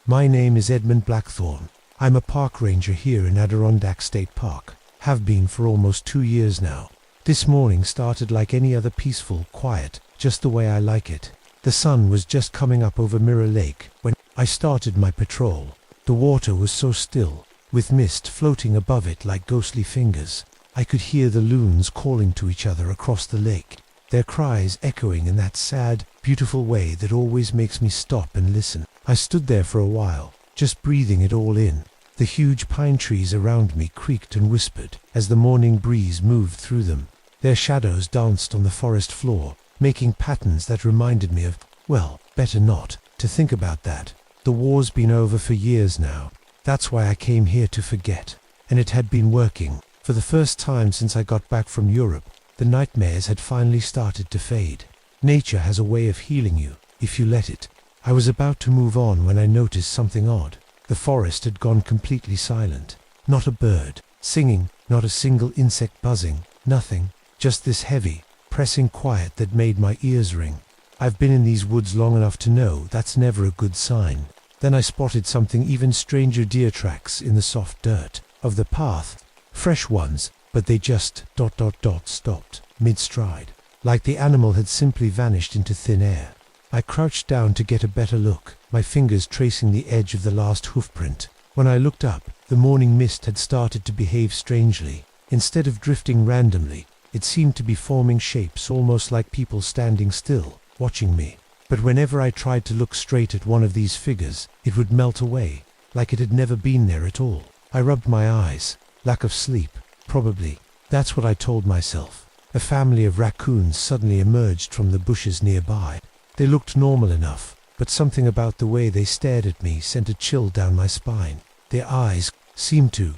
My name is Edmund Blackthorne. I'm a park ranger here in Adirondack State Park. Have been for almost 2 years now. This morning started like any other, peaceful, quiet, just the way I like it. The sun was just coming up over Mirror Lake when I started my patrol. The water was so still, with mist floating above it like ghostly fingers. I could hear the loons calling to each other across the lake, their cries echoing in that sad, beautiful way that always makes me stop and listen. I stood there for a while, just breathing it all in. The huge pine trees around me creaked and whispered as the morning breeze moved through them. Their shadows danced on the forest floor, making patterns that reminded me of, well, better not to think about that. The war's been over for years now. That's why I came here to forget. And it had been working. For the first time since I got back from Europe, the nightmares had finally started to fade. Nature has a way of healing you, if you let it. I was about to move on when I noticed something odd. The forest had gone completely silent. Not a bird singing, not a single insect buzzing, nothing. Just this heavy, pressing quiet that made my ears ring. I've been in these woods long enough to know that's never a good sign. Then I spotted something even stranger, deer tracks in the soft dirt of the path. Fresh ones, but they just ... stopped, mid-stride. Like the animal had simply vanished into thin air. I crouched down to get a better look, my fingers tracing the edge of the last hoofprint. When I looked up, the morning mist had started to behave strangely. Instead of drifting randomly, it seemed to be forming shapes almost like people standing still, watching me. But whenever I tried to look straight at one of these figures, it would melt away, like it had never been there at all. I rubbed my eyes. Lack of sleep, probably. That's what I told myself. A family of raccoons suddenly emerged from the bushes nearby. They looked normal enough, but something about the way they stared at me sent a chill down my spine. Their eyes seemed to ...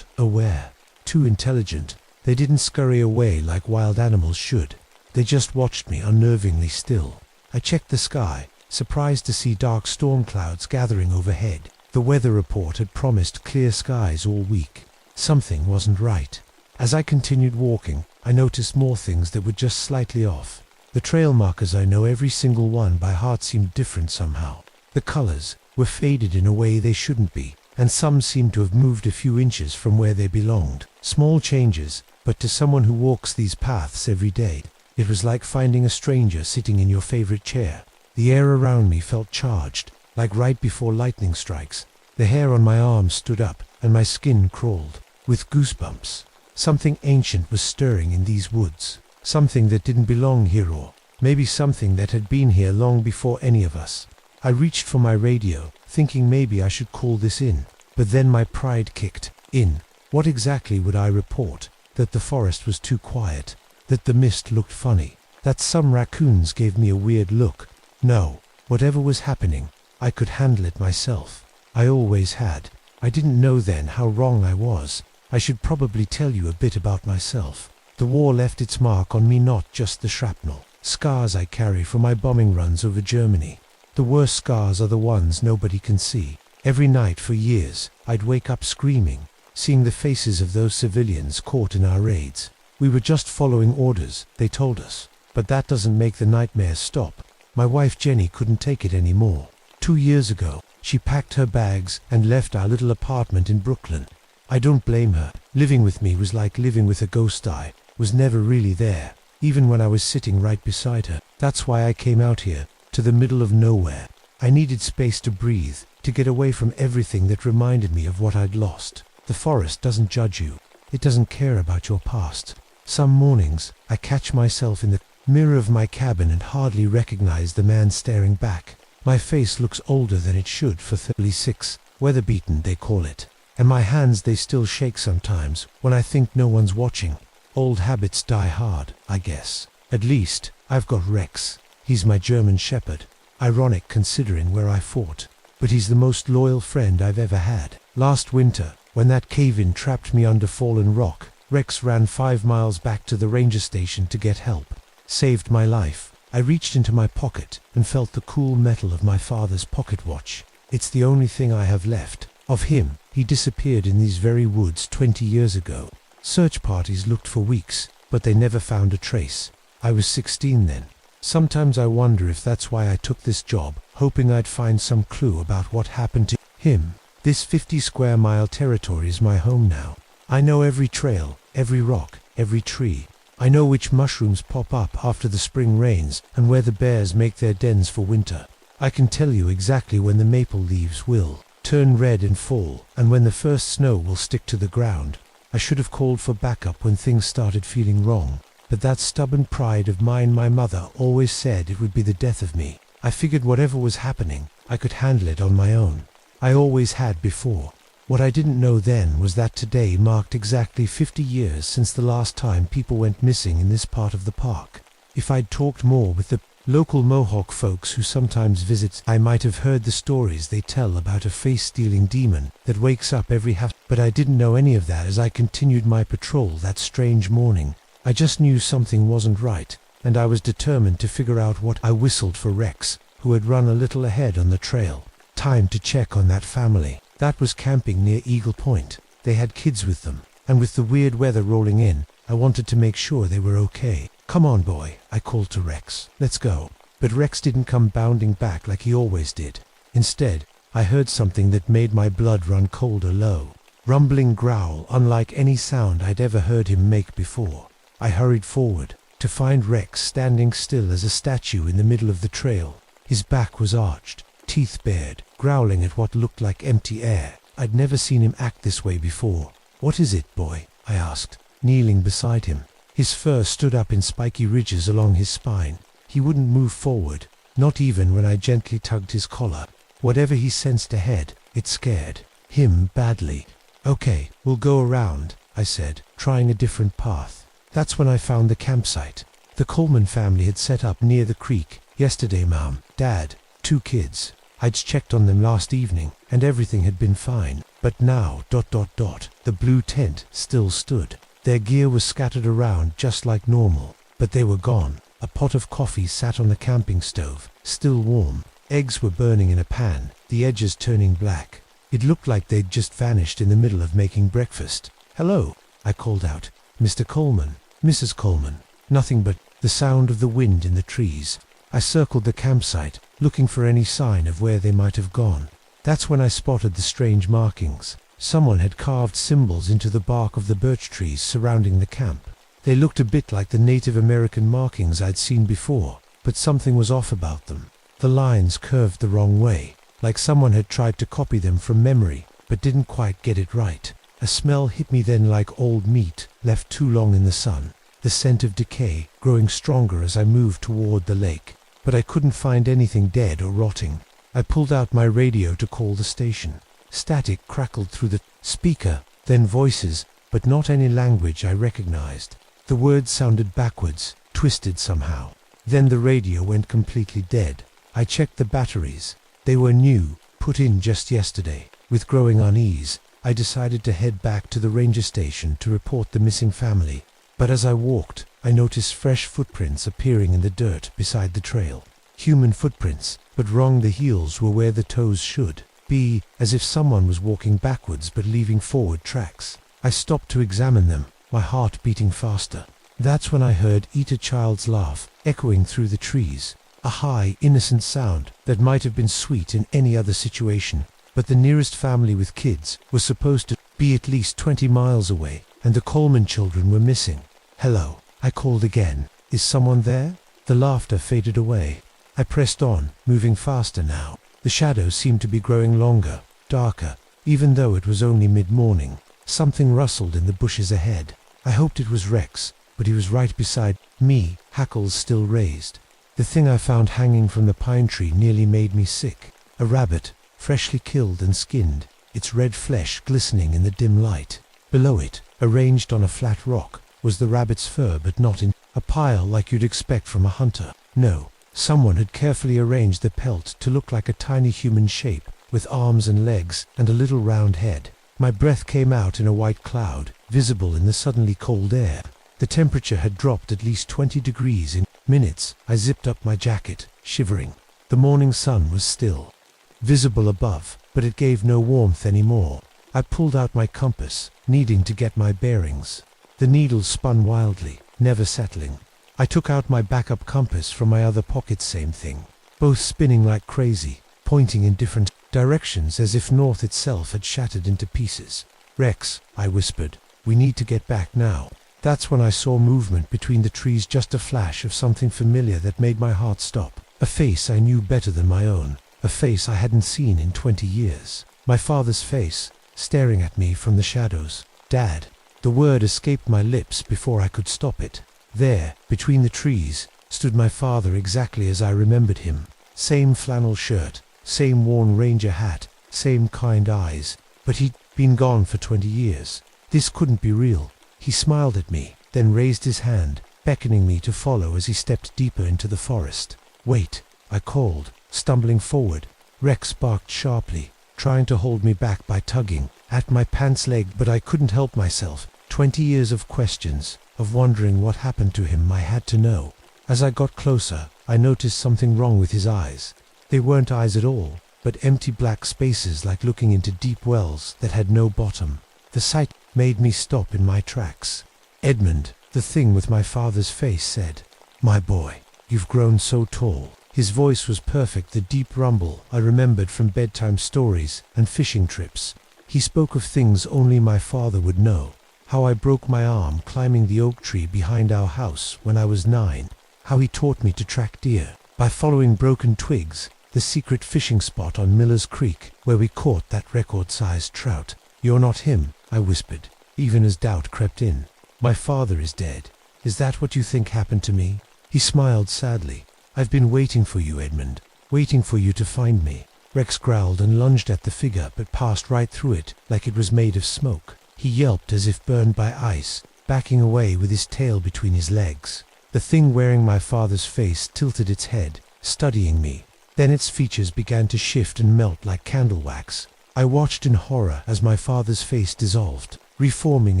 aware. Too intelligent. They didn't scurry away like wild animals should. They just watched me unnervingly still. I checked the sky, surprised to see dark storm clouds gathering overhead. The weather report had promised clear skies all week. Something wasn't right. As I continued walking, I noticed more things that were just slightly off. The trail markers, I know every single one by heart, seemed different somehow. The colors were faded in a way they shouldn't be, and some seemed to have moved a few inches from where they belonged. Small changes, but to someone who walks these paths every day, it was like finding a stranger sitting in your favorite chair. The air around me felt charged, like right before lightning strikes. The hair on my arms stood up, and my skin crawled, with goosebumps. Something ancient was stirring in these woods. Something that didn't belong here, or maybe something that had been here long before any of us. I reached for my radio, thinking maybe I should call this in. But then my pride kicked in. What exactly would I report? That the forest was too quiet? That the mist looked funny? That some raccoons gave me a weird look? No. Whatever was happening, I could handle it myself. I always had. I didn't know then how wrong I was. I should probably tell you a bit about myself. The war left its mark on me, not just the shrapnel. Scars I carry from my bombing runs over Germany. The worst scars are the ones nobody can see. Every night for years, I'd wake up screaming, seeing the faces of those civilians caught in our raids. We were just following orders, they told us. But that doesn't make the nightmares stop. My wife Jenny couldn't take it anymore. 2 years ago, she packed her bags and left our little apartment in Brooklyn. I don't blame her. Living with me was like living with a ghost. I was never really there, even when I was sitting right beside her. That's why I came out here, to the middle of nowhere. I needed space to breathe, to get away from everything that reminded me of what I'd lost. The forest doesn't judge you. It doesn't care about your past. Some mornings, I catch myself in the mirror of my cabin and hardly recognize the man staring back. My face looks older than it should for 36, weather-beaten they call it. And my hands, they still shake sometimes when I think no one's watching. Old habits die hard, I guess. At least, I've got Rex. He's my German shepherd. Ironic considering where I fought. But he's the most loyal friend I've ever had. Last winter, when that cave-in trapped me under fallen rock, Rex ran 5 miles back to the ranger station to get help. Saved my life. I reached into my pocket and felt the cool metal of my father's pocket watch. It's the only thing I have left of him. He disappeared in these very woods 20 years ago. Search parties looked for weeks, but they never found a trace. I was 16 then. Sometimes I wonder if that's why I took this job, hoping I'd find some clue about what happened to him. This 50 square mile territory is my home now. I know every trail, every rock, every tree. I know which mushrooms pop up after the spring rains and where the bears make their dens for winter. I can tell you exactly when the maple leaves will turn red and fall, and when the first snow will stick to the ground. I should have called for backup when things started feeling wrong, but that stubborn pride of mine, my mother always said it would be the death of me. I figured whatever was happening, I could handle it on my own. I always had before. What I didn't know then was that today marked exactly 50 years since the last time people went missing in this part of the park. If I'd talked more with the local Mohawk folks who sometimes visit, I might have heard the stories they tell about a face-stealing demon that wakes up every half. But I didn't know any of that as I continued my patrol that strange morning. I just knew something wasn't right, and I was determined to figure out what. I whistled for Rex, who had run a little ahead on the trail. Time to check on that family. That was camping near Eagle Point. They had kids with them, and with the weird weather rolling in, I wanted to make sure they were okay. "Come on, boy," I called to Rex. "Let's go." But Rex didn't come bounding back like he always did. Instead, I heard something that made my blood run colder. Low, rumbling growl unlike any sound I'd ever heard him make before. I hurried forward, to find Rex standing still as a statue in the middle of the trail. His back was arched, teeth bared, growling at what looked like empty air. I'd never seen him act this way before. "What is it, boy?" I asked, kneeling beside him. His fur stood up in spiky ridges along his spine. He wouldn't move forward, not even when I gently tugged his collar. Whatever he sensed ahead, it scared him badly. "Okay, we'll go around," I said, trying a different path. That's when I found the campsite. The Coleman family had set up near the creek. Yesterday, Mom, Dad, 2 kids. I'd checked on them last evening, and everything had been fine. But now, the blue tent still stood. Their gear was scattered around just like normal, but they were gone. A pot of coffee sat on the camping stove, still warm. Eggs were burning in a pan, the edges turning black. It looked like they'd just vanished in the middle of making breakfast. "Hello," I called out. "Mr. Coleman, Mrs. Coleman." Nothing but the sound of the wind in the trees. I circled the campsite, looking for any sign of where they might have gone. That's when I spotted the strange markings. Someone had carved symbols into the bark of the birch trees surrounding the camp. They looked a bit like the Native American markings I'd seen before, but something was off about them. The lines curved the wrong way, like someone had tried to copy them from memory, but didn't quite get it right. A smell hit me then like old meat, left too long in the sun. The scent of decay growing stronger as I moved toward the lake. But I couldn't find anything dead or rotting. I pulled out my radio to call the station. Static crackled through the speaker, then voices, but not any language I recognized. The words sounded backwards, twisted somehow. Then the radio went completely dead. I checked the batteries. They were new, put in just yesterday. With growing unease, I decided to head back to the ranger station to report the missing family. But as I walked, I noticed fresh footprints appearing in the dirt beside the trail. Human footprints, but wrong. The heels were where the toes should be, as if someone was walking backwards but leaving forward tracks. I stopped to examine them, my heart beating faster. That's when I heard Eat a Child's laugh echoing through the trees. A high, innocent sound that might have been sweet in any other situation. But the nearest family with kids was supposed to be at least 20 miles away, and the Coleman children were missing. "Hello," I called again. "Is someone there?" The laughter faded away. I pressed on, moving faster now. The shadows seemed to be growing longer, darker, even though it was only mid-morning. Something rustled in the bushes ahead. I hoped it was Rex, but he was right beside me, hackles still raised. The thing I found hanging from the pine tree nearly made me sick. A rabbit, freshly killed and skinned, its red flesh glistening in the dim light. Below it, arranged on a flat rock, was the rabbit's fur, but not in a pile like you'd expect from a hunter. No, someone had carefully arranged the pelt to look like a tiny human shape, with arms and legs and a little round head. My breath came out in a white cloud, visible in the suddenly cold air. The temperature had dropped at least 20 degrees in minutes. I zipped up my jacket, shivering. The morning sun was still visible above, but it gave no warmth anymore. I pulled out my compass, needing to get my bearings. The needle spun wildly, never settling. I took out my backup compass from my other pocket. Same thing. both spinning like crazy, pointing in different directions as if north itself had shattered into pieces. "Rex," I whispered, "we need to get back now." That's when I saw movement between the trees, just a flash of something familiar that made my heart stop. A face I knew better than my own, a face I hadn't seen in 20 years. My father's face, staring at me from the shadows. "Dad." The word escaped my lips before I could stop it. There, between the trees, stood my father exactly as I remembered him. Same flannel shirt, same worn ranger hat, same kind eyes, but he'd been gone for 20 years. This couldn't be real. He smiled at me, then raised his hand, beckoning me to follow as he stepped deeper into the forest. "Wait," I called, stumbling forward. Rex barked sharply, trying to hold me back by tugging at my pants leg, but I couldn't help myself. 20 years of questions, of wondering what happened to him. I had to know. As I got closer, I noticed something wrong with his eyes. They weren't eyes at all, but empty black spaces like looking into deep wells that had no bottom. The sight made me stop in my tracks. "Edmund," the thing with my father's face said. "My boy, you've grown so tall." His voice was perfect, the deep rumble I remembered from bedtime stories and fishing trips. He spoke of things only my father would know. How I broke my arm climbing the oak tree behind our house when I was 9. How he taught me to track deer by following broken twigs, the secret fishing spot on Miller's Creek where we caught that record-sized trout. "You're not him," I whispered, even as doubt crept in. "My father is dead. Is that what you think happened to me?" He smiled sadly. "I've been waiting for you, Edmund, waiting for you to find me." Rex growled and lunged at the figure, but passed right through it like it was made of smoke. He yelped as if burned by ice, backing away with his tail between his legs. The thing wearing my father's face tilted its head, studying me. Then its features began to shift and melt like candle wax. I watched in horror as my father's face dissolved, reforming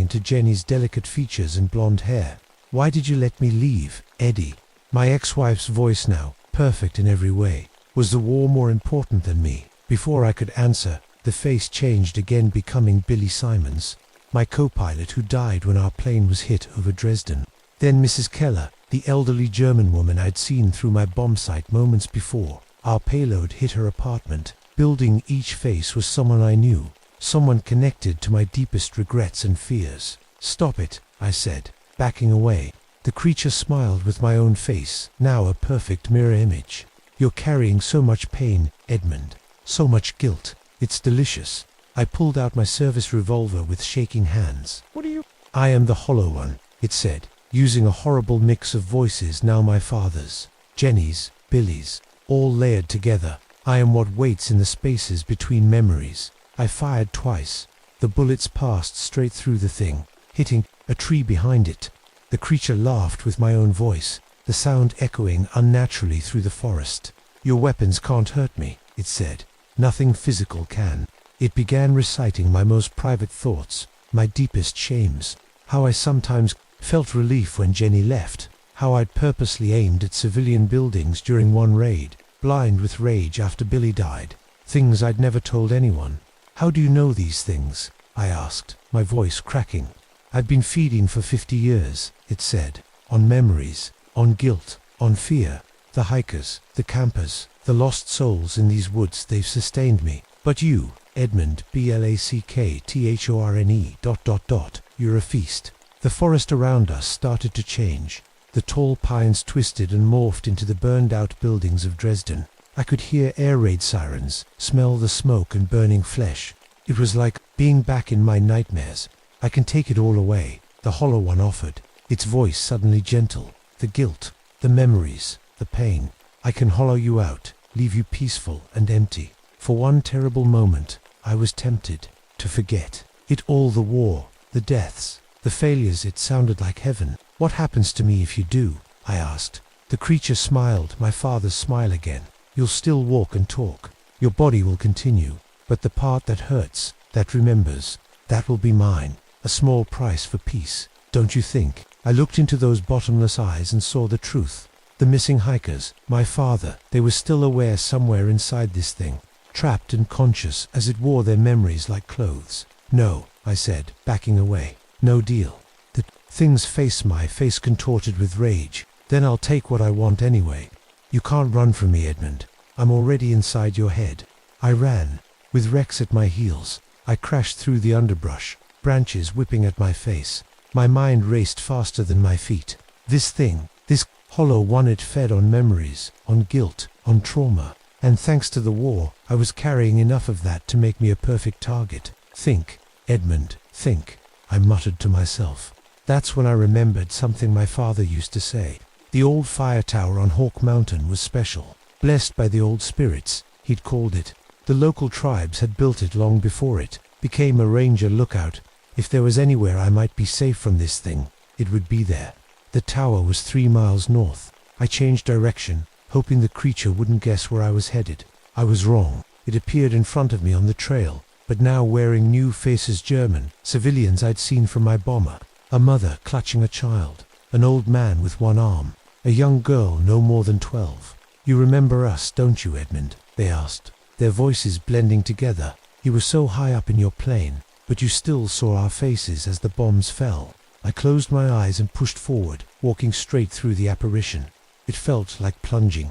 into Jenny's delicate features and blonde hair. "Why did you let me leave, Eddie?" My ex-wife's voice now, perfect in every way. Was the war more important than me? Before I could answer, the face changed again, becoming Billy Simons, my co-pilot who died when our plane was hit over Dresden. Then Mrs. Keller, the elderly German woman I'd seen through my bomb site moments before. Our payload hit her apartment building. Each face was someone I knew, someone connected to my deepest regrets and fears. "Stop it," I said, backing away. The creature smiled with my own face, now a perfect mirror image. "You're carrying so much pain, Edmund, so much guilt. It's delicious." I pulled out my service revolver with shaking hands. "What are you?" "I am the Hollow One," it said, using a horrible mix of voices, now my father's, Jenny's, Billy's, all layered together. "I am what waits in the spaces between memories." I fired twice. The bullets passed straight through the thing, hitting a tree behind it. The creature laughed with my own voice, the sound echoing unnaturally through the forest. "Your weapons can't hurt me," it said. "Nothing physical can." It began reciting my most private thoughts, my deepest shames. How I sometimes felt relief when Jenny left. How I'd purposely aimed at civilian buildings during one raid, blind with rage after Billy died. Things I'd never told anyone. "How do you know these things?" I asked, my voice cracking. "I've been feeding for 50 years, it said. On memories, on guilt, on fear. The hikers, the campers, the lost souls in these woods, they've sustained me. But you, Edmund, BLACKTHORNE ... You're a feast." The forest around us started to change. The tall pines twisted and morphed into the burned-out buildings of Dresden. I could hear air raid sirens, smell the smoke and burning flesh. It was like being back in my nightmares. "I can take it all away," the Hollow One offered, its voice suddenly gentle. "The guilt, the memories, the pain. I can hollow you out, leave you peaceful and empty." For one terrible moment, I was tempted to forget it all, the war, the deaths, the failures. It sounded like heaven. "What happens to me if you do?" I asked. The creature smiled, my father's smile again. "You'll still walk and talk. Your body will continue. But the part that hurts, that remembers, that will be mine. A small price for peace, don't you think?" I looked into those bottomless eyes and saw the truth. The missing hikers, my father, they were still aware somewhere inside this thing, trapped and conscious as it wore their memories like clothes. "No," I said, backing away. "No deal." The thing's face, my face contorted with rage. "Then I'll take what I want anyway." "You can't run from me, Edmund. I'm already inside your head. I ran, with Rex at my heels. I crashed through the underbrush, branches whipping at my face. My mind raced faster than my feet. This thing, this hollow one, it fed on memories, on guilt, on trauma. And thanks to the war, I was carrying enough of that to make me a perfect target. Think, Edmund, think, I muttered to myself. That's when I remembered something my father used to say. The old fire tower on Hawk Mountain was special. Blessed by the old spirits, he'd called it. The local tribes had built it long before it became a ranger lookout. If there was anywhere I might be safe from this thing, it would be there. The tower was 3 miles north. I changed direction, hoping the creature wouldn't guess where I was headed. I was wrong. It appeared in front of me on the trail, but now wearing new faces, German civilians I'd seen from my bomber. A mother clutching a child, an old man with one arm, a young girl no more than 12. You remember us, don't you, Edmund? They asked, their voices blending together. You were so high up in your plane, but you still saw our faces as the bombs fell. I closed my eyes and pushed forward, walking straight through the apparition. It felt like plunging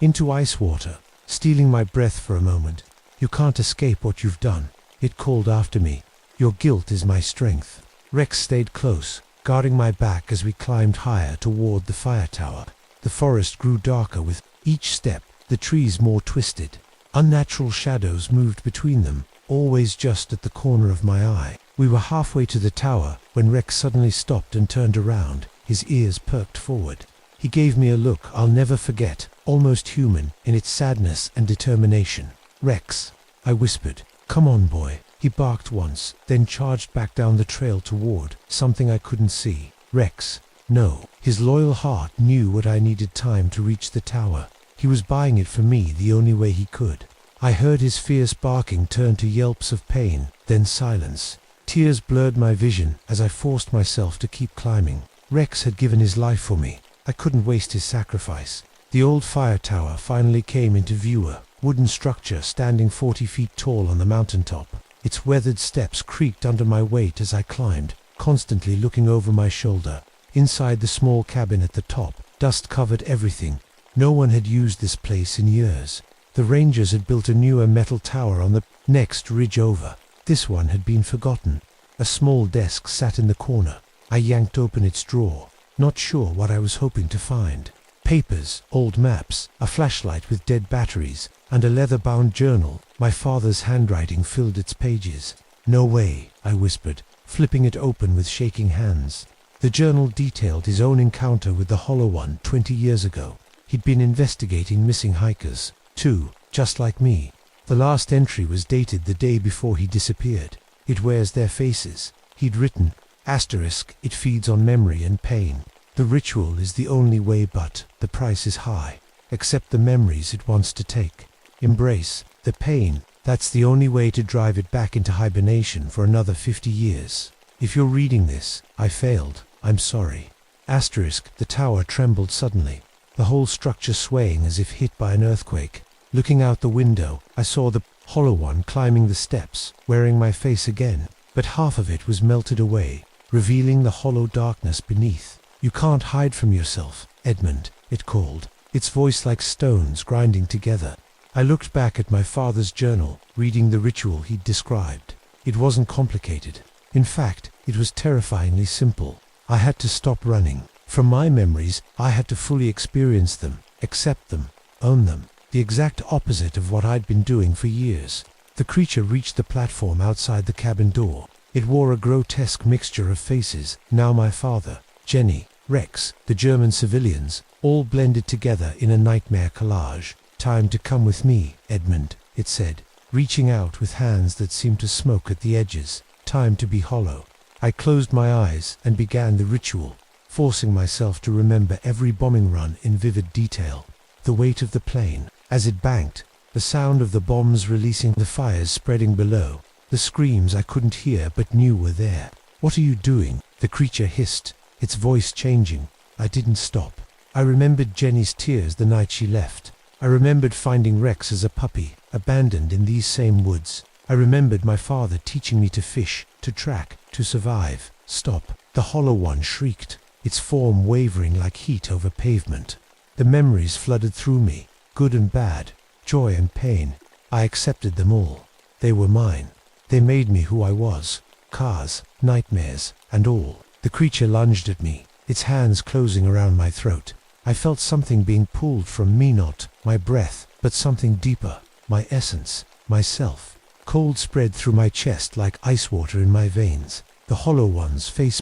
into ice water, stealing my breath for a moment. You can't escape what you've done, it called after me. Your guilt is my strength. Rex stayed close, guarding my back as we climbed higher toward the fire tower. The forest grew darker with each step, the trees more twisted. Unnatural shadows moved between them, always just at the corner of my eye. We were halfway to the tower when Rex suddenly stopped and turned around, his ears perked forward. He gave me a look I'll never forget, almost human in its sadness and determination. Rex, I whispered, come on, boy. He barked once, then charged back down the trail toward something I couldn't see. Rex, no. His loyal heart knew what I needed: time to reach the tower. He was buying it for me the only way he could. I heard his fierce barking turn to yelps of pain, then silence. Tears blurred my vision as I forced myself to keep climbing. Rex had given his life for me. I couldn't waste his sacrifice. The old fire tower finally came into view, a wooden structure standing 40 feet tall on the mountaintop. Its weathered steps creaked under my weight as I climbed, constantly looking over my shoulder. Inside the small cabin at the top, dust covered everything. No one had used this place in years. The Rangers had built a newer metal tower on the next ridge over. This one had been forgotten. A small desk sat in the corner. I yanked open its drawer, not sure what I was hoping to find. Papers, old maps, a flashlight with dead batteries, and a leather-bound journal. My father's handwriting filled its pages. No way, I whispered, flipping it open with shaking hands. The journal detailed his own encounter with the Hollow One 20 years ago. He'd been investigating missing hikers, too, just like me. The last entry was dated the day before he disappeared. It wears their faces. He'd written, asterisk, it feeds on memory and pain. The ritual is the only way, but the price is high. Accept the memories it wants to take. Embrace the pain. That's the only way to drive it back into hibernation for another 50 years. If you're reading this, I failed. I'm sorry. Asterisk, the tower trembled suddenly, the whole structure swaying as if hit by an earthquake. Looking out the window, I saw the Hollow One climbing the steps, wearing my face again, but half of it was melted away, revealing the hollow darkness beneath. You can't hide from yourself, Edmund, it called, its voice like stones grinding together. I looked back at my father's journal, reading the ritual he'd described. It wasn't complicated. In fact, it was terrifyingly simple. I had to stop running. From my memories, I had to fully experience them, accept them, own them. The exact opposite of what I'd been doing for years. The creature reached the platform outside the cabin door. It wore a grotesque mixture of faces, now my father, Jenny, Rex, the German civilians, all blended together in a nightmare collage. Time to come with me, Edmund, it said, reaching out with hands that seemed to smoke at the edges. Time to be hollow. I closed my eyes and began the ritual, forcing myself to remember every bombing run in vivid detail. The weight of the plane, as it banked, the sound of the bombs releasing, the fires spreading below, the screams I couldn't hear but knew were there. What are you doing? The creature hissed, its voice changing. I didn't stop. I remembered Jenny's tears the night she left. I remembered finding Rex as a puppy, abandoned in these same woods. I remembered my father teaching me to fish, to track, to survive. Stop. The Hollow One shrieked, its form wavering like heat over pavement. The memories flooded through me, good and bad, joy and pain. I accepted them all. They were mine. They made me who I was. Scars, nightmares, and all. The creature lunged at me, its hands closing around my throat. I felt something being pulled from me, not my breath, but something deeper, my essence, myself. Cold spread through my chest like ice water in my veins. The hollow one's face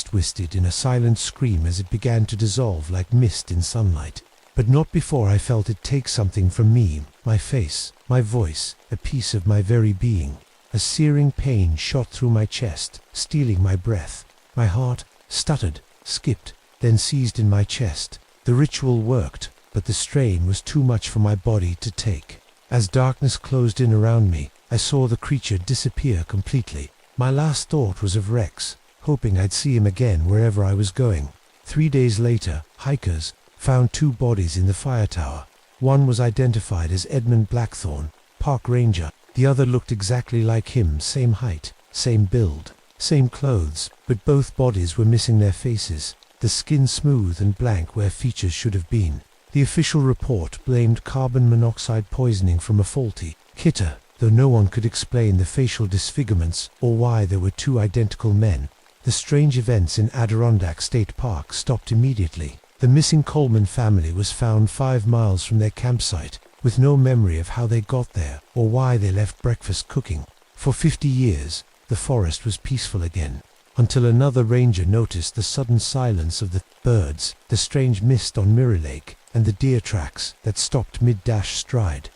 twisted in a silent scream as it began to dissolve like mist in sunlight. But not before I felt it take something from me, my face, my voice, a piece of my very being. A searing pain shot through my chest, stealing my breath. My heart stuttered, skipped, then seized in my chest. The ritual worked, but the strain was too much for my body to take. As darkness closed in around me, I saw the creature disappear completely. My last thought was of Rex, hoping I'd see him again wherever I was going. 3 days later, hikers found 2 bodies in the fire tower. One was identified as Edmund Blackthorne, park ranger. The other looked exactly like him, same height, same build, same clothes, but both bodies were missing their faces, the skin smooth and blank where features should have been. The official report blamed carbon monoxide poisoning from a faulty hitter, though no one could explain the facial disfigurements or why there were 2 identical men. The strange events in Adirondack State Park stopped immediately. The missing Coleman family was found 5 miles from their campsite, with no memory of how they got there or why they left breakfast cooking. For 50 years, the forest was peaceful again, until another ranger noticed the sudden silence of the birds, the strange mist on Mirror Lake, and the deer tracks that stopped mid-stride.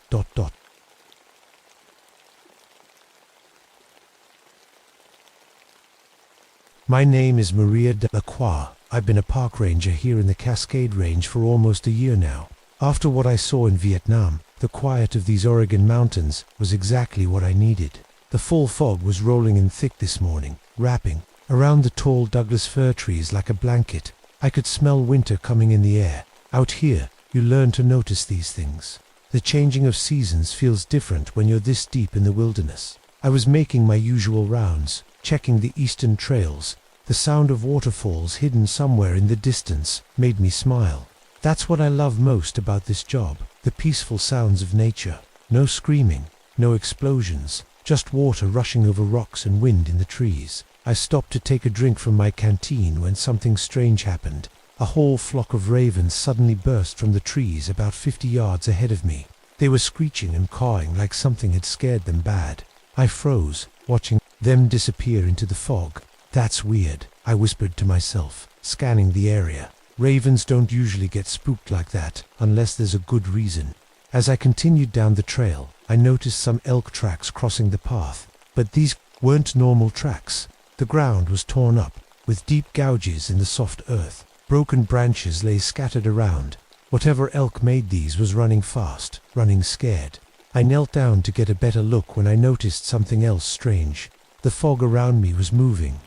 My name is Maria de la Croix. I've been a park ranger here in the Cascade Range for almost a year now. After what I saw in Vietnam, the quiet of these Oregon mountains was exactly what I needed. The fall fog was rolling in thick this morning, wrapping around the tall Douglas fir trees like a blanket. I could smell winter coming in the air. Out here, you learn to notice these things. The changing of seasons feels different when you're this deep in the wilderness. I was making my usual rounds, checking the eastern trails. The sound of waterfalls hidden somewhere in the distance made me smile. That's what I love most about this job, the peaceful sounds of nature. No screaming, no explosions, just water rushing over rocks and wind in the trees. I stopped to take a drink from my canteen when something strange happened. A whole flock of ravens suddenly burst from the trees about 50 yards ahead of me. They were screeching and cawing like something had scared them bad. I froze, watching them disappear into the fog. That's weird, I whispered to myself, scanning the area. Ravens don't usually get spooked like that, unless there's a good reason. As I continued down the trail, I noticed some elk tracks crossing the path, but these weren't normal tracks. The ground was torn up, with deep gouges in the soft earth. Broken branches lay scattered around. Whatever elk made these was running fast, running scared. I knelt down to get a better look when I noticed something else strange. The fog around me was moving,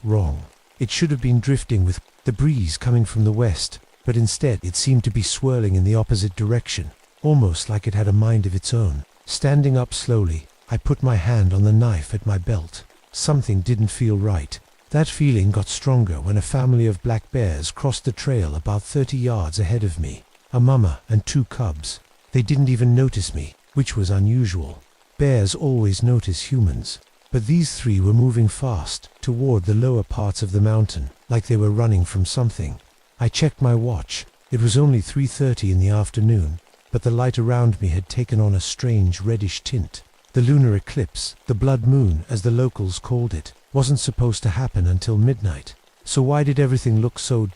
wrong. It should have been drifting with the breeze coming from the west, but instead it seemed to be swirling in the opposite direction, almost like it had a mind of its own. Standing up slowly, I put my hand on the knife at my belt. Something didn't feel right. That feeling got stronger when a family of black bears crossed the trail about 30 yards ahead of me. A mama and 2 cubs. They didn't even notice me, which was unusual. Bears always notice humans. But these 3 were moving fast, toward the lower parts of the mountain, like they were running from something. I checked my watch. It was only 3:30 in the afternoon, but the light around me had taken on a strange reddish tint. The lunar eclipse, the blood moon as the locals called it, wasn't supposed to happen until midnight. So why did everything look so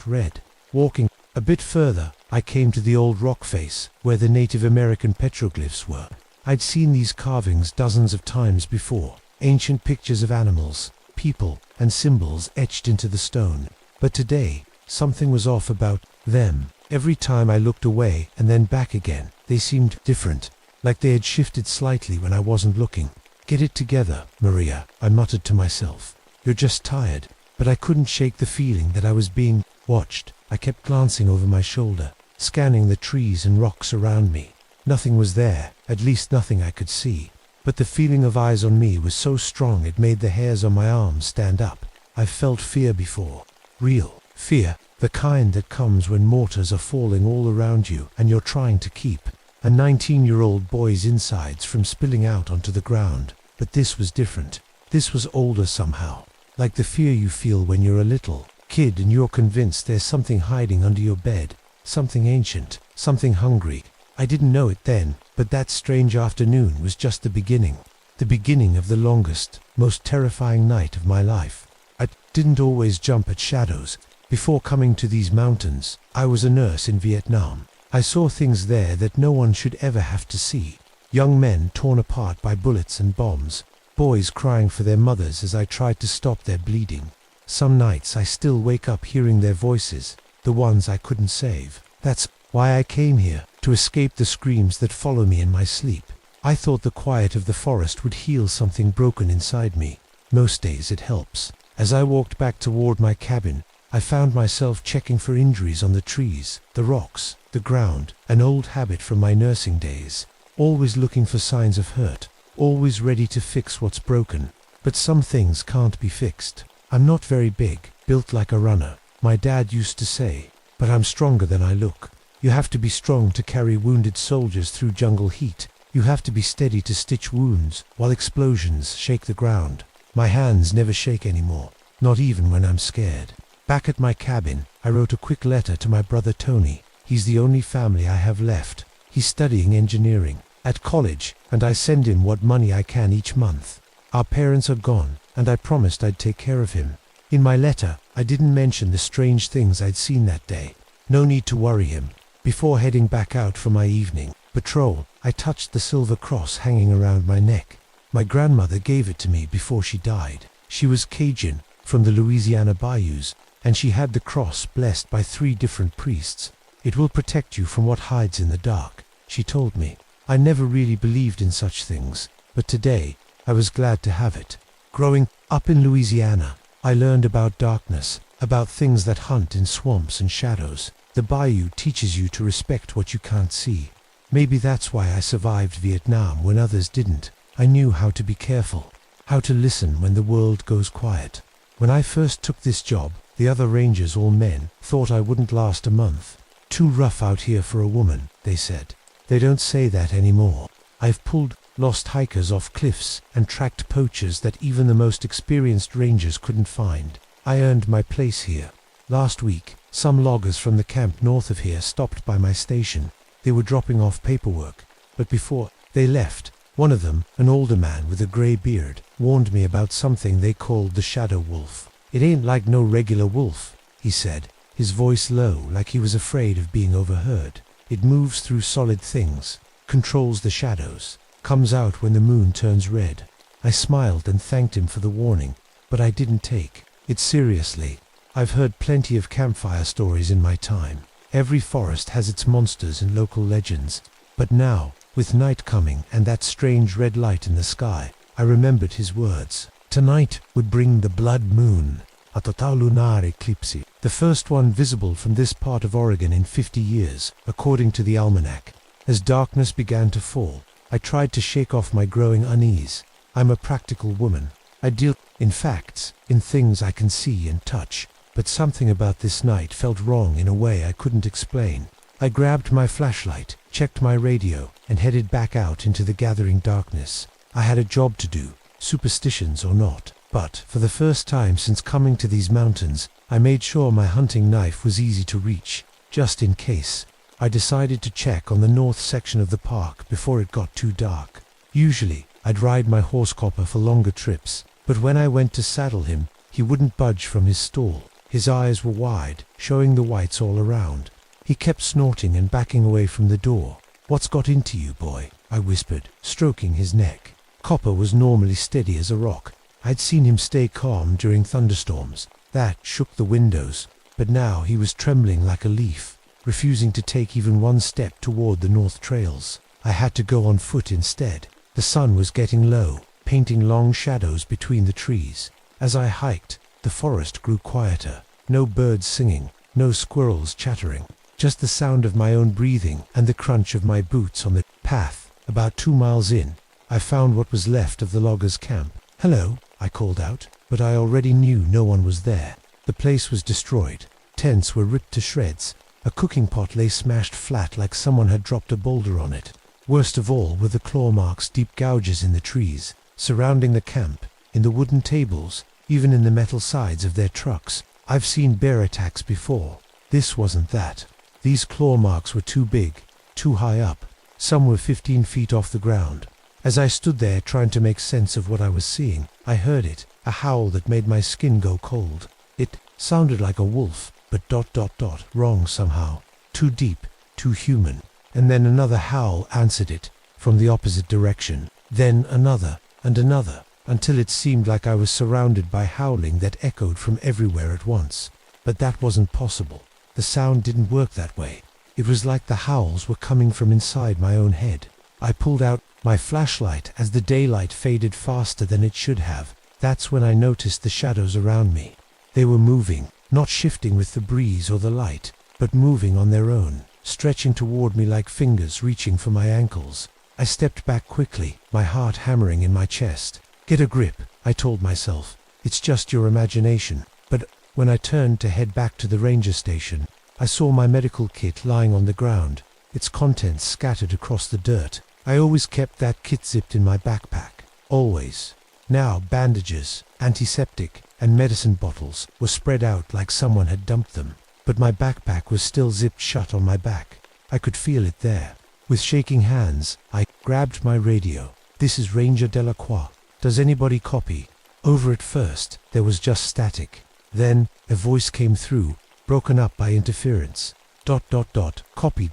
red? Walking a bit further, I came to the old rock face, where the Native American petroglyphs were. I'd seen these carvings dozens of times before, ancient pictures of animals, people, and symbols etched into the stone. But today, something was off about them. Every time I looked away and then back again, they seemed different, like they had shifted slightly when I wasn't looking. Get it together, Maria, I muttered to myself. You're just tired. But I couldn't shake the feeling that I was being watched. I kept glancing over my shoulder, scanning the trees and rocks around me. Nothing was there, at least nothing I could see. But the feeling of eyes on me was so strong it made the hairs on my arms stand up. I've felt fear before. Real fear, the kind that comes when mortars are falling all around you and you're trying to keep a 19-year-old boy's insides from spilling out onto the ground. But this was different. This was older somehow. Like the fear you feel when you're a little kid and you're convinced there's something hiding under your bed. Something ancient, something hungry. I didn't know it then, but that strange afternoon was just the beginning. The beginning of the longest, most terrifying night of my life. I didn't always jump at shadows. Before coming to these mountains, I was a nurse in Vietnam. I saw things there that no one should ever have to see. Young men torn apart by bullets and bombs. Boys crying for their mothers as I tried to stop their bleeding. Some nights I still wake up hearing their voices, the ones I couldn't save. That's why I came here, to escape the screams that follow me in my sleep. I thought the quiet of the forest would heal something broken inside me. Most days it helps. As I walked back toward my cabin, I found myself checking for injuries on the trees, the rocks, the ground, an old habit from my nursing days. Always looking for signs of hurt, always ready to fix what's broken. But some things can't be fixed. I'm not very big, built like a runner, my dad used to say, but I'm stronger than I look. You have to be strong to carry wounded soldiers through jungle heat. You have to be steady to stitch wounds while explosions shake the ground. My hands never shake anymore, not even when I'm scared. Back at my cabin, I wrote a quick letter to my brother Tony. He's the only family I have left. He's studying engineering at college, and I send him what money I can each month. Our parents are gone, and I promised I'd take care of him. In my letter, I didn't mention the strange things I'd seen that day. No need to worry him. Before heading back out for my evening patrol, I touched the silver cross hanging around my neck. My grandmother gave it to me before she died. She was Cajun, from the Louisiana bayous, and she had the cross blessed by 3 different priests. It will protect you from what hides in the dark, she told me. I never really believed in such things, but today, I was glad to have it. Growing up in Louisiana, I learned about darkness, about things that hunt in swamps and shadows. The bayou teaches you to respect what you can't see. Maybe that's why I survived Vietnam when others didn't. I knew how to be careful, how to listen when the world goes quiet. When I first took this job, the other rangers, all men, thought I wouldn't last a month. Too rough out here for a woman, they said. They don't say that anymore. I've pulled lost hikers off cliffs and tracked poachers that even the most experienced rangers couldn't find. I earned my place here. Last week, some loggers from the camp north of here stopped by my station. They were dropping off paperwork, but before they left, one of them, an older man with a grey beard, warned me about something they called the shadow wolf. It ain't like no regular wolf, he said, his voice low like he was afraid of being overheard. It moves through solid things, controls the shadows, comes out when the moon turns red. I smiled and thanked him for the warning, but I didn't take it seriously. I've heard plenty of campfire stories in my time. Every forest has its monsters and local legends. But now, with night coming and that strange red light in the sky, I remembered his words. Tonight would bring the blood moon, a total lunar eclipse, the first one visible from this part of Oregon in 50 years, according to the almanac. As darkness began to fall, I tried to shake off my growing unease. I'm a practical woman. I deal in facts, in things I can see and touch. But something about this night felt wrong in a way I couldn't explain. I grabbed my flashlight, checked my radio, and headed back out into the gathering darkness. I had a job to do, superstitions or not. But, for the first time since coming to these mountains, I made sure my hunting knife was easy to reach, just in case. I decided to check on the north section of the park before it got too dark. Usually, I'd ride my horse copper for longer trips, but when I went to saddle him, he wouldn't budge from his stall. His eyes were wide, showing the whites all around. He kept snorting and backing away from the door. "What's got into you, boy?" I whispered, stroking his neck. Copper was normally steady as a rock. I'd seen him stay calm during thunderstorms. That shook the windows, but now he was trembling like a leaf, refusing to take even one step toward the north trails. I had to go on foot instead. The sun was getting low, painting long shadows between the trees. As I hiked, the forest grew quieter. No birds singing, no squirrels chattering, just the sound of my own breathing and the crunch of my boots on the path. About 2 miles in, I found what was left of the loggers' camp. "Hello," I called out, but I already knew no one was there. The place was destroyed. Tents were ripped to shreds. A cooking pot lay smashed flat like someone had dropped a boulder on it. Worst of all were the claw marks, deep gouges in the trees, surrounding the camp, in the wooden tables, even in the metal sides of their trucks. I've seen bear attacks before. This wasn't that. These claw marks were too big, too high up. Some were 15 feet off the ground. As I stood there trying to make sense of what I was seeing, I heard it, a howl that made my skin go cold. It sounded like a wolf, but wrong somehow. Too deep, too human. And then another howl answered it, from the opposite direction. Then another, and another, until it seemed like I was surrounded by howling that echoed from everywhere at once. But that wasn't possible. The sound didn't work that way. It was like the howls were coming from inside my own head. I pulled out my flashlight as the daylight faded faster than it should have. That's when I noticed the shadows around me. They were moving, not shifting with the breeze or the light, but moving on their own, stretching toward me like fingers reaching for my ankles. I stepped back quickly, my heart hammering in my chest. Get a grip, I told myself. It's just your imagination. But when I turned to head back to the ranger station, I saw my medical kit lying on the ground, its contents scattered across the dirt. I always kept that kit zipped in my backpack. Always. Now bandages, antiseptic, and medicine bottles were spread out like someone had dumped them. But my backpack was still zipped shut on my back. I could feel it there. With shaking hands, I grabbed my radio. This is Ranger Delacroix. Does anybody copy? Over at first, there was just static. Then, a voice came through, broken up by interference. Copy.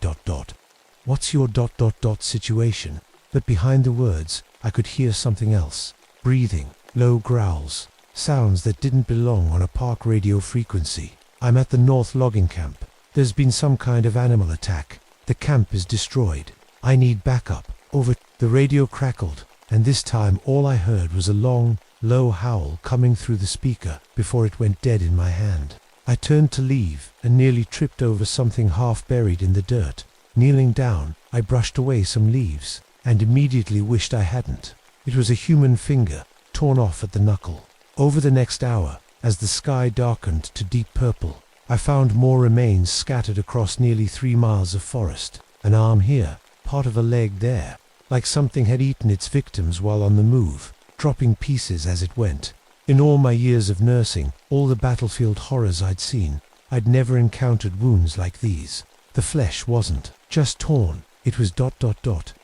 What's your situation? But behind the words, I could hear something else. Breathing, low growls, sounds that didn't belong on a park radio frequency. I'm at the North logging camp. There's been some kind of animal attack. The camp is destroyed. I need backup. Over. The radio crackled, and this time all I heard was a long, low howl coming through the speaker before it went dead in my hand. I turned to leave and nearly tripped over something half buried in the dirt. Kneeling down, I brushed away some leaves and immediately wished I hadn't. It was a human finger, torn off at the knuckle. Over the next hour, as the sky darkened to deep purple, I found more remains scattered across nearly 3 miles of forest. An arm here, part of a leg there, like something had eaten its victims while on the move, dropping pieces as it went. In all my years of nursing, all the battlefield horrors I'd seen, I'd never encountered wounds like these. The flesh wasn't just torn, it was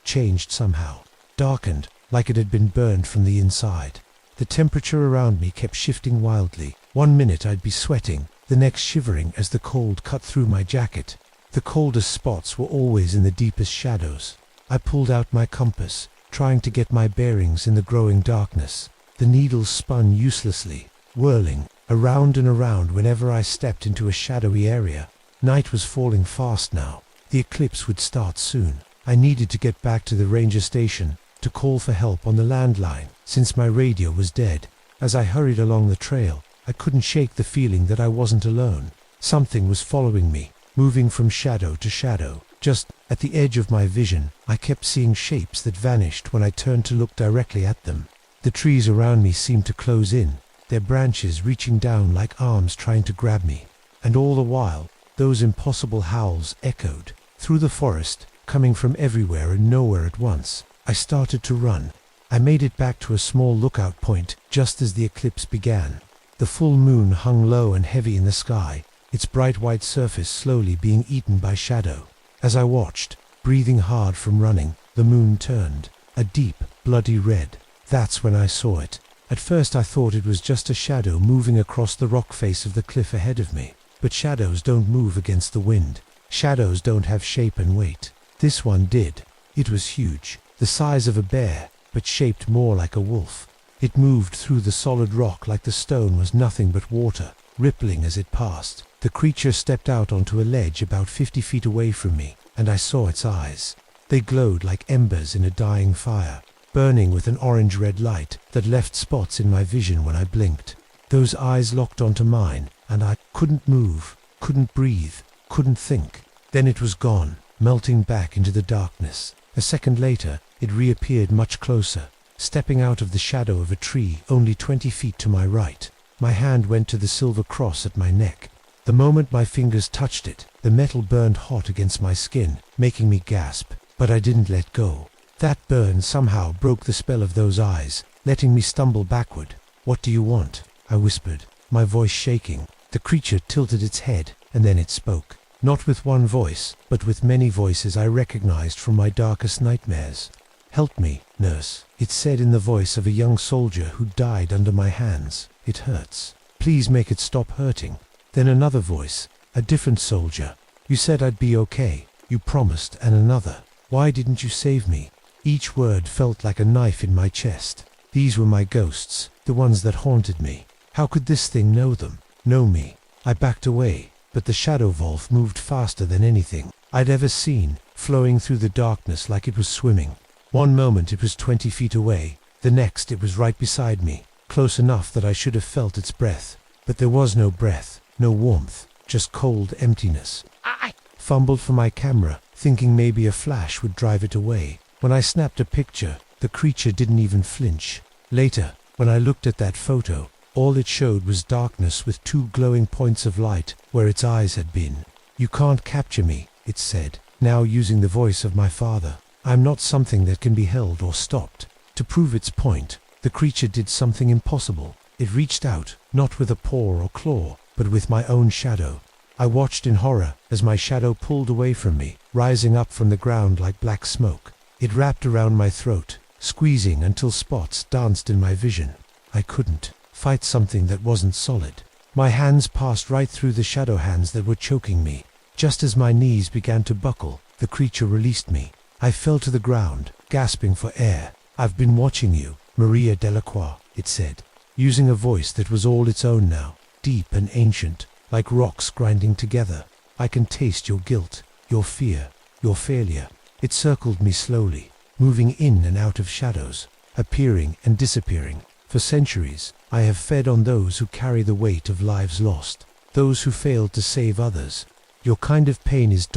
changed somehow, darkened, like it had been burned from the inside. The temperature around me kept shifting wildly. 1 minute I'd be sweating, the next shivering as the cold cut through my jacket. The coldest spots were always in the deepest shadows. I pulled out my compass, trying to get my bearings in the growing darkness. The needles spun uselessly, whirling around and around whenever I stepped into a shadowy area. Night was falling fast now. The eclipse would start soon. I needed to get back to the ranger station, to call for help on the landline, since my radio was dead. As I hurried along the trail, I couldn't shake the feeling that I wasn't alone. Something was following me, moving from shadow to shadow. Just at the edge of my vision, I kept seeing shapes that vanished when I turned to look directly at them. The trees around me seemed to close in, their branches reaching down like arms trying to grab me. And all the while, those impossible howls echoed through the forest, coming from everywhere and nowhere at once. I started to run. I made it back to a small lookout point just as the eclipse began. The full moon hung low and heavy in the sky, its bright white surface slowly being eaten by shadow. As I watched, breathing hard from running, the moon turned, a deep, bloody red. That's when I saw it. At first I thought it was just a shadow moving across the rock face of the cliff ahead of me. But shadows don't move against the wind. Shadows don't have shape and weight. This one did. It was huge, the size of a bear, but shaped more like a wolf. It moved through the solid rock like the stone was nothing but water, rippling as it passed. The creature stepped out onto a ledge about 50 feet away from me, and I saw its eyes. They glowed like embers in a dying fire, burning with an orange-red light that left spots in my vision when I blinked. Those eyes locked onto mine, and I couldn't move, couldn't breathe, couldn't think. Then it was gone, melting back into the darkness. A second later, it reappeared much closer, stepping out of the shadow of a tree only 20 feet to my right. My hand went to the silver cross at my neck. The moment my fingers touched it, the metal burned hot against my skin, making me gasp, but I didn't let go. That burn somehow broke the spell of those eyes, letting me stumble backward. "What do you want?" I whispered, my voice shaking. The creature tilted its head, and then it spoke. Not with one voice, but with many voices I recognized from my darkest nightmares. "Help me, nurse," it said in the voice of a young soldier who died under my hands. "It hurts. Please make it stop hurting." Then another voice, a different soldier. "You said I'd be okay. You promised." And another, "Why didn't you save me?" Each word felt like a knife in my chest. These were my ghosts, the ones that haunted me. How could this thing know them, know me? I backed away, but the shadow wolf moved faster than anything I'd ever seen, flowing through the darkness like it was swimming. One moment it was 20 feet away, the next it was right beside me, close enough that I should have felt its breath. But there was no breath, no warmth, just cold emptiness. I fumbled for my camera, thinking maybe a flash would drive it away. When I snapped a picture, the creature didn't even flinch. Later, when I looked at that photo, all it showed was darkness with two glowing points of light where its eyes had been. "You can't capture me," it said, now using the voice of my father. "I'm not something that can be held or stopped." To prove its point, the creature did something impossible. It reached out, not with a paw or claw, but with my own shadow. I watched in horror as my shadow pulled away from me, rising up from the ground like black smoke. It wrapped around my throat, squeezing until spots danced in my vision. I couldn't fight something that wasn't solid. My hands passed right through the shadow hands that were choking me. Just as my knees began to buckle, the creature released me. I fell to the ground, gasping for air. "I've been watching you, Maria Delacroix," it said, using a voice that was all its own now, deep and ancient, like rocks grinding together. "I can taste your guilt, your fear, your failure." It circled me slowly, moving in and out of shadows, appearing and disappearing. For centuries, I have fed on those who carry the weight of lives lost, those who failed to save others. Your kind of pain is ...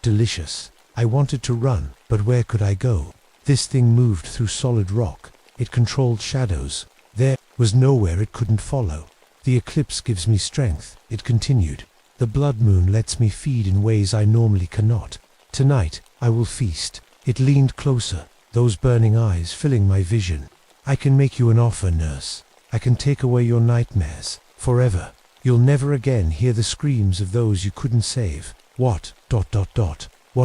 delicious. I wanted to run, but where could I go? This thing moved through solid rock. It controlled shadows. There was nowhere it couldn't follow. "The eclipse gives me strength," it continued. "The blood moon lets me feed in ways I normally cannot. Tonight, I will feast." It leaned closer, those burning eyes filling my vision. "I can make you an offer, nurse. I can take away your nightmares, forever. You'll never again hear the screams of those you couldn't save." What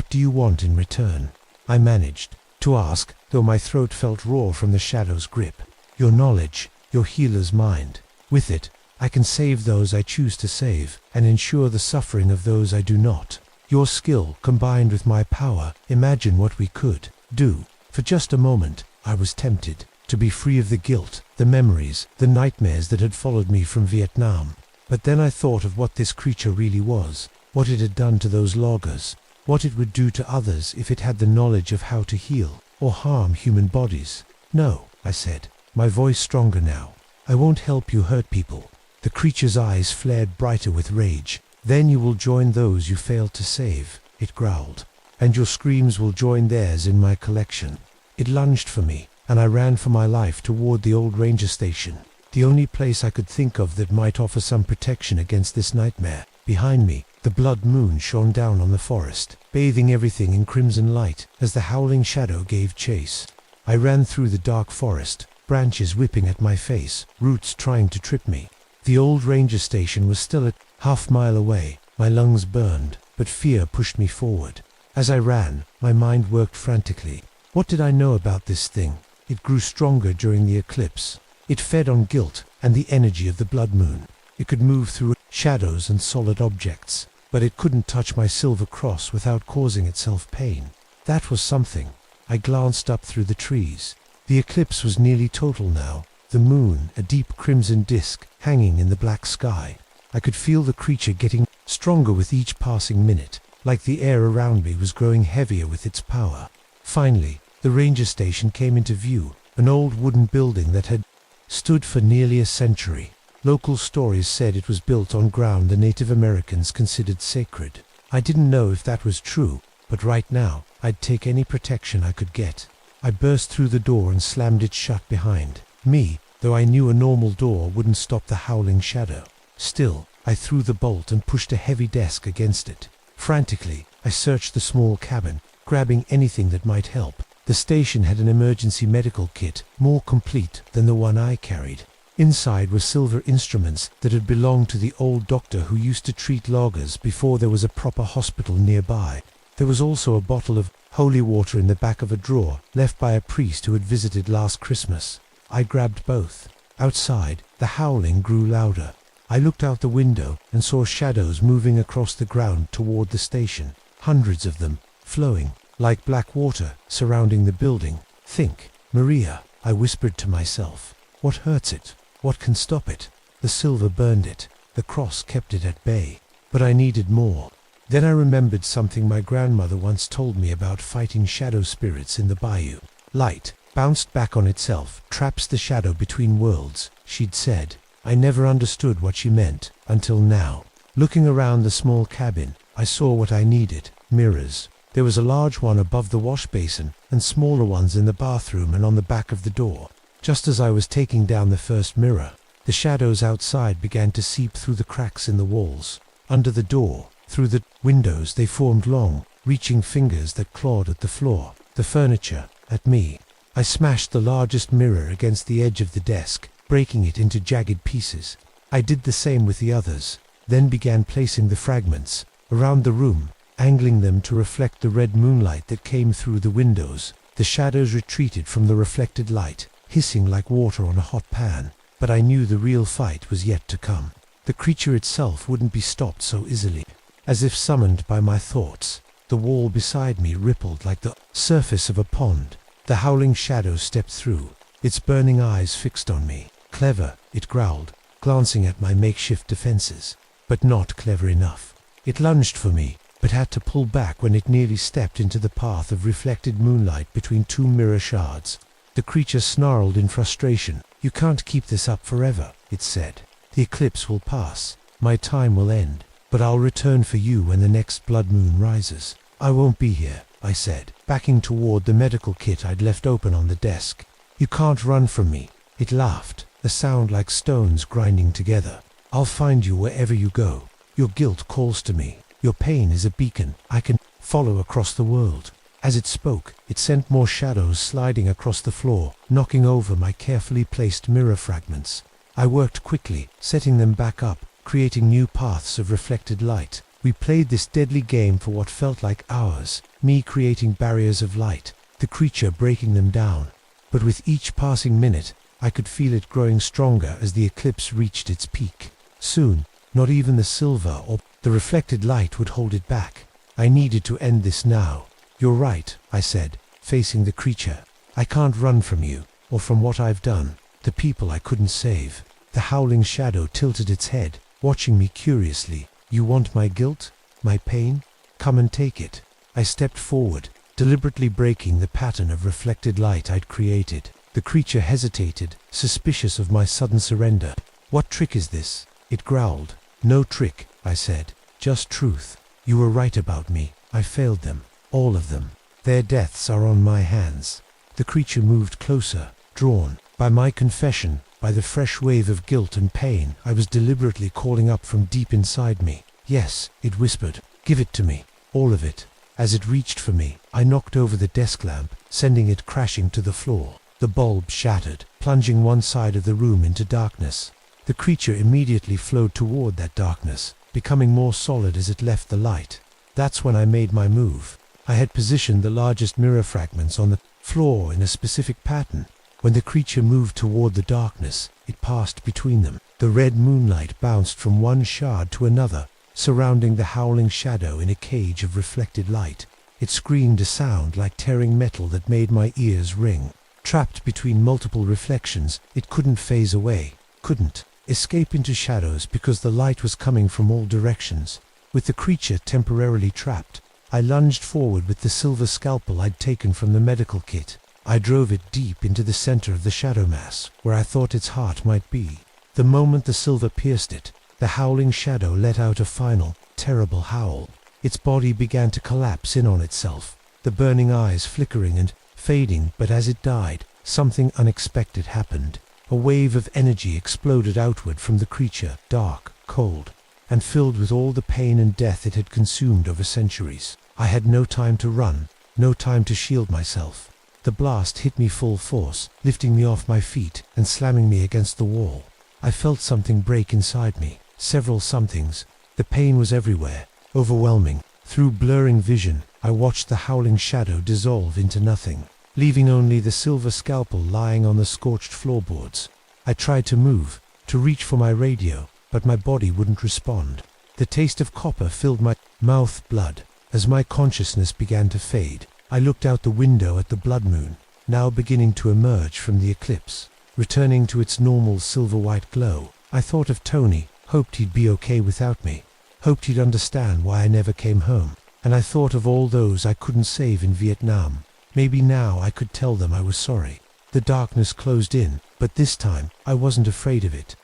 do you want in return?" I managed to ask, though my throat felt raw from the shadow's grip. "Your knowledge, your healer's mind. With it, I can save those I choose to save, and ensure the suffering of those I do not. Your skill combined with my power, imagine what we could do." For just a moment, I was tempted to be free of the guilt, the memories, the nightmares that had followed me from Vietnam. But then I thought of what this creature really was, what it had done to those loggers, what it would do to others if it had the knowledge of how to heal or harm human bodies. "No," I said, my voice stronger now. "I won't help you hurt people." The creature's eyes flared brighter with rage. "Then you will join those you failed to save," it growled, "and your screams will join theirs in my collection." It lunged for me, and I ran for my life toward the old ranger station, the only place I could think of that might offer some protection against this nightmare. Behind me, the blood moon shone down on the forest, bathing everything in crimson light as the howling shadow gave chase. I ran through the dark forest, branches whipping at my face, roots trying to trip me. The old ranger station was still a half-mile away. My lungs burned, but fear pushed me forward. As I ran, my mind worked frantically. What did I know about this thing? It grew stronger during the eclipse. It fed on guilt and the energy of the blood moon. It could move through shadows and solid objects, but it couldn't touch my silver cross without causing itself pain. That was something. I glanced up through the trees. The eclipse was nearly total now, the moon a deep crimson disk hanging in the black sky. I could feel the creature getting stronger with each passing minute, like the air around me was growing heavier with its power. Finally, the ranger station came into view, an old wooden building that had stood for nearly a century. Local stories said it was built on ground the Native Americans considered sacred. I didn't know if that was true, but right now, I'd take any protection I could get. I burst through the door and slammed it shut behind me, though I knew a normal door wouldn't stop the howling shadow. Still, I threw the bolt and pushed a heavy desk against it. Frantically, I searched the small cabin, grabbing anything that might help. The station had an emergency medical kit, more complete than the one I carried. Inside were silver instruments that had belonged to the old doctor who used to treat loggers before there was a proper hospital nearby. There was also a bottle of holy water in the back of a drawer, left by a priest who had visited last Christmas. I grabbed both. Outside, the howling grew louder. I looked out the window and saw shadows moving across the ground toward the station. Hundreds of them, flowing like black water, surrounding the building. Think, Maria, I whispered to myself. What hurts it? What can stop it? The silver burned it. The cross kept it at bay. But I needed more. Then I remembered something my grandmother once told me about fighting shadow spirits in the bayou. Light bounced back on itself, traps the shadow between worlds, she'd said. I never understood what she meant, until now. Looking around the small cabin, I saw what I needed, mirrors. There was a large one above the wash basin, and smaller ones in the bathroom and on the back of the door. Just as I was taking down the first mirror, the shadows outside began to seep through the cracks in the walls. Under the door, through the windows, they formed long, reaching fingers that clawed at the floor, the furniture, at me. I smashed the largest mirror against the edge of the desk, breaking it into jagged pieces. I did the same with the others, then began placing the fragments around the room, angling them to reflect the red moonlight that came through the windows. The shadows retreated from the reflected light, hissing like water on a hot pan. But I knew the real fight was yet to come. The creature itself wouldn't be stopped so easily. As if summoned by my thoughts, the wall beside me rippled like the surface of a pond. The howling shadow stepped through, its burning eyes fixed on me. Clever, it growled, glancing at my makeshift defenses. But not clever enough. It lunged for me, but had to pull back when it nearly stepped into the path of reflected moonlight between two mirror shards. The creature snarled in frustration. You can't keep this up forever, it said. The eclipse will pass. My time will end. But I'll return for you when the next blood moon rises. I won't be here, I said, backing toward the medical kit I'd left open on the desk. You can't run from me. It laughed, a sound like stones grinding together. I'll find you wherever you go. Your guilt calls to me. Your pain is a beacon I can follow across the world. As it spoke, it sent more shadows sliding across the floor, knocking over my carefully placed mirror fragments. I worked quickly, setting them back up, creating new paths of reflected light. We played this deadly game for what felt like hours, me creating barriers of light, the creature breaking them down. But with each passing minute, I could feel it growing stronger as the eclipse reached its peak. Soon, not even the silver or the reflected light would hold it back. I needed to end this now. You're right, I said, facing the creature. I can't run from you, or from what I've done, the people I couldn't save. The howling shadow tilted its head, watching me curiously. You want my guilt? My pain? Come and take it. I stepped forward, deliberately breaking the pattern of reflected light I'd created. The creature hesitated, suspicious of my sudden surrender. What trick is this? It growled. No trick, I said. Just truth. You were right about me. I failed them. All of them. Their deaths are on my hands. The creature moved closer, drawn by my confession, by the fresh wave of guilt and pain I was deliberately calling up from deep inside me. Yes, it whispered. Give it to me. All of it. As it reached for me, I knocked over the desk lamp, sending it crashing to the floor. The bulb shattered, plunging one side of the room into darkness. The creature immediately flowed toward that darkness, becoming more solid as it left the light. That's when I made my move. I had positioned the largest mirror fragments on the floor in a specific pattern. When the creature moved toward the darkness, it passed between them. The red moonlight bounced from one shard to another, surrounding the howling shadow in a cage of reflected light. It screamed a sound like tearing metal that made my ears ring. Trapped between multiple reflections, it couldn't phase away, couldn't escape into shadows because the light was coming from all directions. With the creature temporarily trapped, I lunged forward with the silver scalpel I'd taken from the medical kit. I drove it deep into the center of the shadow mass, where I thought its heart might be. The moment the silver pierced it, the howling shadow let out a final, terrible howl. Its body began to collapse in on itself, the burning eyes flickering and fading, but as it died, something unexpected happened. A wave of energy exploded outward from the creature, dark, cold, and filled with all the pain and death it had consumed over centuries. I had no time to run, no time to shield myself. The blast hit me full force, lifting me off my feet and slamming me against the wall. I felt something break inside me, several somethings. The pain was everywhere, overwhelming. Through blurring vision, I watched the howling shadow dissolve into nothing, leaving only the silver scalpel lying on the scorched floorboards. I tried to move, to reach for my radio, but my body wouldn't respond. The taste of copper filled my mouth. Blood. As my consciousness began to fade, I looked out the window at the blood moon, now beginning to emerge from the eclipse, returning to its normal silver-white glow. I thought of Tony, hoped he'd be okay without me, hoped he'd understand why I never came home. And I thought of all those I couldn't save in Vietnam. Maybe now I could tell them I was sorry. The darkness closed in, but this time I wasn't afraid of it.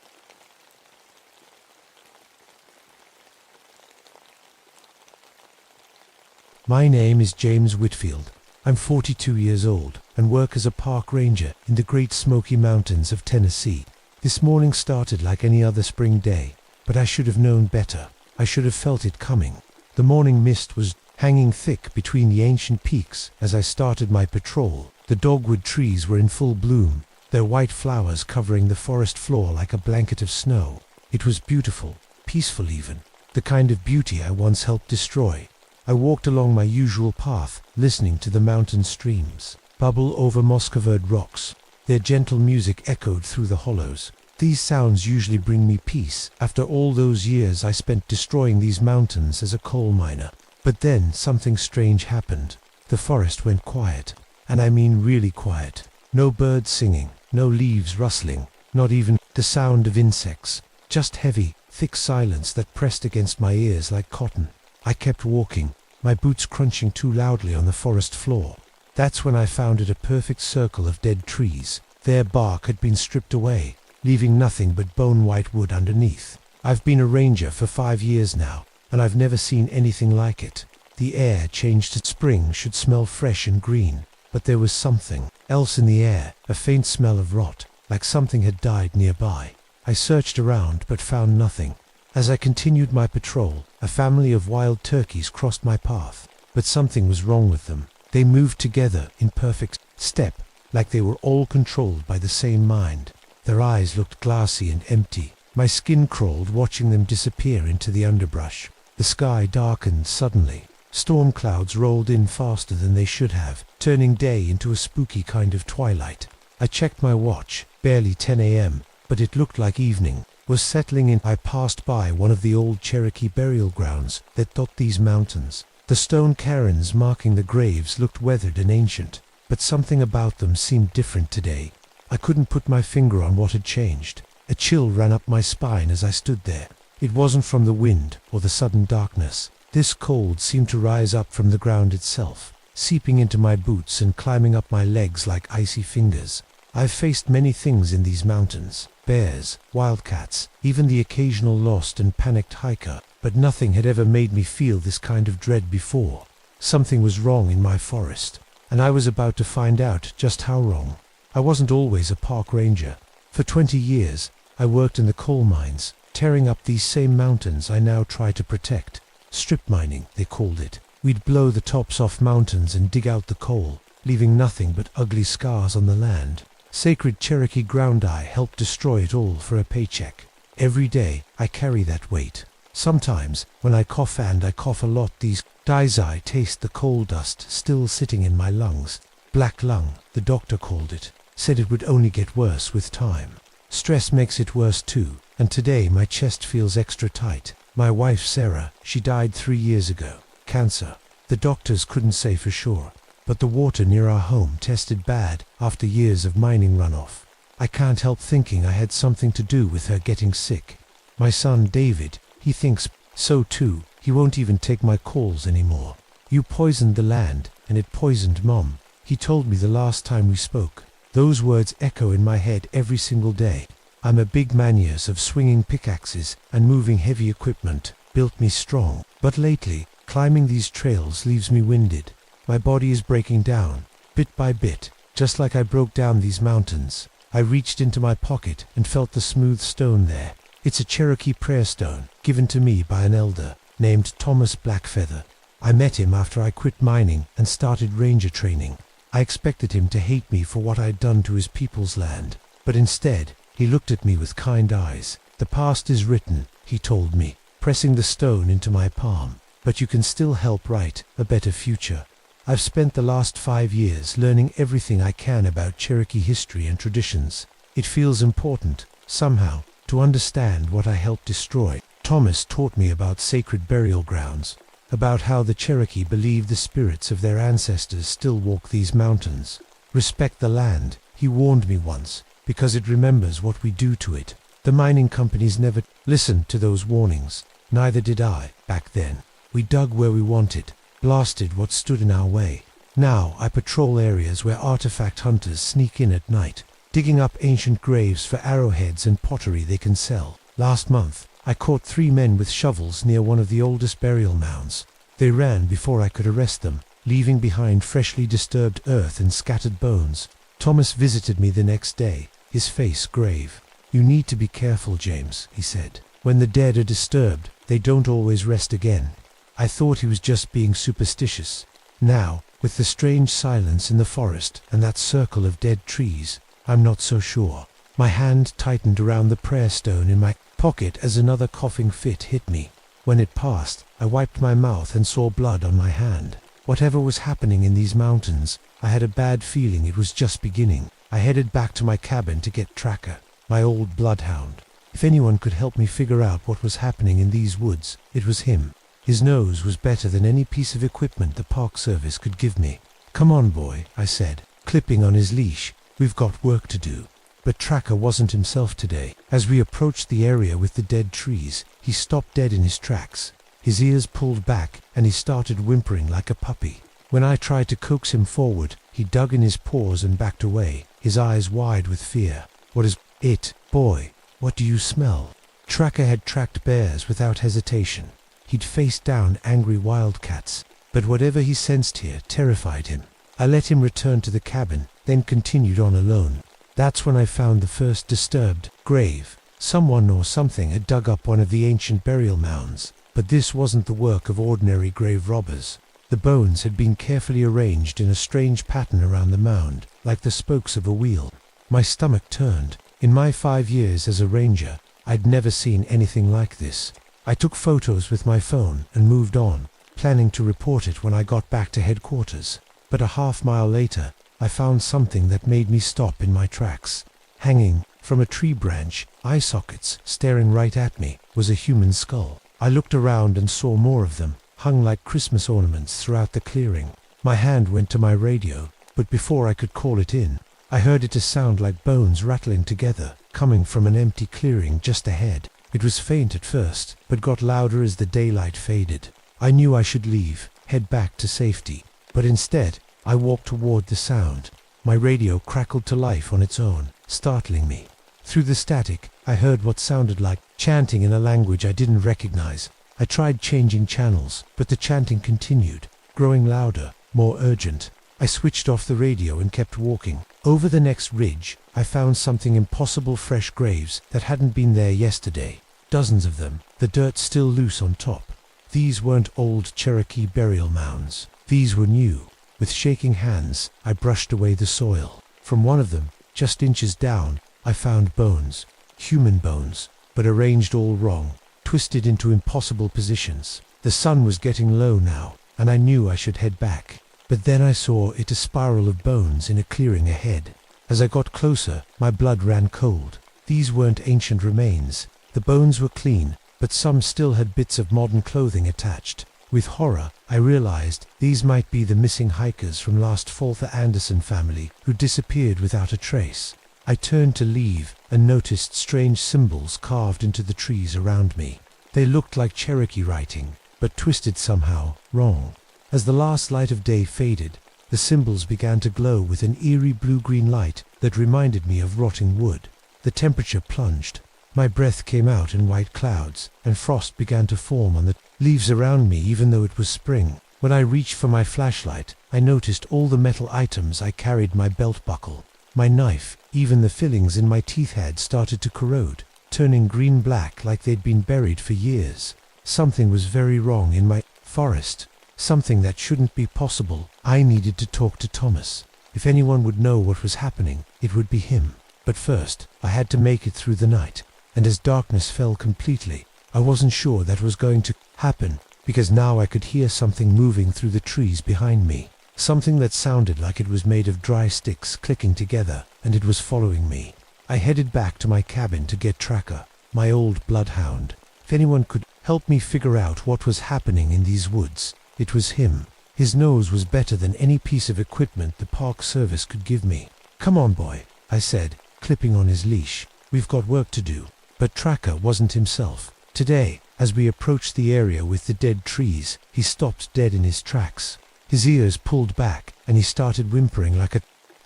My name is James Whitfield. I'm 42 years old and work as a park ranger in the Great Smoky Mountains of Tennessee. This morning started like any other spring day, but I should have known better. I should have felt it coming. The morning mist was hanging thick between the ancient peaks as I started my patrol. The dogwood trees were in full bloom, their white flowers covering the forest floor like a blanket of snow. It was beautiful, peaceful even, the kind of beauty I once helped destroy. I walked along my usual path, listening to the mountain streams bubble over moss-covered rocks. Their gentle music echoed through the hollows. These sounds usually bring me peace after all those years I spent destroying these mountains as a coal miner. But then something strange happened. The forest went quiet, and I mean really quiet. No birds singing, no leaves rustling, not even the sound of insects. Just heavy, thick silence that pressed against my ears like cotton. I kept walking, my boots crunching too loudly on the forest floor. That's when I found it a perfect circle of dead trees. Their bark had been stripped away, leaving nothing but bone-white wood underneath. I've been a ranger for 5 years now, and I've never seen anything like it. The air changed to spring should smell fresh and green, but there was something else in the air, a faint smell of rot, like something had died nearby. I searched around but found nothing. As I continued my patrol, a family of wild turkeys crossed my path, but something was wrong with them. They moved together in perfect step, like they were all controlled by the same mind. Their eyes looked glassy and empty. My skin crawled watching them disappear into the underbrush. The sky darkened suddenly. Storm clouds rolled in faster than they should have, turning day into a spooky kind of twilight. I checked my watch, barely 10 a.m., but it looked like evening was settling in. I passed by one of the old Cherokee burial grounds that dot these mountains. The stone cairns marking the graves looked weathered and ancient, but something about them seemed different today. I couldn't put my finger on what had changed. A chill ran up my spine as I stood there. It wasn't from the wind or the sudden darkness. This cold seemed to rise up from the ground itself, seeping into my boots and climbing up my legs like icy fingers. I've faced many things in these mountains, bears, wildcats, even the occasional lost and panicked hiker, but nothing had ever made me feel this kind of dread before. Something was wrong in my forest, and I was about to find out just how wrong. I wasn't always a park ranger. For 20 years, I worked in the coal mines, tearing up these same mountains I now try to protect. Strip mining, they called it. We'd blow the tops off mountains and dig out the coal, leaving nothing but ugly scars on the land. Sacred Cherokee ground I helped destroy it all for a paycheck. Every day, I carry that weight. Sometimes, when I cough, and I cough a lot these days, I taste the coal dust still sitting in my lungs. Black lung, the doctor called it. Said it would only get worse with time. Stress makes it worse too, and today my chest feels extra tight. My wife Sarah, she died 3 years ago. Cancer. The doctors couldn't say for sure, but the water near our home tested bad after years of mining runoff. I can't help thinking I had something to do with her getting sick. My son David, he thinks so too. He won't even take my calls anymore. You poisoned the land, and it poisoned Mom. He told me the last time we spoke. Those words echo in my head every single day. I'm a big man. Years of swinging pickaxes and moving heavy equipment built me strong. But lately, climbing these trails leaves me winded. My body is breaking down, bit by bit, just like I broke down these mountains. I reached into my pocket and felt the smooth stone there. It's a Cherokee prayer stone, given to me by an elder named Thomas Blackfeather. I met him after I quit mining and started ranger training. I expected him to hate me for what I'd done to his people's land, but instead, he looked at me with kind eyes. "The past is written," he told me, pressing the stone into my palm, "but you can still help write a better future." I've spent the last 5 years learning everything I can about Cherokee history and traditions. It feels important, somehow, to understand what I helped destroy. Thomas taught me about sacred burial grounds, about how the Cherokee believe the spirits of their ancestors still walk these mountains. "Respect the land," he warned me once, "because it remembers what we do to it." The mining companies never listened to those warnings. Neither did I, back then. We dug where we wanted, blasted what stood in our way. Now I patrol areas where artifact hunters sneak in at night, digging up ancient graves for arrowheads and pottery they can sell. Last month, I caught 3 men with shovels near one of the oldest burial mounds. They ran before I could arrest them, leaving behind freshly disturbed earth and scattered bones. Thomas visited me the next day, his face grave. "You need to be careful, James," he said. "When the dead are disturbed, they don't always rest again." I thought he was just being superstitious. Now, with the strange silence in the forest and that circle of dead trees, I'm not so sure. My hand tightened around the prayer stone in my pocket as another coughing fit hit me. When it passed, I wiped my mouth and saw blood on my hand. Whatever was happening in these mountains, I had a bad feeling it was just beginning. I headed back to my cabin to get Tracker, my old bloodhound. If anyone could help me figure out what was happening in these woods, it was him. His nose was better than any piece of equipment the Park Service could give me. "Come on, boy," I said, clipping on his leash. "We've got work to do." But Tracker wasn't himself today. As we approached the area with the dead trees, he stopped dead in his tracks. His ears pulled back, and he started whimpering like a puppy. When I tried to coax him forward, he dug in his paws and backed away, his eyes wide with fear. "What is it, boy? What do you smell?" Tracker had tracked bears without hesitation. He'd faced down angry wildcats, but whatever he sensed here terrified him. I let him return to the cabin, then continued on alone. That's when I found the first disturbed grave. Someone or something had dug up one of the ancient burial mounds, but this wasn't the work of ordinary grave robbers. The bones had been carefully arranged in a strange pattern around the mound, like the spokes of a wheel. My stomach turned. In my 5 years as a ranger, I'd never seen anything like this. I took photos with my phone and moved on, planning to report it when I got back to headquarters. But a half-mile later, I found something that made me stop in my tracks. Hanging from a tree branch, eye sockets staring right at me, was a human skull. I looked around and saw more of them, hung like Christmas ornaments throughout the clearing. My hand went to my radio, but before I could call it in, I heard it sound like bones rattling together, coming from an empty clearing just ahead. It was faint at first, but got louder as the daylight faded. I knew I should leave, head back to safety, but instead, I walked toward the sound. My radio crackled to life on its own, startling me. Through the static, I heard what sounded like chanting in a language I didn't recognize. I tried changing channels, but the chanting continued, growing louder, more urgent. I switched off the radio and kept walking. Over the next ridge, I found something impossible: fresh graves that hadn't been there yesterday. Dozens of them, the dirt still loose on top. These weren't old Cherokee burial mounds. These were new. With shaking hands, I brushed away the soil. From one of them, just inches down, I found bones. Human bones, but arranged all wrong, twisted into impossible positions. The sun was getting low now, and I knew I should head back. But then I saw it, a spiral of bones in a clearing ahead. As I got closer, my blood ran cold. These weren't ancient remains. The bones were clean, but some still had bits of modern clothing attached. With horror, I realized these might be the missing hikers from last fall, the Anderson family, who disappeared without a trace. I turned to leave and noticed strange symbols carved into the trees around me. They looked like Cherokee writing, but twisted somehow wrong. As the last light of day faded, the symbols began to glow with an eerie blue-green light that reminded me of rotting wood. The temperature plunged. My breath came out in white clouds, and frost began to form on the leaves around me even though it was spring. When I reached for my flashlight, I noticed all the metal items I carried: my belt buckle, my knife, even the fillings in my teeth had started to corrode. turning green-black like they'd been buried for years. Something was very wrong in my forest. Something that shouldn't be possible. I needed to talk to Thomas. If anyone would know what was happening, it would be him. But first, I had to make it through the night. And as darkness fell completely, I wasn't sure that was going to happen, because now I could hear something moving through the trees behind me. Something that sounded like it was made of dry sticks clicking together, and it was following me. I headed back to my cabin to get Tracker, my old bloodhound. If anyone could help me figure out what was happening in these woods, it was him. His nose was better than any piece of equipment the park service could give me. "Come on, boy," I said, clipping on his leash. "We've got work to do." But Tracker wasn't himself. Today, as we approached the area with the dead trees, he stopped dead in his tracks. His ears pulled back, and he started whimpering like a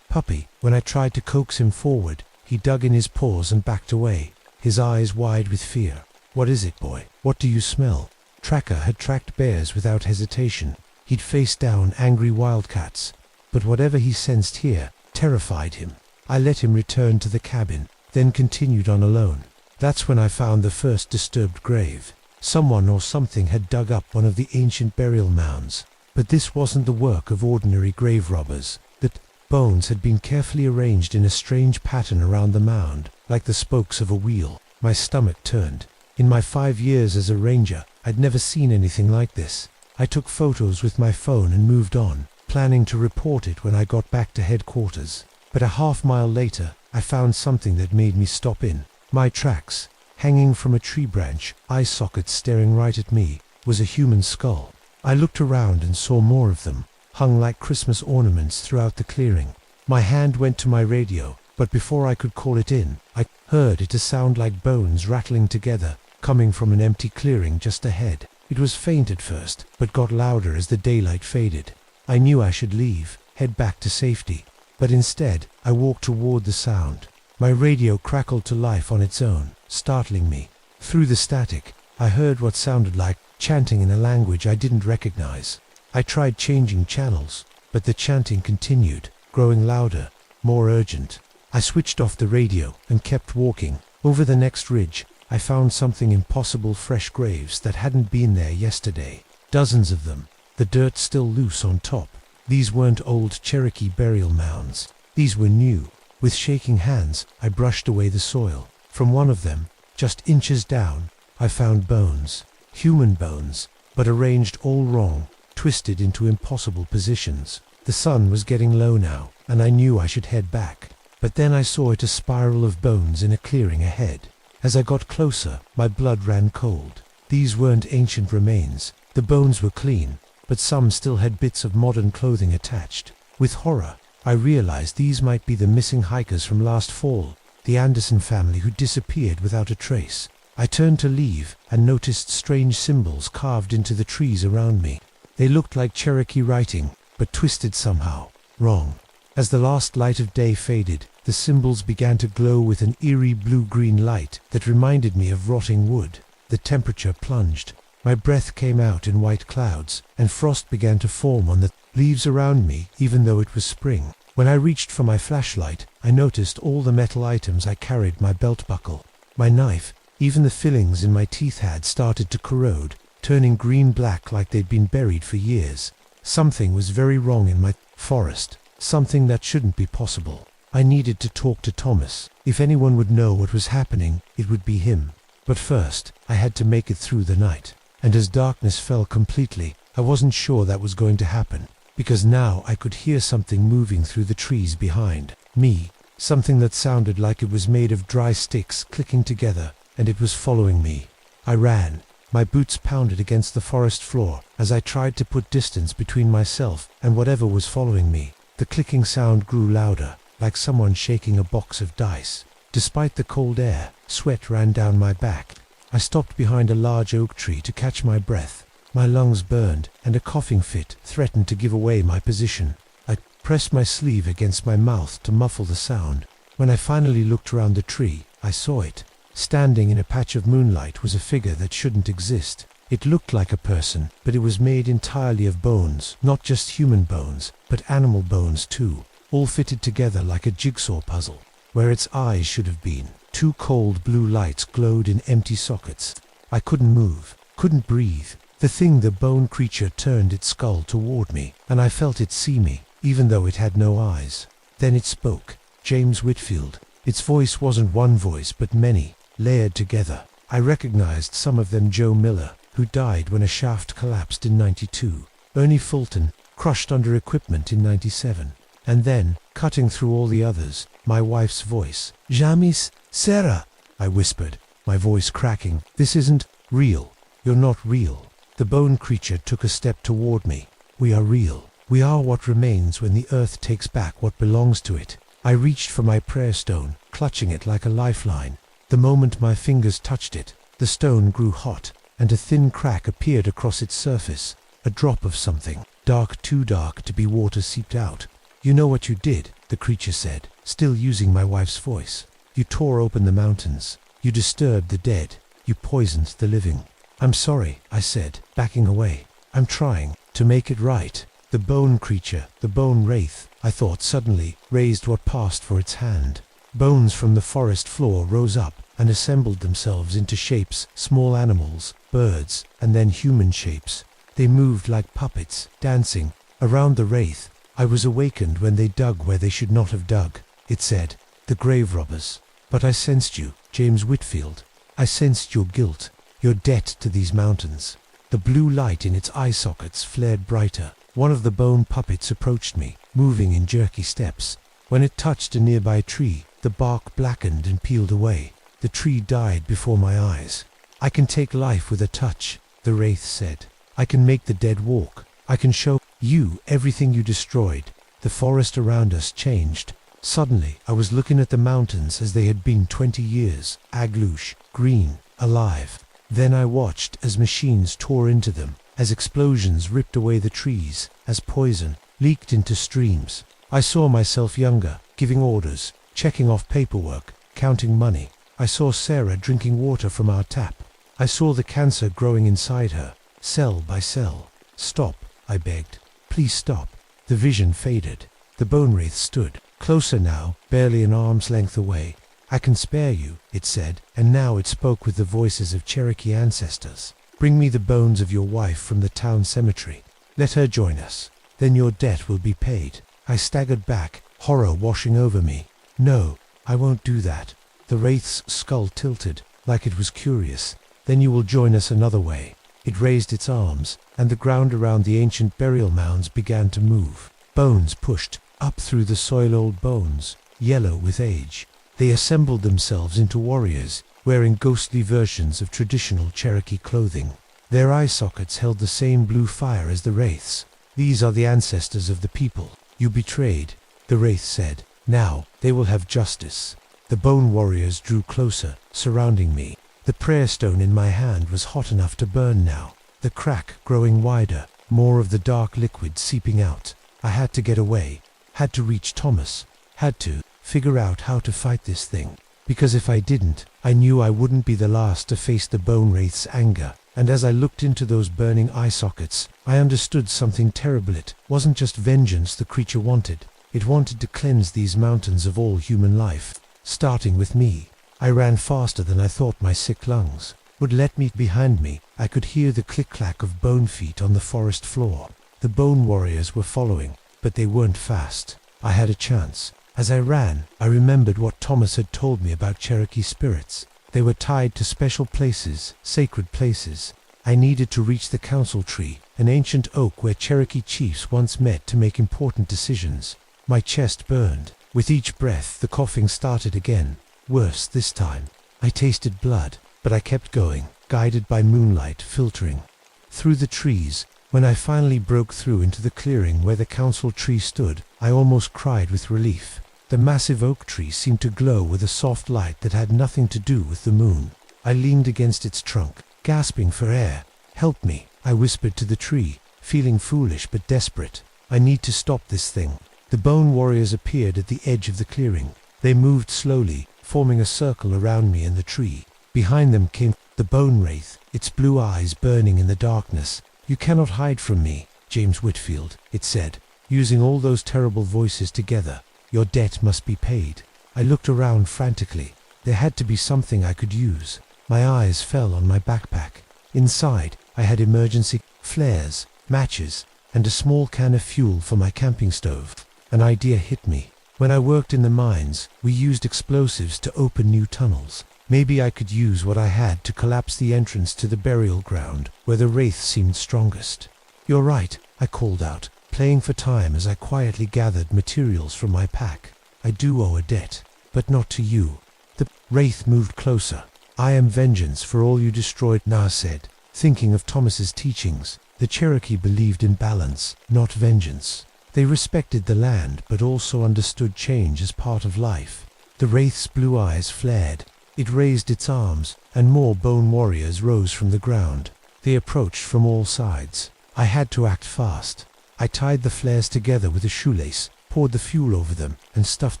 puppy. When I tried to coax him forward, he dug in his paws and backed away, his eyes wide with fear. "What is it, boy? What do you smell?" Tracker had tracked bears without hesitation. He'd faced down angry wildcats. But whatever he sensed here terrified him. I let him return to the cabin, then continued on alone. That's when I found the first disturbed grave. Someone or something had dug up one of the ancient burial mounds. But this wasn't the work of ordinary grave robbers. The bones had been carefully arranged in a strange pattern around the mound, like the spokes of a wheel. My stomach turned. In my 5 years as a ranger, I'd never seen anything like this. I took photos with my phone and moved on, planning to report it when I got back to headquarters. But a half-mile later, I found something that made me stop in. My tracks, hanging from a tree branch, eye sockets staring right at me, was a human skull. I looked around and saw more of them, hung like Christmas ornaments throughout the clearing. My hand went to my radio, but before I could call it in, I heard it sound like bones rattling together, coming from an empty clearing just ahead. It was faint at first, but got louder as the daylight faded. I knew I should leave, head back to safety. But instead, I walked toward the sound. My radio crackled to life on its own, startling me. Through the static, I heard what sounded like chanting in a language I didn't recognize. I tried changing channels, but the chanting continued, growing louder, more urgent. I switched off the radio and kept walking. Over the next ridge, I found something impossible: fresh graves that hadn't been there yesterday. Dozens of them, the dirt still loose on top. These weren't old Cherokee burial mounds. These were new. With shaking hands, I brushed away the soil. From one of them, just inches down, I found bones. Human bones, but arranged all wrong, twisted into impossible positions. The sun was getting low now, and I knew I should head back. But then I saw it, a spiral of bones in a clearing ahead. As I got closer, my blood ran cold. These weren't ancient remains. The bones were clean, but some still had bits of modern clothing attached. With horror, I realized these might be the missing hikers from last fall, the Anderson family who disappeared without a trace. I turned to leave and noticed strange symbols carved into the trees around me. They looked like Cherokee writing, but twisted somehow. Wrong. As the last light of day faded, the symbols began to glow with an eerie blue-green light that reminded me of rotting wood. The temperature plunged. My breath came out in white clouds, and frost began to form on the leaves around me, even though it was spring. When I reached for my flashlight, I noticed all the metal items I carried: my belt buckle, my knife, even the fillings in my teeth had started to corrode, turning green-black like they'd been buried for years. Something was very wrong in my forest, something that shouldn't be possible. I needed to talk to Thomas. If anyone would know what was happening, it would be him. But first, I had to make it through the night. And as darkness fell completely, I wasn't sure that was going to happen, because now I could hear something moving through the trees behind me, something that sounded like it was made of dry sticks clicking together, and it was following me. I ran. My boots pounded against the forest floor as I tried to put distance between myself and whatever was following me. The clicking sound grew louder, like someone shaking a box of dice. Despite the cold air, sweat ran down my back. I stopped behind a large oak tree to catch my breath. My lungs burned, and a coughing fit threatened to give away my position. I pressed my sleeve against my mouth to muffle the sound. When I finally looked around the tree, I saw it. Standing in a patch of moonlight was a figure that shouldn't exist. It looked like a person, but it was made entirely of bones, not just human bones, but animal bones too, all fitted together like a jigsaw puzzle. Where its eyes should have been, Two cold blue lights glowed in empty sockets. I couldn't move, couldn't breathe. The bone creature turned its skull toward me, and I felt it see me, even though it had no eyes. Then it spoke. James Whitfield. Its voice wasn't one voice, but many, layered together. I recognized some of them: Joe Miller, who died when a shaft collapsed in '92. Ernie Fulton, crushed under equipment in '97. And then, cutting through all the others, my wife's voice. "Jamis, Sarah," I whispered, my voice cracking. "This isn't real. You're not real." The bone creature took a step toward me. "We are real. We are what remains when the earth takes back what belongs to it." I reached for my prayer stone, clutching it like a lifeline. The moment my fingers touched it, the stone grew hot, and a thin crack appeared across its surface. A drop of something, dark, too dark to be water, seeped out. "You know what you did," the creature said, still using my wife's voice. "You tore open the mountains. You disturbed the dead. You poisoned the living." "I'm sorry," I said, backing away. "I'm trying to make it right." The bone creature, the bone wraith, I thought, suddenly raised what passed for its hand. Bones from the forest floor rose up and assembled themselves into shapes: small animals, birds, and then human shapes. They moved like puppets, dancing around the wraith. "I was awakened when they dug where they should not have dug," it said. "The grave robbers. But I sensed you, James Whitfield. I sensed your guilt, your debt to these mountains." The blue light in its eye sockets flared brighter. One of the bone puppets approached me, moving in jerky steps. When it touched a nearby tree, the bark blackened and peeled away. The tree died before my eyes. "I can take life with a touch," the wraith said. "I can make the dead walk. I can show you everything you destroyed." The forest around us changed. Suddenly, I was looking at the mountains as they had been 20 years, aglouche, green, alive. Then I watched as machines tore into them, as explosions ripped away the trees, as poison leaked into streams. I saw myself younger, giving orders, checking off paperwork, counting money. I saw Sarah drinking water from our tap. I saw the cancer growing inside her, cell by cell. "Stop," I begged. "Please stop." The vision faded. The bone wraith stood, closer now, barely an arm's length away. "I can spare you," it said, and now it spoke with the voices of Cherokee ancestors. "Bring me the bones of your wife from the town cemetery. Let her join us. Then your debt will be paid." I staggered back, horror washing over me. "No, I won't do that." The wraith's skull tilted, like it was curious. "Then you will join us another way." It raised its arms, and the ground around the ancient burial mounds began to move. Bones pushed up through the soil, old bones, yellow with age. They assembled themselves into warriors, wearing ghostly versions of traditional Cherokee clothing. Their eye sockets held the same blue fire as the wraiths. "These are the ancestors of the people you betrayed," the wraith said. "Now they will have justice." The bone warriors drew closer, surrounding me. The prayer stone in my hand was hot enough to burn now, the crack growing wider, more of the dark liquid seeping out. I had to get away, had to reach Thomas, had to figure out how to fight this thing. Because if I didn't, I knew I wouldn't be the last to face the bone wraith's anger. And as I looked into those burning eye sockets, I understood something terrible. It wasn't just vengeance the creature wanted. It wanted to cleanse these mountains of all human life, starting with me. I ran faster than I thought my sick lungs would let me. Behind me, I could hear the click-clack of bone feet on the forest floor. The bone warriors were following, but they weren't fast. I had a chance. As I ran, I remembered what Thomas had told me about Cherokee spirits. They were tied to special places, sacred places. I needed to reach the council tree, an ancient oak where Cherokee chiefs once met to make important decisions. My chest burned. With each breath, the coughing started again. Worse this time. I tasted blood, but I kept going, guided by moonlight filtering through the trees. When I finally broke through into the clearing where the council tree stood, I almost cried with relief. The massive oak tree seemed to glow with a soft light that had nothing to do with the moon. I leaned against its trunk, gasping for air. "Help me," I whispered to the tree, feeling foolish but desperate. "I need to stop this thing." The bone warriors appeared at the edge of the clearing. They moved slowly, forming a circle around me and the tree. Behind them came the bone wraith, its blue eyes burning in the darkness. "You cannot hide from me, James Whitfield," it said, using all those terrible voices together. "Your debt must be paid." I looked around frantically. There had to be something I could use. My eyes fell on my backpack. Inside, I had emergency flares, matches, and a small can of fuel for my camping stove. An idea hit me. When I worked in the mines, we used explosives to open new tunnels. Maybe I could use what I had to collapse the entrance to the burial ground, where the wraith seemed strongest. "You're right," I called out, playing for time as I quietly gathered materials from my pack. "I do owe a debt, but not to you." The wraith moved closer. "I am vengeance for all you destroyed," Na said. Thinking of Thomas's teachings, the Cherokee believed in balance, not vengeance. They respected the land but also understood change as part of life. The wraith's blue eyes flared. It raised its arms, and more bone warriors rose from the ground. They approached from all sides. I had to act fast. I tied the flares together with a shoelace, poured the fuel over them, and stuffed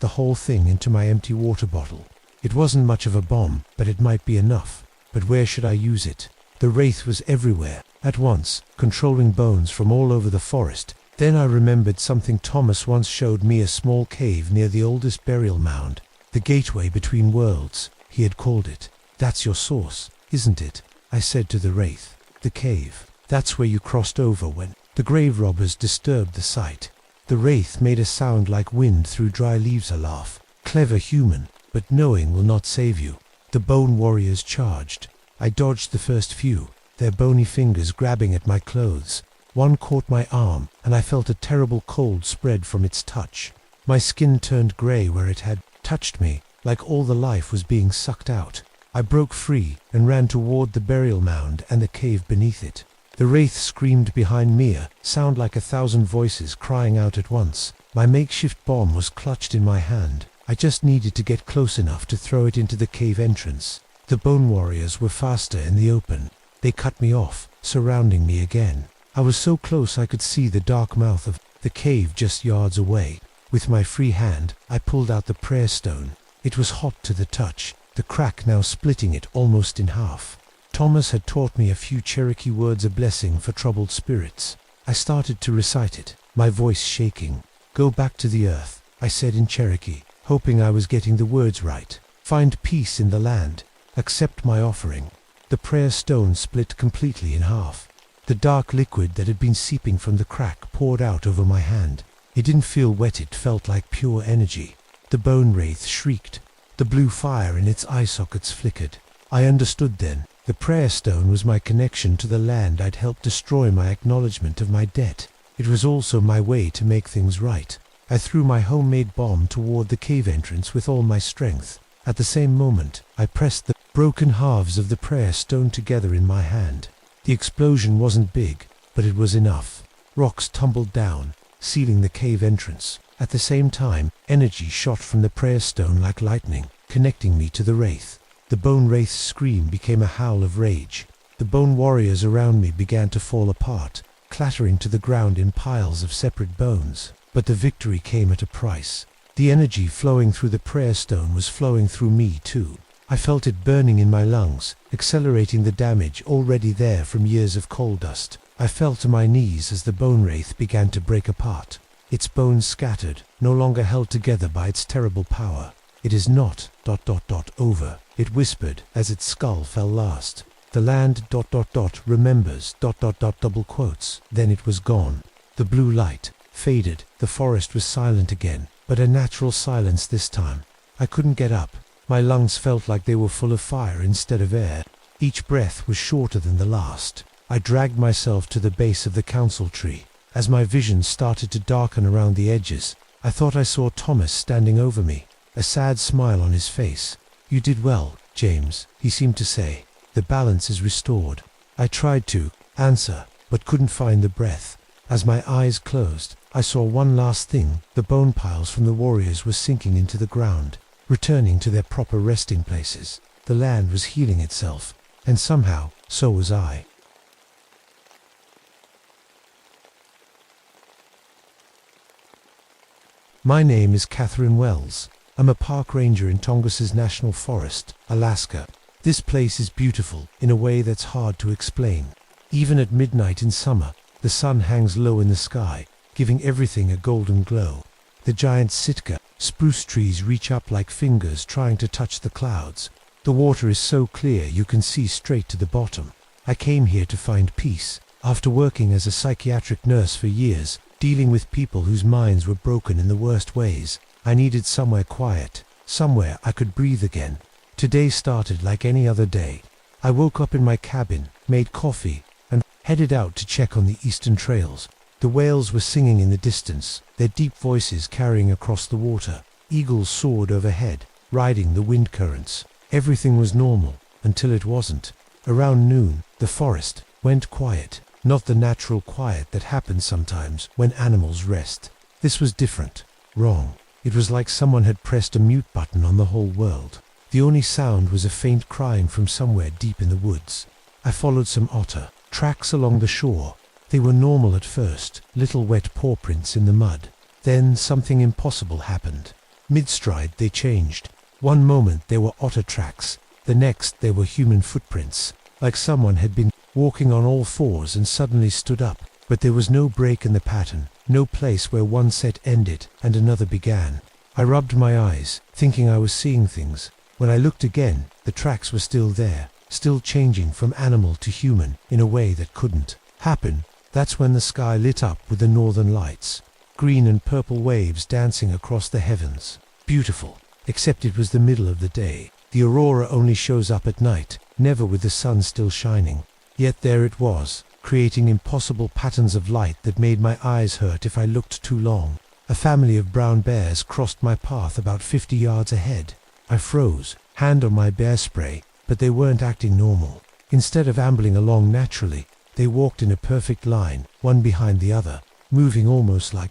the whole thing into my empty water bottle. It wasn't much of a bomb, but it might be enough. But where should I use it? The wraith was everywhere, at once, controlling bones from all over the forest. Then I remembered something Thomas once showed me, a small cave near the oldest burial mound. The gateway between worlds, he had called it. "That's your source, isn't it?" I said to the wraith. "The cave. That's where you crossed over when the grave robbers disturbed the site." The wraith made a sound like wind through dry leaves. A laugh. "Clever human, but knowing will not save you." The bone warriors charged. I dodged the first few, their bony fingers grabbing at my clothes. One caught my arm, and I felt a terrible cold spread from its touch. My skin turned grey where it had touched me, like all the life was being sucked out. I broke free and ran toward the burial mound and the cave beneath it. The wraith screamed behind me, a sound like 1,000 voices crying out at once. My makeshift bomb was clutched in my hand. I just needed to get close enough to throw it into the cave entrance. The bone warriors were faster in the open. They cut me off, surrounding me again. I was so close I could see the dark mouth of the cave just yards away. With my free hand, I pulled out the prayer stone. It was hot to the touch, the crack now splitting it almost in half. Thomas had taught me a few Cherokee words, a blessing for troubled spirits. I started to recite it, my voice shaking. "Go back to the earth," I said in Cherokee, hoping I was getting the words right. "Find peace in the land. Accept my offering." The prayer stone split completely in half. The dark liquid that had been seeping from the crack poured out over my hand. It didn't feel wet, it felt like pure energy. The bone wraith shrieked. The blue fire in its eye sockets flickered. I understood then. The prayer stone was my connection to the land I'd helped destroy, my acknowledgement of my debt. It was also my way to make things right. I threw my homemade bomb toward the cave entrance with all my strength. At the same moment, I pressed the broken halves of the prayer stone together in my hand. The explosion wasn't big, but it was enough. Rocks tumbled down, sealing the cave entrance. At the same time, energy shot from the prayer stone like lightning, connecting me to the wraith. The bone wraith's scream became a howl of rage. The bone warriors around me began to fall apart, clattering to the ground in piles of separate bones. But the victory came at a price. The energy flowing through the prayer stone was flowing through me too. I felt it burning in my lungs, accelerating the damage already there from years of coal dust. I fell to my knees as the bone wraith began to break apart. Its bones scattered, no longer held together by its terrible power. "It is not ... over," it whispered as its skull fell last. "The land ... remembers ... double quotes." Then it was gone. The blue light faded. The forest was silent again, but a natural silence this time. I couldn't get up. My lungs felt like they were full of fire instead of air. Each breath was shorter than the last. I dragged myself to the base of the council tree. As my vision started to darken around the edges, I thought I saw Thomas standing over me, a sad smile on his face. "You did well, James," he seemed to say. "The balance is restored." I tried to answer, but couldn't find the breath. As my eyes closed, I saw one last thing. The bone piles from the warriors were sinking into the ground, returning to their proper resting places. The land was healing itself, and somehow, so was I. My name is Catherine Wells. I'm a park ranger in Tongus's National Forest, Alaska. This place is beautiful in a way that's hard to explain. Even at midnight in summer, the sun hangs low in the sky, giving everything a golden glow. The giant Sitka Spruce trees reach up like fingers trying to touch the clouds. The water is so clear you can see straight to the bottom. I came here to find peace. After working as a psychiatric nurse for years, dealing with people whose minds were broken in the worst ways, I needed somewhere quiet, somewhere I could breathe again. Today started like any other day. I woke up in my cabin, made coffee, and headed out to check on the eastern trails. The whales were singing in the distance, their deep voices carrying across the water. Eagles soared overhead, riding the wind currents. Everything was normal, until it wasn't. Around noon, the forest went quiet, not the natural quiet that happens sometimes when animals rest. This was different, wrong. It was like someone had pressed a mute button on the whole world. The only sound was a faint crying from somewhere deep in the woods. I followed some otter tracks along the shore. They were normal at first, little wet paw prints in the mud. Then something impossible happened. Mid-stride they changed. One moment they were otter tracks, the next they were human footprints, like someone had been walking on all fours and suddenly stood up. But there was no break in the pattern, no place where one set ended and another began. I rubbed my eyes, thinking I was seeing things. When I looked again, the tracks were still there, still changing from animal to human in a way that couldn't happen. That's when the sky lit up with the northern lights, green and purple waves dancing across the heavens. Beautiful, except it was the middle of the day. The aurora only shows up at night, never with the sun still shining. Yet there it was, creating impossible patterns of light that made my eyes hurt if I looked too long. A family of brown bears crossed my path about 50 yards ahead. I froze, hand on my bear spray, but they weren't acting normal. Instead of ambling along naturally, they walked in a perfect line, one behind the other, moving almost like ...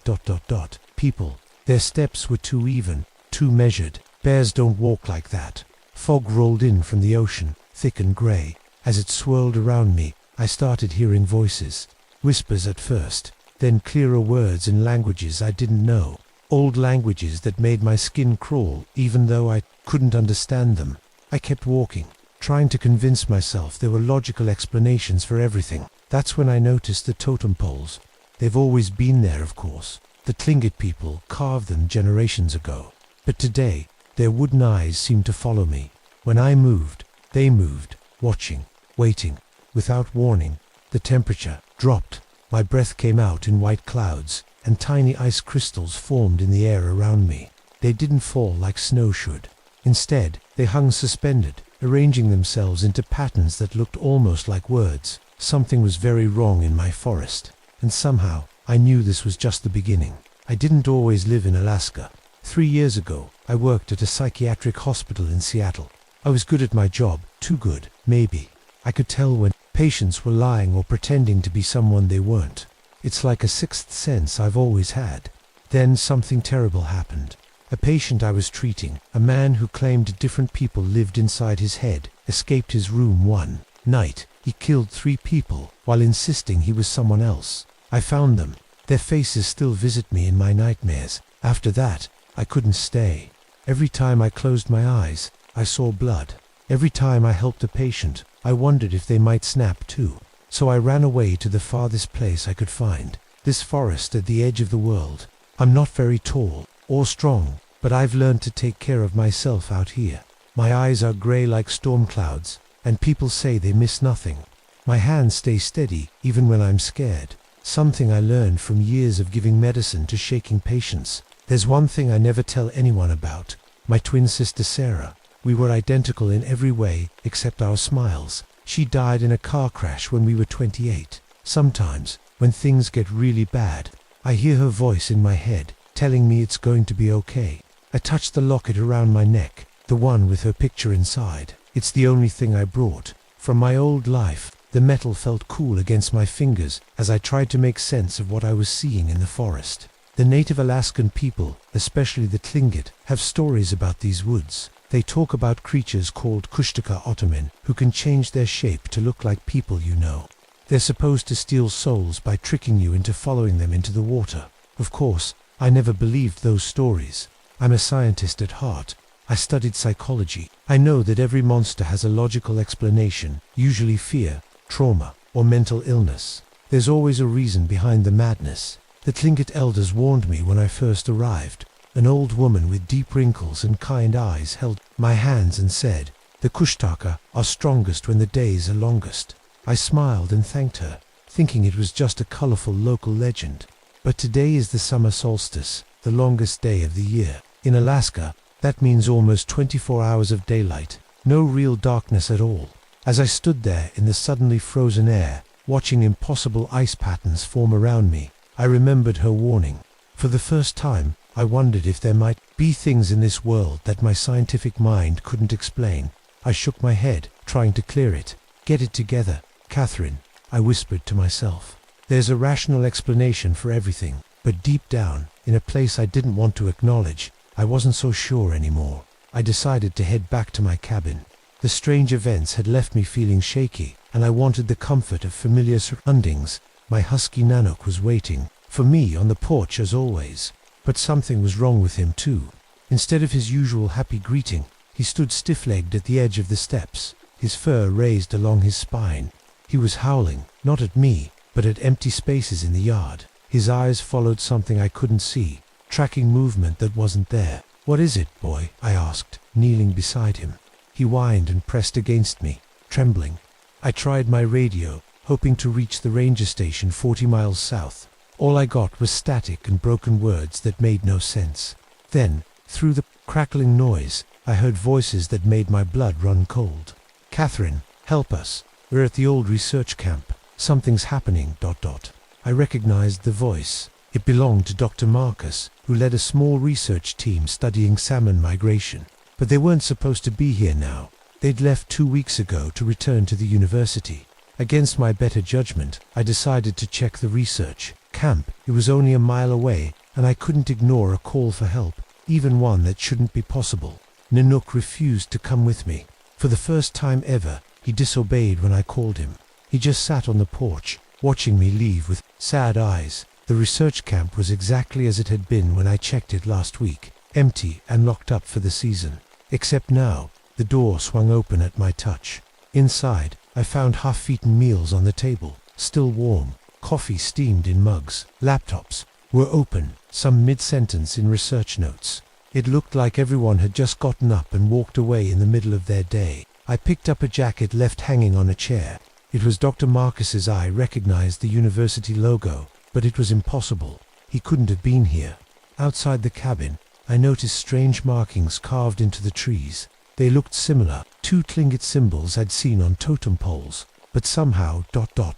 people. Their steps were too even, too measured. Bears don't walk like that. Fog rolled in from the ocean, thick and grey. As it swirled around me, I started hearing voices. Whispers at first, then clearer words in languages I didn't know. Old languages that made my skin crawl, even though I couldn't understand them. I kept walking, trying to convince myself there were logical explanations for everything. That's when I noticed the totem poles. They've always been there, of course. The Tlingit people carved them generations ago. But today, their wooden eyes seemed to follow me. When I moved, they moved, watching, waiting. Without warning, the temperature dropped. My breath came out in white clouds, and tiny ice crystals formed in the air around me. They didn't fall like snow should. Instead, they hung suspended, arranging themselves into patterns that looked almost like words. Something was very wrong in my forest, and somehow I knew this was just the beginning. I didn't always live in Alaska. 3 years ago, I worked at a psychiatric hospital in Seattle. I was good at my job, too good, maybe. I could tell when patients were lying or pretending to be someone they weren't. It's like a sixth sense I've always had. Then something terrible happened. A patient I was treating, a man who claimed different people lived inside his head, escaped his room one night. He killed 3 people while insisting he was someone else. I found them. Their faces still visit me in my nightmares. After that, I couldn't stay. Every time I closed my eyes, I saw blood. Every time I helped a patient, I wondered if they might snap too. So I ran away to the farthest place I could find. This forest at the edge of the world. I'm not very tall or strong, but I've learned to take care of myself out here. My eyes are grey like storm clouds, and people say they miss nothing. My hands stay steady even when I'm scared. Something I learned from years of giving medicine to shaking patients. There's one thing I never tell anyone about. My twin sister Sarah. We were identical in every way except our smiles. She died in a car crash when we were 28. Sometimes, when things get really bad, I hear her voice in my head, telling me it's going to be okay. I touch the locket around my neck, the one with her picture inside. It's the only thing I brought. From my old life, the metal felt cool against my fingers as I tried to make sense of what I was seeing in the forest. The native Alaskan people, especially the Tlingit, have stories about these woods. They talk about creatures called Kushtaka ottomen who can change their shape to look like people you know. They're supposed to steal souls by tricking you into following them into the water. Of course, I never believed those stories. I'm a scientist at heart. I studied psychology. I know that every monster has a logical explanation, usually fear, trauma, or mental illness. There's always a reason behind the madness. The Tlingit elders warned me when I first arrived. An old woman with deep wrinkles and kind eyes held my hands and said, "The Kushtaka are strongest when the days are longest." I smiled and thanked her, thinking it was just a colorful local legend. But today is the summer solstice, the longest day of the year. In Alaska, that means almost 24 hours of daylight, no real darkness at all. As I stood there in the suddenly frozen air, watching impossible ice patterns form around me, I remembered her warning. For the first time, I wondered if there might be things in this world that my scientific mind couldn't explain. I shook my head, trying to clear it. "Get it together, Catherine," I whispered to myself. "There's a rational explanation for everything." But deep down, in a place I didn't want to acknowledge, I wasn't so sure anymore. I decided to head back to my cabin. The strange events had left me feeling shaky, and I wanted the comfort of familiar surroundings. My husky Nanook was waiting for me on the porch as always. But something was wrong with him too. Instead of his usual happy greeting, he stood stiff-legged at the edge of the steps, his fur raised along his spine. He was howling, not at me, but at empty spaces in the yard. His eyes followed something I couldn't see, tracking movement that wasn't there. "What is it, boy?" I asked, kneeling beside him. He whined and pressed against me, trembling. I tried my radio, hoping to reach the ranger station 40 miles south. All I got was static and broken words that made no sense. Then, through the crackling noise, I heard voices that made my blood run cold. "Catherine, help us. We're at the old research camp. Something's happening, ... I recognized the voice. It belonged to Dr. Marcus, who led a small research team studying salmon migration. But they weren't supposed to be here now. They'd left 2 weeks ago to return to the university. Against my better judgment, I decided to check the research camp. It was only a mile away, and I couldn't ignore a call for help, even one that shouldn't be possible. Nanook refused to come with me. For the first time ever, he disobeyed when I called him. He just sat on the porch, watching me leave with sad eyes. The research camp was exactly as it had been when I checked it last week, empty and locked up for the season. Except now, the door swung open at my touch. Inside, I found half-eaten meals on the table, still warm. Coffee steamed in mugs. Laptops were open, some mid-sentence in research notes. It looked like everyone had just gotten up and walked away in the middle of their day. I picked up a jacket left hanging on a chair. It was Dr. Marcus's. I recognized the university logo, but it was impossible. He couldn't have been here. Outside the cabin, I noticed strange markings carved into the trees. They looked similar, 2 Tlingit symbols I'd seen on totem poles, but somehow ...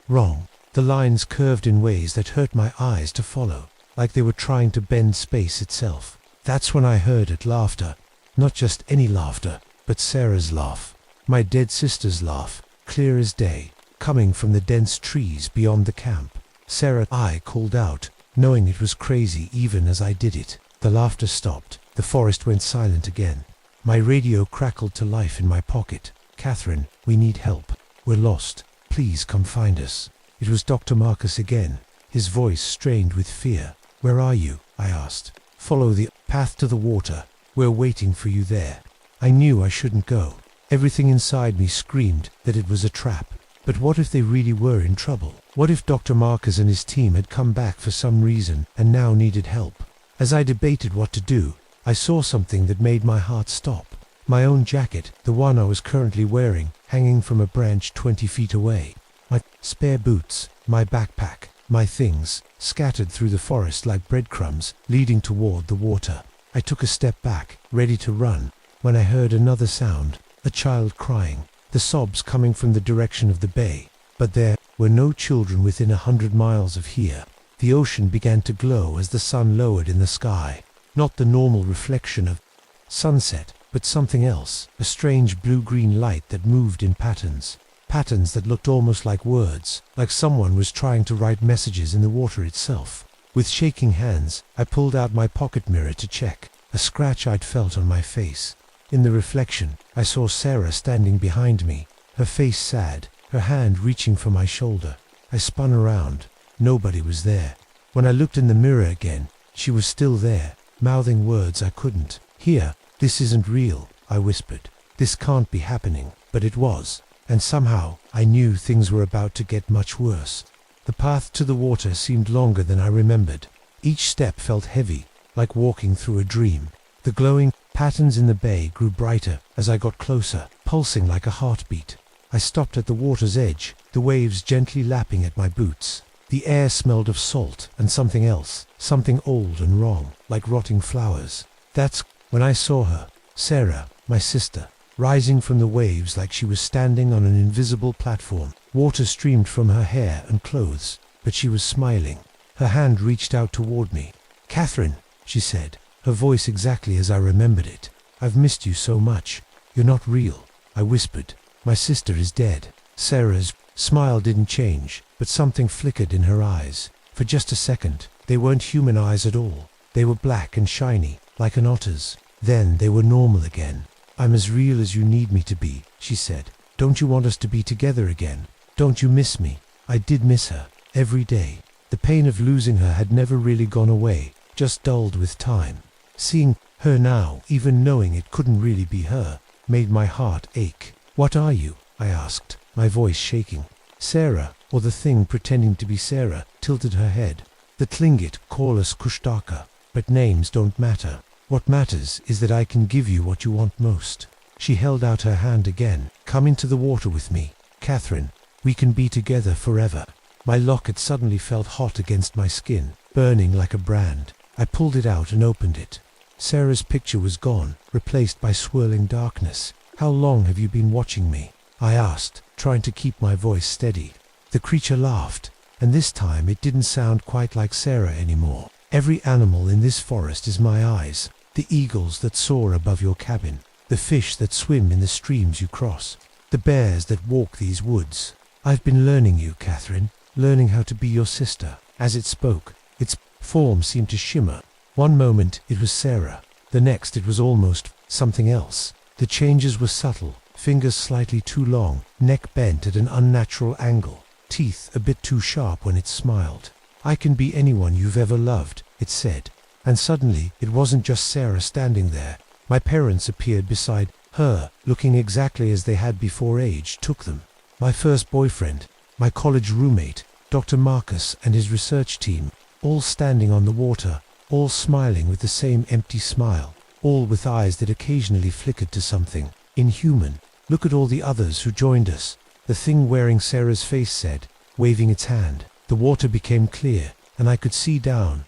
wrong. The lines curved in ways that hurt my eyes to follow, like they were trying to bend space itself. That's when I heard it, laughter. Not just any laughter, but Sarah's laugh. My dead sister's laugh, clear as day, coming from the dense trees beyond the camp. "Sarah," I called out, knowing it was crazy even as I did it. The laughter stopped. The forest went silent again. My radio crackled to life in my pocket. "Catherine, we need help. We're lost. Please come find us." It was Dr. Marcus again, his voice strained with fear. "Where are you?" I asked. "Follow the path to the water. We're waiting for you there." I knew I shouldn't go. Everything inside me screamed that it was a trap. But what if they really were in trouble? What if Dr. Marcus and his team had come back for some reason and now needed help? As I debated what to do, I saw something that made my heart stop. My own jacket, the one I was currently wearing, hanging from a branch 20 feet away. My spare boots, my backpack, my things, scattered through the forest like breadcrumbs, leading toward the water. I took a step back, ready to run, when I heard another sound, a child crying, the sobs coming from the direction of the bay. But there were no children within 100 miles of here. The ocean began to glow as the sun lowered in the sky. Not the normal reflection of sunset, but something else, a strange blue-green light that moved in patterns. Patterns that looked almost like words, like someone was trying to write messages in the water itself. With shaking hands, I pulled out my pocket mirror to check, a scratch I'd felt on my face. In the reflection, I saw Sarah standing behind me, her face sad, her hand reaching for my shoulder. I spun around. Nobody was there. When I looked in the mirror again, she was still there, mouthing words I couldn't hear. "This isn't real," I whispered. "This can't be happening." But it was, and somehow I knew things were about to get much worse. The path to the water seemed longer than I remembered. Each step felt heavy, like walking through a dream. The glowing patterns in the bay grew brighter as I got closer, pulsing like a heartbeat. I stopped at the water's edge, the waves gently lapping at my boots. The air smelled of salt and something else, something old and wrong, like rotting flowers. That's when I saw her, Sarah, my sister, rising from the waves like she was standing on an invisible platform. Water streamed from her hair and clothes, but she was smiling. Her hand reached out toward me. "Catherine," she said, her voice exactly as I remembered it. "I've missed you so much. You're not real," I whispered. "My sister is dead." Sarah's smile didn't change, but something flickered in her eyes. For just a second, they weren't human eyes at all. They were black and shiny, like an otter's. Then they were normal again. "I'm as real as you need me to be," she said. "Don't you want us to be together again? Don't you miss me?" I did miss her, every day. The pain of losing her had never really gone away, just dulled with time. Seeing her now, even knowing it couldn't really be her, made my heart ache. "What are you?" I asked, my voice shaking. Sarah, or the thing pretending to be Sarah, tilted her head. "The Tlingit call us Kushtaka, but names don't matter. What matters is that I can give you what you want most." She held out her hand again. "Come into the water with me, Catherine. We can be together forever." My locket suddenly felt hot against my skin, burning like a brand. I pulled it out and opened it. Sarah's picture was gone, replaced by swirling darkness. "How long have you been watching me?" I asked, trying to keep my voice steady. The creature laughed, and this time it didn't sound quite like Sarah anymore. "Every animal in this forest is my eyes. The eagles that soar above your cabin, the fish that swim in the streams you cross, the bears that walk these woods. I've been learning you, Catherine, learning how to be your sister." As it spoke, its form seemed to shimmer. One moment it was Sarah, the next it was almost something else. The changes were subtle, fingers slightly too long, neck bent at an unnatural angle, teeth a bit too sharp when it smiled. "I can be anyone you've ever loved," it said. And suddenly it wasn't just Sarah standing there. My parents appeared beside her, looking exactly as they had before age took them. My first boyfriend, my college roommate, Dr. Marcus and his research team, all standing on the water, all smiling with the same empty smile, all with eyes that occasionally flickered to something inhuman. "Look at all the others who joined us," the thing wearing Sarah's face said, waving its hand. The water became clear, and I could see down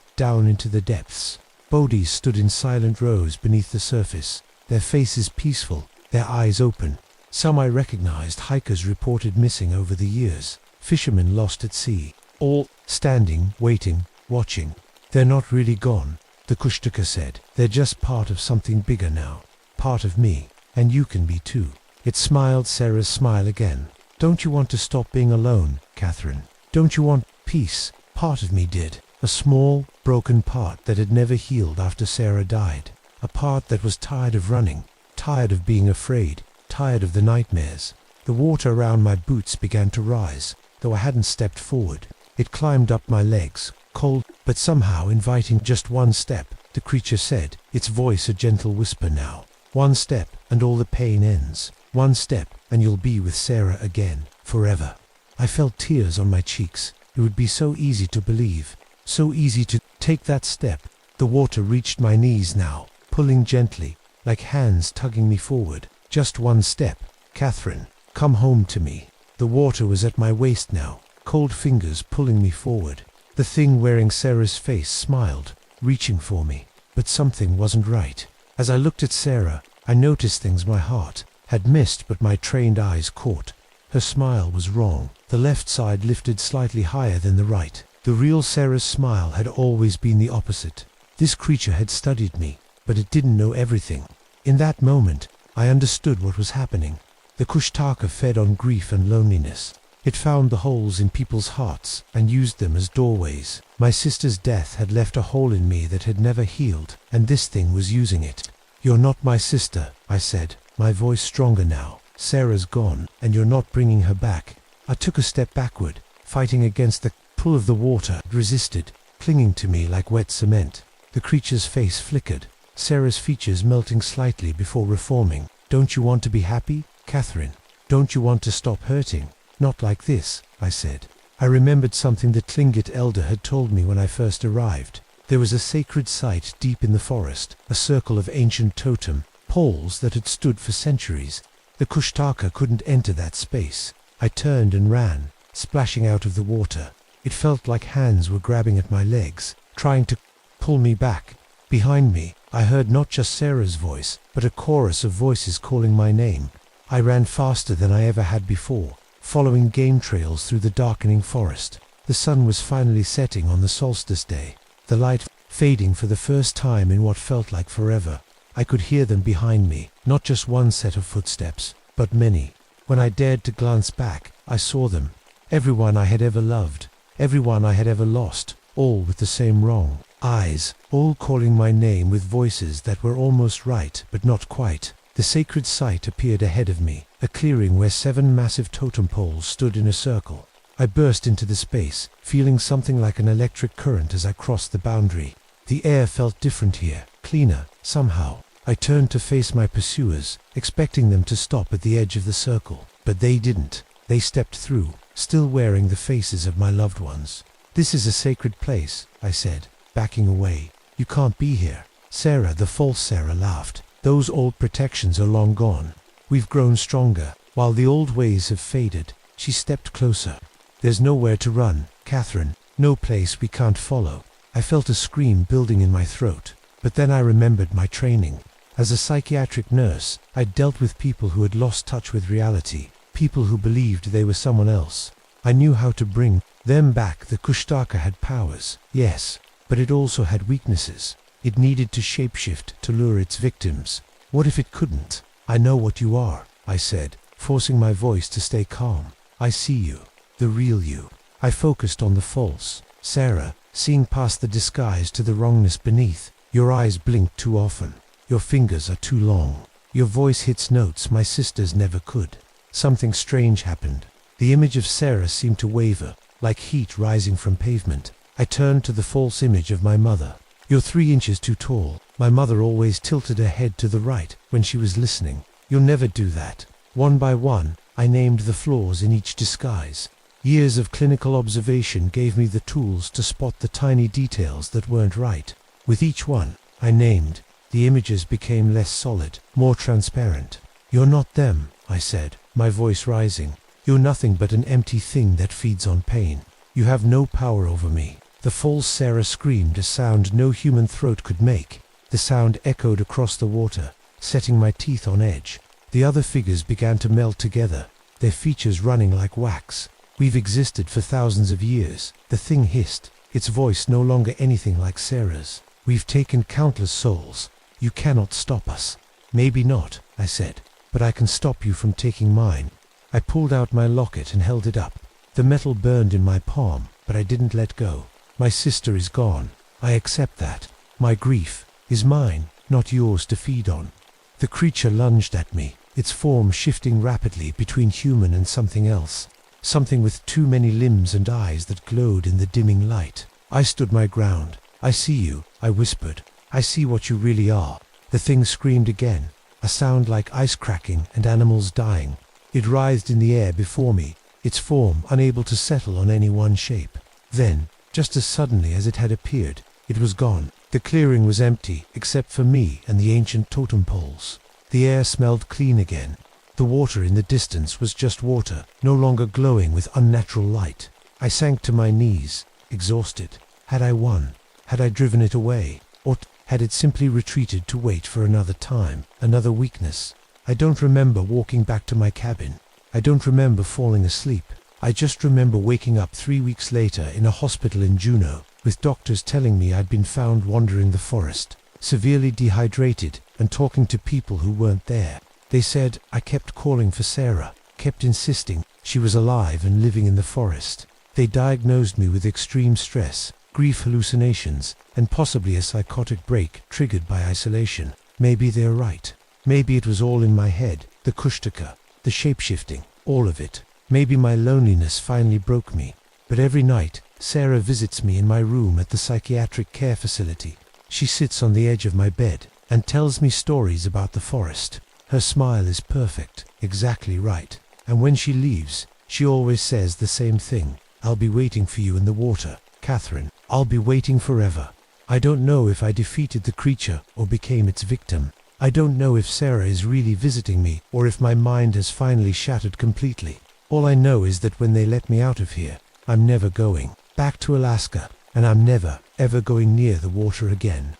into the depths. Bodhies stood in silent rows beneath the surface, their faces peaceful, their eyes open. Some I recognized, hikers reported missing over the years, fishermen lost at sea, all standing, waiting, watching. "They're not really gone," the Kushtaka said. "They're just part of something bigger now, part of me, and you can be too." It smiled Sarah's smile again. "Don't you want to stop being alone, Catherine? Don't you want peace?" Part of me did. A small, broken part that had never healed after Sarah died. A part that was tired of running, tired of being afraid, tired of the nightmares. The water around my boots began to rise, though I hadn't stepped forward. It climbed up my legs, cold, but somehow inviting. "Just one step," the creature said, its voice a gentle whisper now. "One step, and all the pain ends. One step, and you'll be with Sarah again, forever." I felt tears on my cheeks. It would be so easy to believe, so easy to take that step. The water reached my knees now, pulling gently, like hands tugging me forward. "Just one step, Catherine. Come home to me." The water was at my waist now, cold fingers pulling me forward. The thing wearing Sarah's face smiled, reaching for me. But something wasn't right. As I looked at Sarah, I noticed things my heart had missed but my trained eyes caught. Her smile was wrong. The left side lifted slightly higher than the right. The real Sarah's smile had always been the opposite. This creature had studied me, but it didn't know everything. In that moment, I understood what was happening. The Kushtaka fed on grief and loneliness. It found the holes in people's hearts and used them as doorways. My sister's death had left a hole in me that had never healed, and this thing was using it. "You're not my sister," I said, my voice stronger now. "Sarah's gone, and you're not bringing her back." I took a step backward, fighting against the pull of the water. It resisted, clinging to me like wet cement. The creature's face flickered, Sarah's features melting slightly before reforming. "Don't you want to be happy, Catherine? Don't you want to stop hurting?" "Not like this," I said. I remembered something the Tlingit elder had told me when I first arrived. There was a sacred site deep in the forest, a circle of ancient totem poles that had stood for centuries. The Kushtaka couldn't enter that space. I turned and ran, splashing out of the water. It felt like hands were grabbing at my legs, trying to pull me back. Behind me, I heard not just Sarah's voice, but a chorus of voices calling my name. I ran faster than I ever had before, following game trails through the darkening forest. The sun was finally setting on the solstice day, the light fading for the first time in what felt like forever. I could hear them behind me, not just one set of footsteps, but many. When I dared to glance back, I saw them. Everyone I had ever loved, everyone I had ever lost, all with the same wrong eyes, all calling my name with voices that were almost right, but not quite. The sacred site appeared ahead of me, a clearing where 7 massive totem poles stood in a circle. I burst into the space, feeling something like an electric current as I crossed the boundary. The air felt different here, cleaner, somehow. I turned to face my pursuers, expecting them to stop at the edge of the circle, but they didn't. They stepped through, still wearing the faces of my loved ones. "This is a sacred place," I said, backing away. "You can't be here." Sarah, the false Sarah, laughed. "Those old protections are long gone. We've grown stronger, while the old ways have faded." She stepped closer. "There's nowhere to run, Catherine. No place we can't follow." I felt a scream building in my throat, but then I remembered my training. As a psychiatric nurse, I'd dealt with people who had lost touch with reality, people who believed they were someone else. I knew how to bring them back. The Kushtaka had powers, yes, but it also had weaknesses. It needed to shapeshift to lure its victims. What if it couldn't? "I know what you are," I said, forcing my voice to stay calm. "I see you, the real you." I focused on the false Sarah, seeing past the disguise to the wrongness beneath. "Your eyes blink too often. Your fingers are too long. Your voice hits notes my sisters never could." Something strange happened. The image of Sarah seemed to waver, like heat rising from pavement. I turned to the false image of my mother. "You're 3 inches too tall." My mother always tilted her head to the right when she was listening. "You'll never do that." One by one, I named the flaws in each disguise. Years of clinical observation gave me the tools to spot the tiny details that weren't right. With each one I named, the images became less solid, more transparent. "You're not them," I said, my voice rising. "You're nothing but an empty thing that feeds on pain. You have no power over me." The false Sarah screamed a sound no human throat could make. The sound echoed across the water, setting my teeth on edge. The other figures began to meld together, their features running like wax. "We've existed for thousands of years," the thing hissed, its voice no longer anything like Sarah's. "We've taken countless souls. You cannot stop us." "Maybe not," I said, "but I can stop you from taking mine." I pulled out my locket and held it up. The metal burned in my palm, but I didn't let go. "My sister is gone. I accept that. My grief is mine, not yours to feed on." The creature lunged at me, its form shifting rapidly between human and something else. Something with too many limbs and eyes that glowed in the dimming light. I stood my ground. "I see you," I whispered. "I see what you really are." The thing screamed again, a sound like ice cracking and animals dying. It writhed in the air before me, its form unable to settle on any one shape. Then, just as suddenly as it had appeared, it was gone. The clearing was empty, except for me and the ancient totem poles. The air smelled clean again. The water in the distance was just water, no longer glowing with unnatural light. I sank to my knees, exhausted. Had I won? Had I driven it away? Or had it simply retreated to wait for another time, another weakness? I don't remember walking back to my cabin. I don't remember falling asleep. I just remember waking up 3 weeks later in a hospital in Juneau, with doctors telling me I'd been found wandering the forest, severely dehydrated and talking to people who weren't there. They said I kept calling for Sarah, kept insisting she was alive and living in the forest. They diagnosed me with extreme stress, grief hallucinations, and possibly a psychotic break triggered by isolation. Maybe they're right. Maybe it was all in my head, the Kushtaka, the shapeshifting, all of it. Maybe my loneliness finally broke me. But every night, Sarah visits me in my room at the psychiatric care facility. She sits on the edge of my bed and tells me stories about the forest. Her smile is perfect, exactly right. And when she leaves, she always says the same thing. "I'll be waiting for you in the water, Catherine. I'll be waiting forever." I don't know if I defeated the creature or became its victim. I don't know if Sarah is really visiting me or if my mind has finally shattered completely. All I know is that when they let me out of here, I'm never going back to Alaska, and I'm never, ever going near the water again.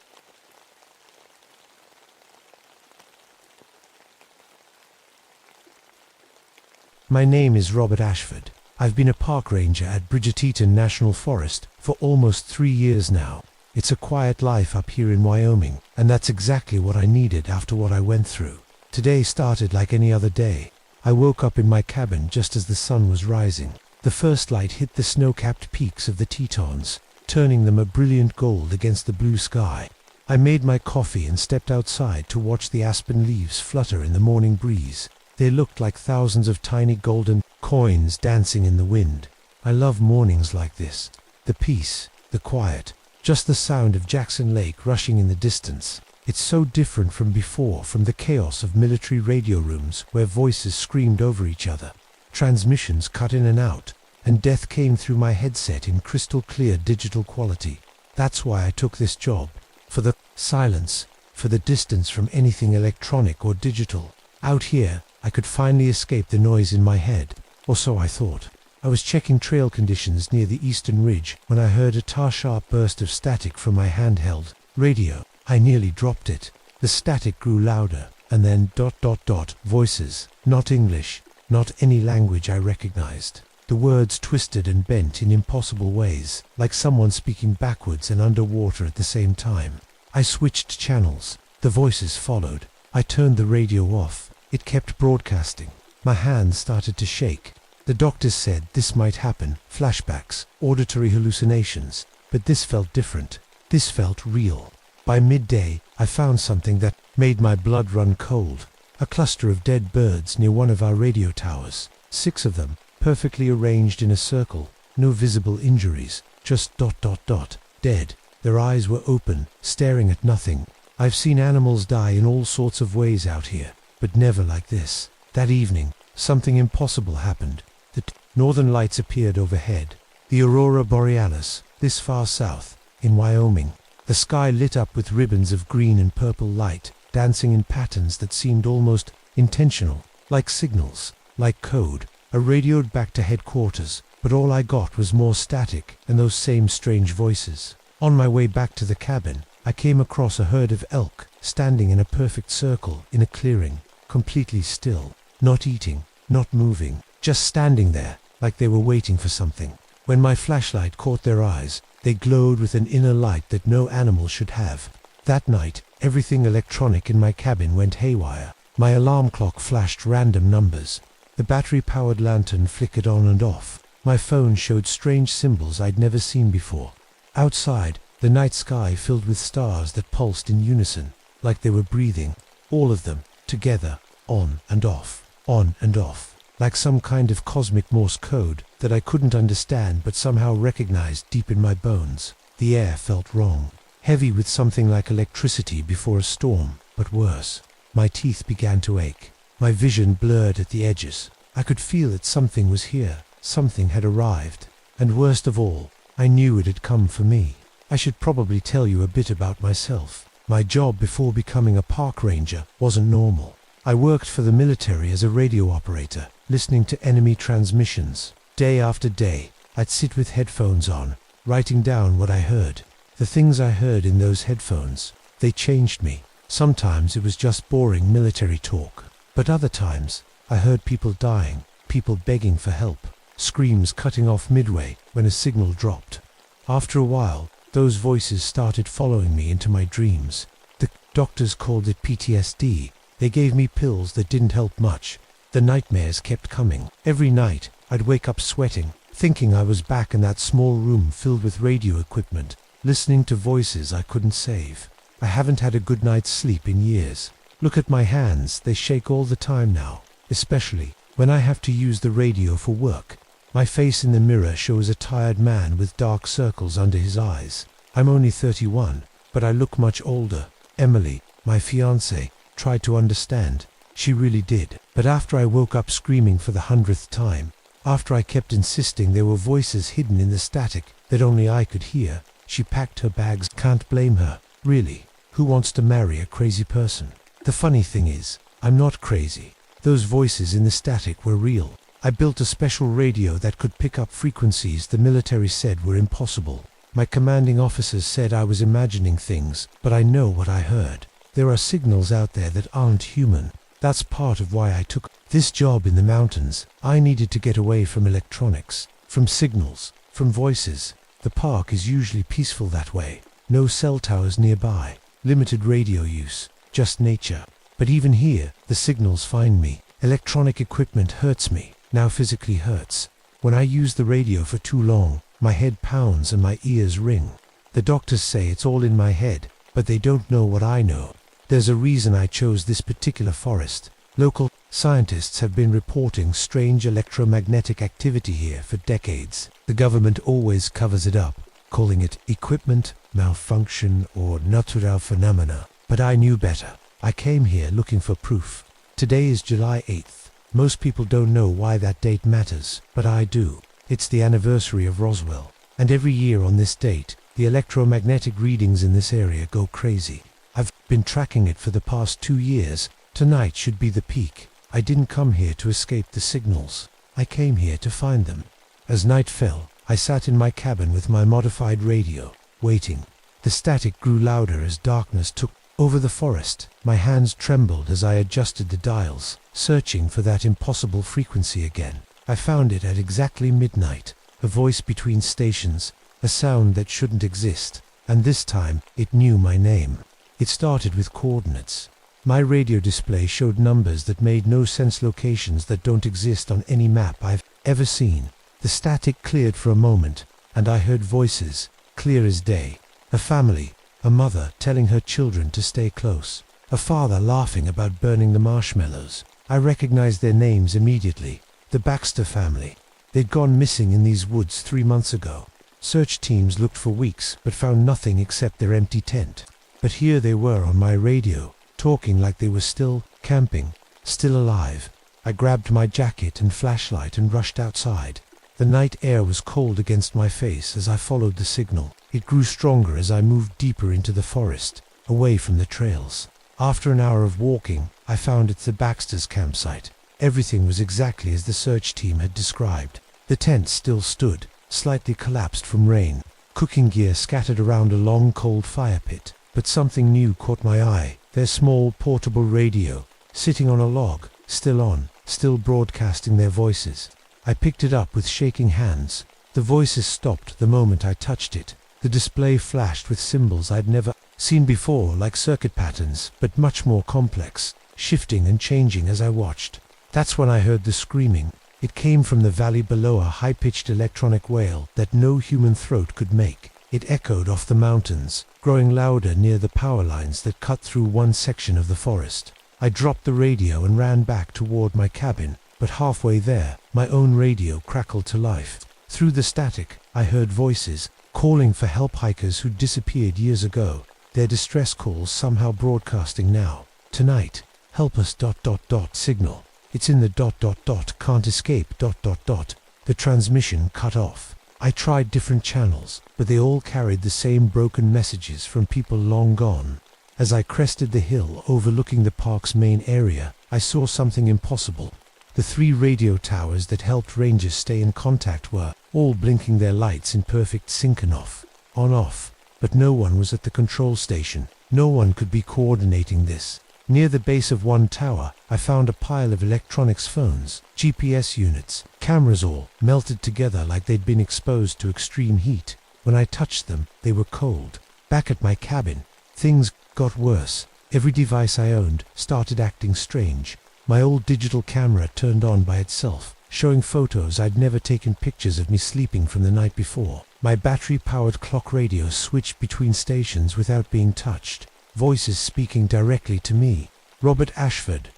My name is Robert Ashford. I've been a park ranger at Bridgeteton National Forest for almost 3 years now. It's a quiet life up here in Wyoming, and that's exactly what I needed after what I went through. Today started like any other day. I woke up in my cabin just as the sun was rising. The first light hit the snow-capped peaks of the Tetons, turning them a brilliant gold against the blue sky. I made my coffee and stepped outside to watch the aspen leaves flutter in the morning breeze. They looked like thousands of tiny golden coins dancing in the wind. I love mornings like this. The peace, the quiet, just the sound of Jackson Lake rushing in the distance. It's so different from before, from the chaos of military radio rooms where voices screamed over each other. Transmissions cut in and out, and death came through my headset in crystal clear digital quality. That's why I took this job. For the silence, for the distance from anything electronic or digital. Out here, I could finally escape the noise in my head, or so I thought. I was checking trail conditions near the eastern ridge when I heard a tar-sharp burst of static from my handheld radio. I nearly dropped it. The static grew louder, and then ... voices. Not English, not any language I recognized. The words twisted and bent in impossible ways, like someone speaking backwards and underwater at the same time. I switched channels. The voices followed. I turned the radio off. It kept broadcasting. My hands started to shake. The doctors said this might happen, flashbacks, auditory hallucinations, but this felt different. This felt real. By midday, I found something that made my blood run cold. A cluster of dead birds near one of our radio towers. 6 of them, perfectly arranged in a circle. No visible injuries, just ... dead. Their eyes were open, staring at nothing. I've seen animals die in all sorts of ways out here, but never like this. That evening, something impossible happened. The northern lights appeared overhead. The aurora borealis, this far south, in Wyoming. The sky lit up with ribbons of green and purple light, dancing in patterns that seemed almost intentional, like signals, like code. I radioed back to headquarters, but all I got was more static and those same strange voices. On my way back to the cabin, I came across a herd of elk, standing in a perfect circle in a clearing, completely still, not eating, not moving, just standing there, like they were waiting for something. When my flashlight caught their eyes, they glowed with an inner light that no animal should have. That night, everything electronic in my cabin went haywire. My alarm clock flashed random numbers. The battery-powered lantern flickered on and off. My phone showed strange symbols I'd never seen before. Outside, the night sky filled with stars that pulsed in unison, like they were breathing, all of them, together, on and off, like some kind of cosmic Morse code that I couldn't understand but somehow recognized deep in my bones. The air felt wrong, heavy with something like electricity before a storm, but worse. My teeth began to ache. My vision blurred at the edges. I could feel that something was here, something had arrived, and worst of all, I knew it had come for me. I should probably tell you a bit about myself. My job before becoming a park ranger wasn't normal. I worked for the military as a radio operator, listening to enemy transmissions. Day after day, I'd sit with headphones on, writing down what I heard. The things I heard in those headphones, they changed me. Sometimes it was just boring military talk, but other times, I heard people dying, people begging for help, screams cutting off midway when a signal dropped. After a while, those voices started following me into my dreams. The doctors called it PTSD. They gave me pills that didn't help much. The nightmares kept coming. Every night, I'd wake up sweating, thinking I was back in that small room filled with radio equipment, listening to voices I couldn't save. I haven't had a good night's sleep in years. Look at my hands, they shake all the time now, especially when I have to use the radio for work. My face in the mirror shows a tired man with dark circles under his eyes. I'm only 31, but I look much older. Emily, my fiancée, tried to understand. She really did. But after I woke up screaming for the 100th time, after I kept insisting there were voices hidden in the static that only I could hear, She packed her bags. Can't blame her, really. Who wants to marry a crazy person? The funny thing is, I'm not crazy. Those voices in the static were real. I built a special radio that could pick up frequencies the military said were impossible. My commanding officers said I was imagining things, but I know what I heard. There are signals out there that aren't human. That's part of why I took this job in the mountains. I needed to get away from electronics, from signals, from voices. The park is usually peaceful that way. No cell towers nearby, limited radio use, just nature. But even here, the signals find me. Electronic equipment hurts me, now physically hurts. When I use the radio for too long, my head pounds and my ears ring. The doctors say it's all in my head, but they don't know what I know. There's a reason I chose this particular forest. Local scientists have been reporting strange electromagnetic activity here for decades. The government always covers it up, calling it equipment, malfunction, or natural phenomena. But I knew better. I came here looking for proof. Today is July 8th. Most people don't know why that date matters, but I do. It's the anniversary of Roswell, and every year on this date, the electromagnetic readings in this area go crazy. I've been tracking it for the past 2 years. Tonight should be the peak. I didn't come here to escape the signals. I came here to find them. As night fell, I sat in my cabin with my modified radio, waiting. The static grew louder as darkness took over the forest. My hands trembled as I adjusted the dials, searching for that impossible frequency again. I found it at exactly midnight, a voice between stations, a sound that shouldn't exist, and this time it knew my name. It started with coordinates. My radio display showed numbers that made no sense, locations that don't exist on any map I've ever seen. The static cleared for a moment, and I heard voices, clear as day. A family, a mother telling her children to stay close, a father laughing about burning the marshmallows. I recognized their names immediately. The Baxter family. They'd gone missing in these woods 3 months ago. Search teams looked for weeks, but found nothing except their empty tent. But here they were on my radio, talking like they were still camping, still alive. I grabbed my jacket and flashlight and rushed outside. The night air was cold against my face as I followed the signal. It grew stronger as I moved deeper into the forest, away from the trails. After an hour of walking, I found it's the Baxter's campsite. Everything was exactly as the search team had described. The tent still stood, slightly collapsed from rain, cooking gear scattered around a long cold fire pit. But something new caught my eye. Their small portable radio, sitting on a log, still on, still broadcasting their voices. I picked it up with shaking hands. The voices stopped the moment I touched it. The display flashed with symbols I'd never seen before, like circuit patterns, but much more complex, shifting and changing as I watched. That's when I heard the screaming. It came from the valley below, a high-pitched electronic wail that no human throat could make. It echoed off the mountains, growing louder near the power lines that cut through one section of the forest. I dropped the radio and ran back toward my cabin, but halfway there, my own radio crackled to life. Through the static, I heard voices, calling for help, hikers who'd disappeared years ago, their distress calls somehow broadcasting now. Tonight, help us ... signal. It's in the ... can't escape ... The transmission cut off. I tried different channels, but they all carried the same broken messages from people long gone. As I crested the hill overlooking the park's main area, I saw something impossible. The 3 radio towers that helped rangers stay in contact were all blinking their lights in perfect sync, on off, but no one was at the control station. No one could be coordinating this. Near the base of one tower, I found a pile of electronics, phones, GPS units, cameras, all melted together like they'd been exposed to extreme heat. When I touched them, they were cold. Back at my cabin, things got worse. Every device I owned started acting strange. My old digital camera turned on by itself, showing photos I'd never taken, pictures of me sleeping from the night before. My battery-powered clock radio switched between stations without being touched. Voices speaking directly to me. Robert Ashford, ...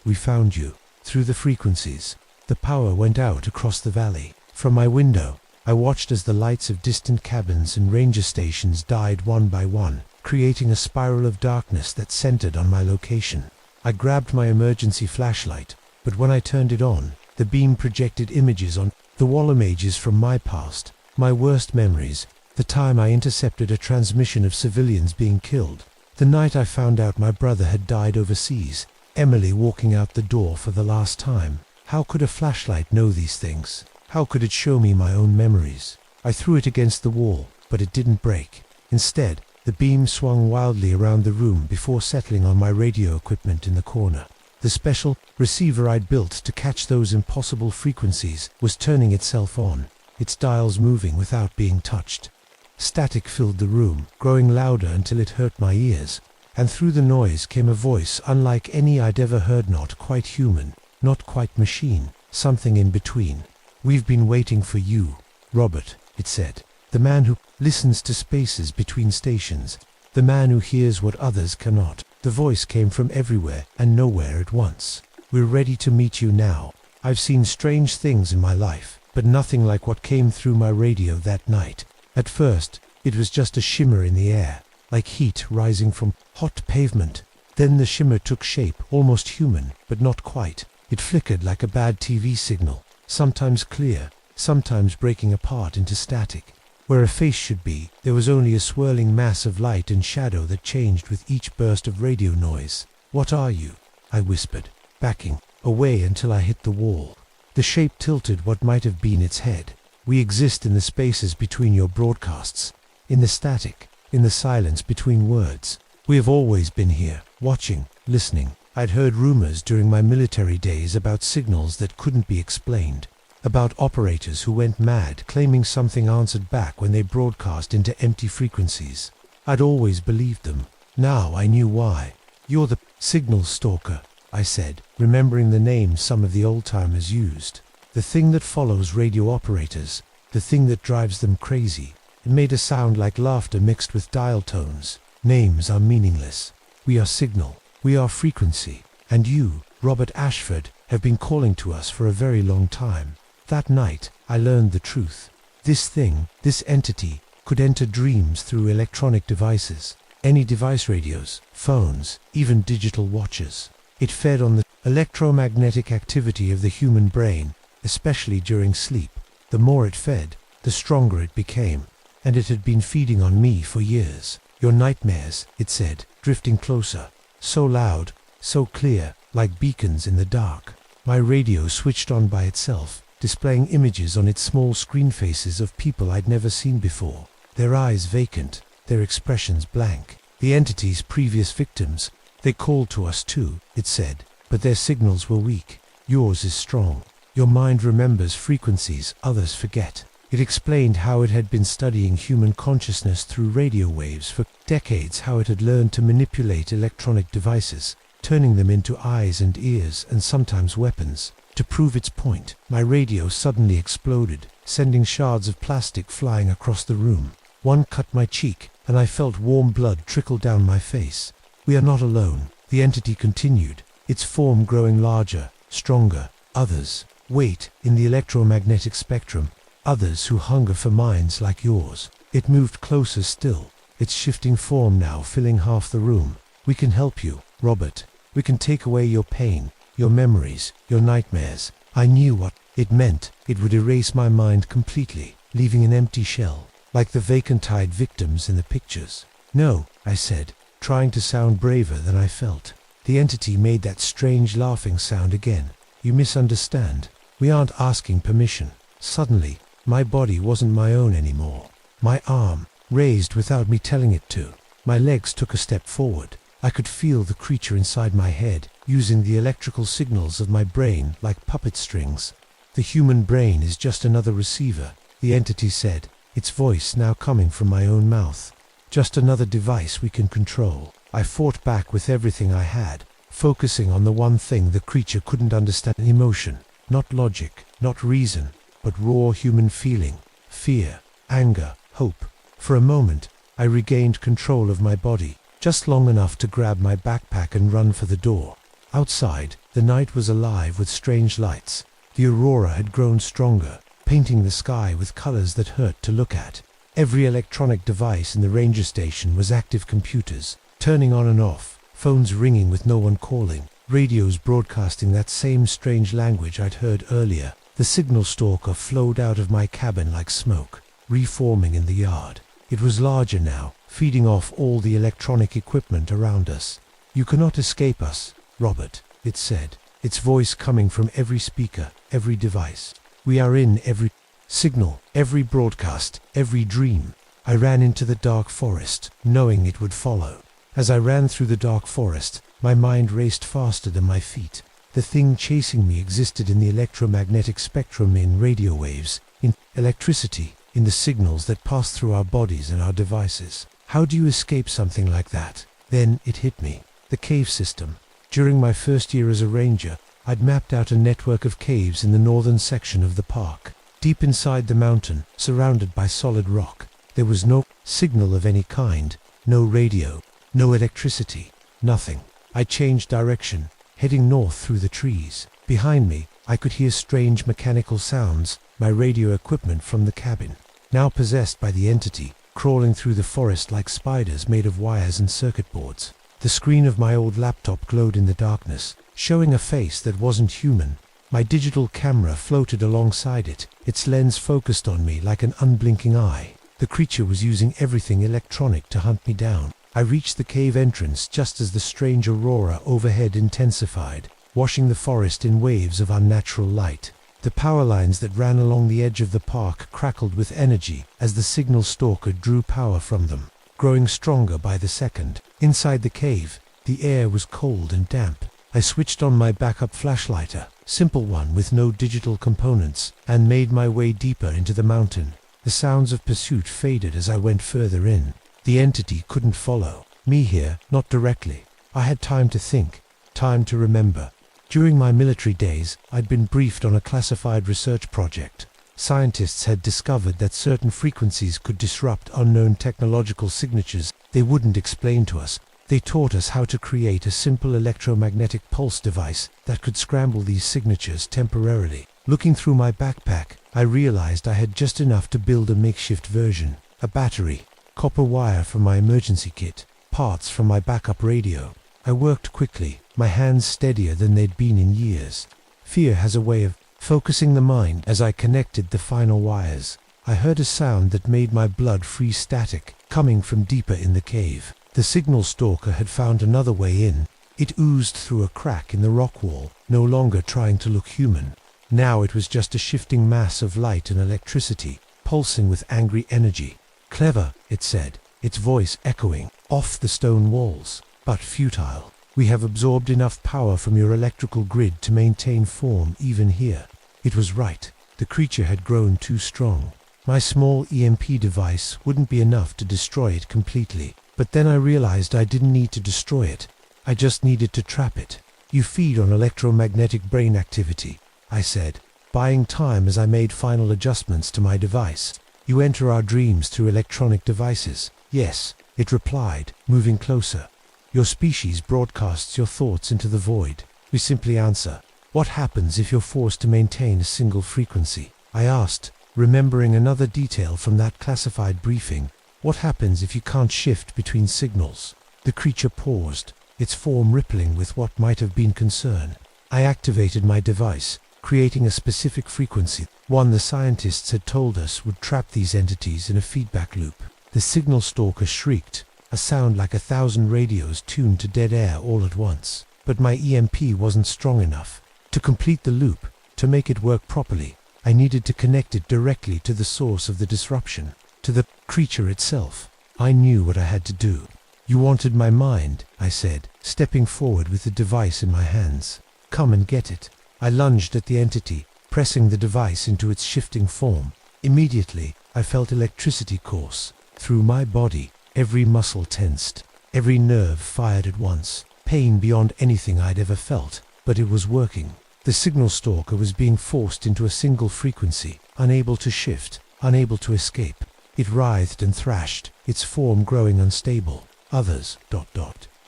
we found you. Through the frequencies. The power went out across the valley. From my window, I watched as the lights of distant cabins and ranger stations died one by one, creating a spiral of darkness that centered on my location. I grabbed my emergency flashlight, but when I turned it on, the beam projected images on the wall, images from my past, my worst memories, The time I intercepted a transmission of civilians being killed. The night I found out my brother had died overseas. Emily walking out the door for the last time. How could a flashlight know these things? How could it show me my own memories? I threw it against the wall, but it didn't break. Instead, the beam swung wildly around the room before settling on my radio equipment in the corner. The special receiver I'd built to catch those impossible frequencies was turning itself on, its dials moving without being touched. Static filled the room, growing louder until it hurt my ears, and through the noise came a voice unlike any I'd ever heard, not quite human, not quite machine, something in between. "We've been waiting for you, Robert," it said. "The man who listens to spaces between stations, the man who hears what others cannot." The voice came from everywhere and nowhere at once. "We're ready to meet you now. I've seen strange things in my life, but nothing like what came through my radio that night." At first, it was just a shimmer in the air, like heat rising from hot pavement. Then the shimmer took shape, almost human, but not quite. It flickered like a bad TV signal, sometimes clear, sometimes breaking apart into static. Where a face should be, there was only a swirling mass of light and shadow that changed with each burst of radio noise. "What are you?" I whispered, backing away until I hit the wall. The shape tilted what might have been its head. "We exist in the spaces between your broadcasts, in the static, in the silence between words. We have always been here, watching, listening." I'd heard rumors during my military days about signals that couldn't be explained, about operators who went mad claiming something answered back when they broadcast into empty frequencies. I'd always believed them. Now I knew why. "You're the signal stalker," I said, remembering the name some of the old-timers used. "The thing that follows radio operators, the thing that drives them crazy." It made a sound like laughter mixed with dial tones. "Names are meaningless. We are signal. We are frequency. And you, Robert Ashford, have been calling to us for a very long time." That night, I learned the truth. This thing, this entity, could enter dreams through electronic devices. Any device, radios, phones, even digital watches. It fed on the electromagnetic activity of the human brain, especially during sleep. The more it fed, the stronger it became. And it had been feeding on me for years. "Your nightmares," it said, drifting closer. So loud, so clear, like beacons in the dark. My radio switched on by itself, displaying images on its small screen faces of people I'd never seen before. Their eyes vacant, their expressions blank. The entity's previous victims. "They called to us too," it said, "but their signals were weak. Yours is strong. Your mind remembers frequencies others forget." It explained how it had been studying human consciousness through radio waves for decades, how it had learned to manipulate electronic devices, turning them into eyes and ears and sometimes weapons. To prove its point, my radio suddenly exploded, sending shards of plastic flying across the room. One cut my cheek, and I felt warm blood trickle down my face. "We are not alone," the entity continued, its form growing larger, stronger. "Others wait in the electromagnetic spectrum. Others who hunger for minds like yours." It moved closer still, its shifting form now filling half the room. "We can help you, Robert. We can take away your pain, your memories, your nightmares." I knew what it meant. It would erase my mind completely, leaving an empty shell, like the vacant-eyed victims in the pictures. "No," I said, trying to sound braver than I felt. The entity made that strange laughing sound again. "You misunderstand. We aren't asking permission." Suddenly, my body wasn't my own anymore. My arm raised without me telling it to. My legs took a step forward. I could feel the creature inside my head, using the electrical signals of my brain like puppet strings. "The human brain is just another receiver," the entity said, its voice now coming from my own mouth. "Just another device we can control." I fought back with everything I had, focusing on the one thing the creature couldn't understand: emotion. Not logic, not reason, but raw human feeling, fear, anger, hope. For a moment, I regained control of my body, just long enough to grab my backpack and run for the door. Outside, the night was alive with strange lights. The aurora had grown stronger, painting the sky with colors that hurt to look at. Every electronic device in the ranger station was active computers, turning on and off, phones ringing with no one calling, radios broadcasting that same strange language I'd heard earlier. The signal stalker flowed out of my cabin like smoke. reforming in the yard. It was larger now, feeding off all the electronic equipment around us. "You cannot escape us, Robert," it said, its voice coming from every speaker, every device. "We are in every signal, every broadcast, every dream." I ran into the dark forest, knowing it would follow. As I ran through the dark forest, my mind raced faster than my feet. The thing chasing me existed in the electromagnetic spectrum, in radio waves, in electricity, in the signals that pass through our bodies and our devices. How do you escape something like that? Then it hit me. The cave system. During my first year as a ranger, I'd mapped out a network of caves in the northern section of the park. Deep inside the mountain, surrounded by solid rock, there was no signal of any kind, no radio, no electricity, nothing. I changed direction, heading north through the trees. Behind me, I could hear strange mechanical sounds, my radio equipment from the cabin, now possessed by the entity, crawling through the forest like spiders made of wires and circuit boards. The screen of my old laptop glowed in the darkness, showing a face that wasn't human. My digital camera floated alongside it, its lens focused on me like an unblinking eye. The creature was using everything electronic to hunt me down. I reached the cave entrance just as the strange aurora overhead intensified, washing the forest in waves of unnatural light. The power lines that ran along the edge of the park crackled with energy as the signal stalker drew power from them, growing stronger by the second. Inside the cave, the air was cold and damp. I switched on my backup flashlighter, simple one with no digital components, and made my way deeper into the mountain. The sounds of pursuit faded as I went further in. The entity couldn't follow me here, not directly. I had time to think, time to remember. During my military days, I'd been briefed on a classified research project. Scientists had discovered that certain frequencies could disrupt unknown technological signatures they wouldn't explain to us. They taught us how to create a simple electromagnetic pulse device that could scramble these signatures temporarily. Looking through my backpack, I realized I had just enough to build a makeshift version. A battery, copper wire from my emergency kit, parts from my backup radio. I worked quickly, my hands steadier than they'd been in years. Fear has a way of focusing the mind. As I connected the final wires, I heard a sound that made my blood freeze static, coming from deeper in the cave. The signal stalker had found another way in. It oozed through a crack in the rock wall, no longer trying to look human. Now it was just a shifting mass of light and electricity, pulsing with angry energy. "Clever," it said, its voice echoing off the stone walls, "but futile. We have absorbed enough power from your electrical grid to maintain form even here." It was right. The creature had grown too strong. My small EMP device wouldn't be enough to destroy it completely. But then I realized I didn't need to destroy it. I just needed to trap it. "You feed on electromagnetic brain activity," I said, buying time as I made final adjustments to my device. "You enter our dreams through electronic devices." "Yes," it replied, moving closer. "Your species broadcasts your thoughts into the void. We simply answer. What happens if you're forced to maintain a single frequency?" I asked, remembering another detail from that classified briefing. "What happens if you can't shift between signals?" The creature paused, its form rippling with what might have been concern. I activated my device, creating a specific frequency, one the scientists had told us would trap these entities in a feedback loop. The signal stalker shrieked, a sound like 1,000 radios tuned to dead air all at once. But my EMP wasn't strong enough. To complete the loop, to make it work properly, I needed to connect it directly to the source of the disruption, to the creature itself. I knew what I had to do. "You wanted my mind," I said, stepping forward with the device in my hands. "Come and get it." I lunged at the entity, pressing the device into its shifting form. Immediately, I felt electricity course through my body. Every muscle tensed, every nerve fired at once. Pain beyond anything I'd ever felt, but it was working. The signal stalker was being forced into a single frequency, unable to shift, unable to escape. It writhed and thrashed, its form growing unstable. "Others, ...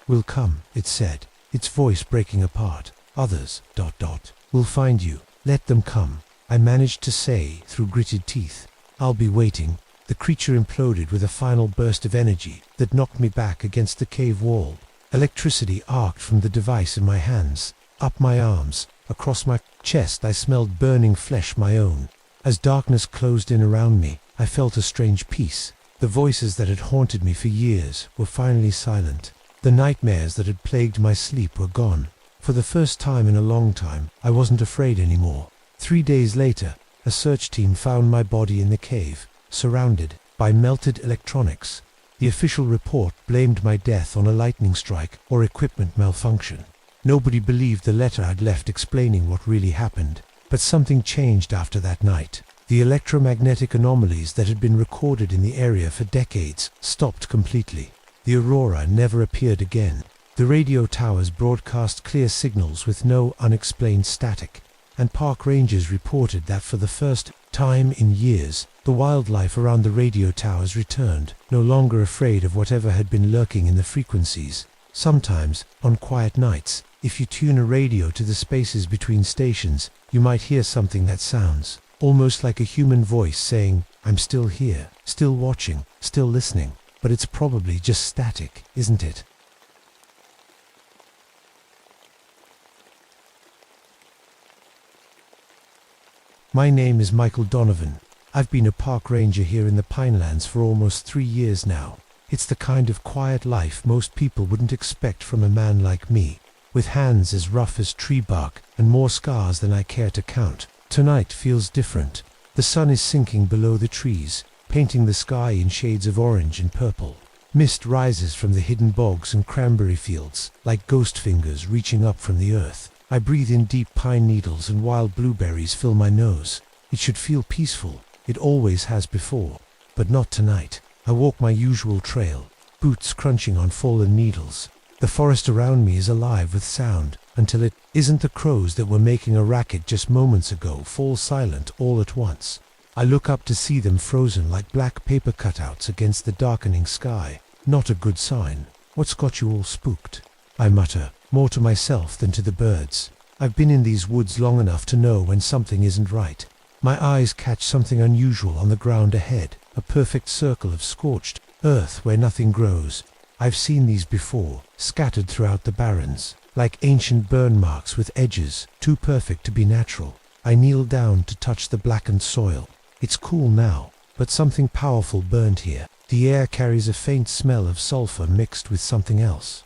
will come," it said, its voice breaking apart. "Others, ... will find you. Let them come," I managed to say through gritted teeth. "I'll be waiting." The creature imploded with a final burst of energy that knocked me back against the cave wall. Electricity arced from the device in my hands, up my arms, across my chest. I smelled burning flesh, my own. As darkness closed in around me, I felt a strange peace. The voices that had haunted me for years were finally silent. The nightmares that had plagued my sleep were gone. For the first time in a long time, I wasn't afraid anymore. 3 days later, a search team found my body in the cave, surrounded by melted electronics. The official report blamed my death on a lightning strike or equipment malfunction. Nobody believed the letter I'd left explaining what really happened. But something changed after that night. The electromagnetic anomalies that had been recorded in the area for decades stopped completely. The aurora never appeared again. The radio towers broadcast clear signals with no unexplained static. And park rangers reported that for the first time in years, the wildlife around the radio towers returned, no longer afraid of whatever had been lurking in the frequencies. Sometimes, on quiet nights, if you tune a radio to the spaces between stations, you might hear something that sounds almost like a human voice saying, "I'm still here, still watching, still listening." But it's probably just static, isn't it? My name is Michael Donovan. I've been a park ranger here in the Pinelands for almost 3 years now. It's the kind of quiet life most people wouldn't expect from a man like me, with hands as rough as tree bark and more scars than I care to count. Tonight feels different. The sun is sinking below the trees, painting the sky in shades of orange and purple. Mist rises from the hidden bogs and cranberry fields, like ghost fingers reaching up from the earth. I breathe in deep pine needles and wild blueberries fill my nose. It should feel peaceful. It always has before. But not tonight. I walk my usual trail, boots crunching on fallen needles. The forest around me is alive with sound, until it isn't. The crows that were making a racket just moments ago fall silent all at once. I look up to see them frozen like black paper cutouts against the darkening sky. Not a good sign. What's got you all spooked? I mutter, more to myself than to the birds. I've been in these woods long enough to know when something isn't right. My eyes catch something unusual on the ground ahead, a perfect circle of scorched earth where nothing grows. I've seen these before, scattered throughout the barrens, like ancient burn marks with edges too perfect to be natural. I kneel down to touch the blackened soil. It's cool now, but something powerful burned here. The air carries a faint smell of sulfur mixed with something else. ...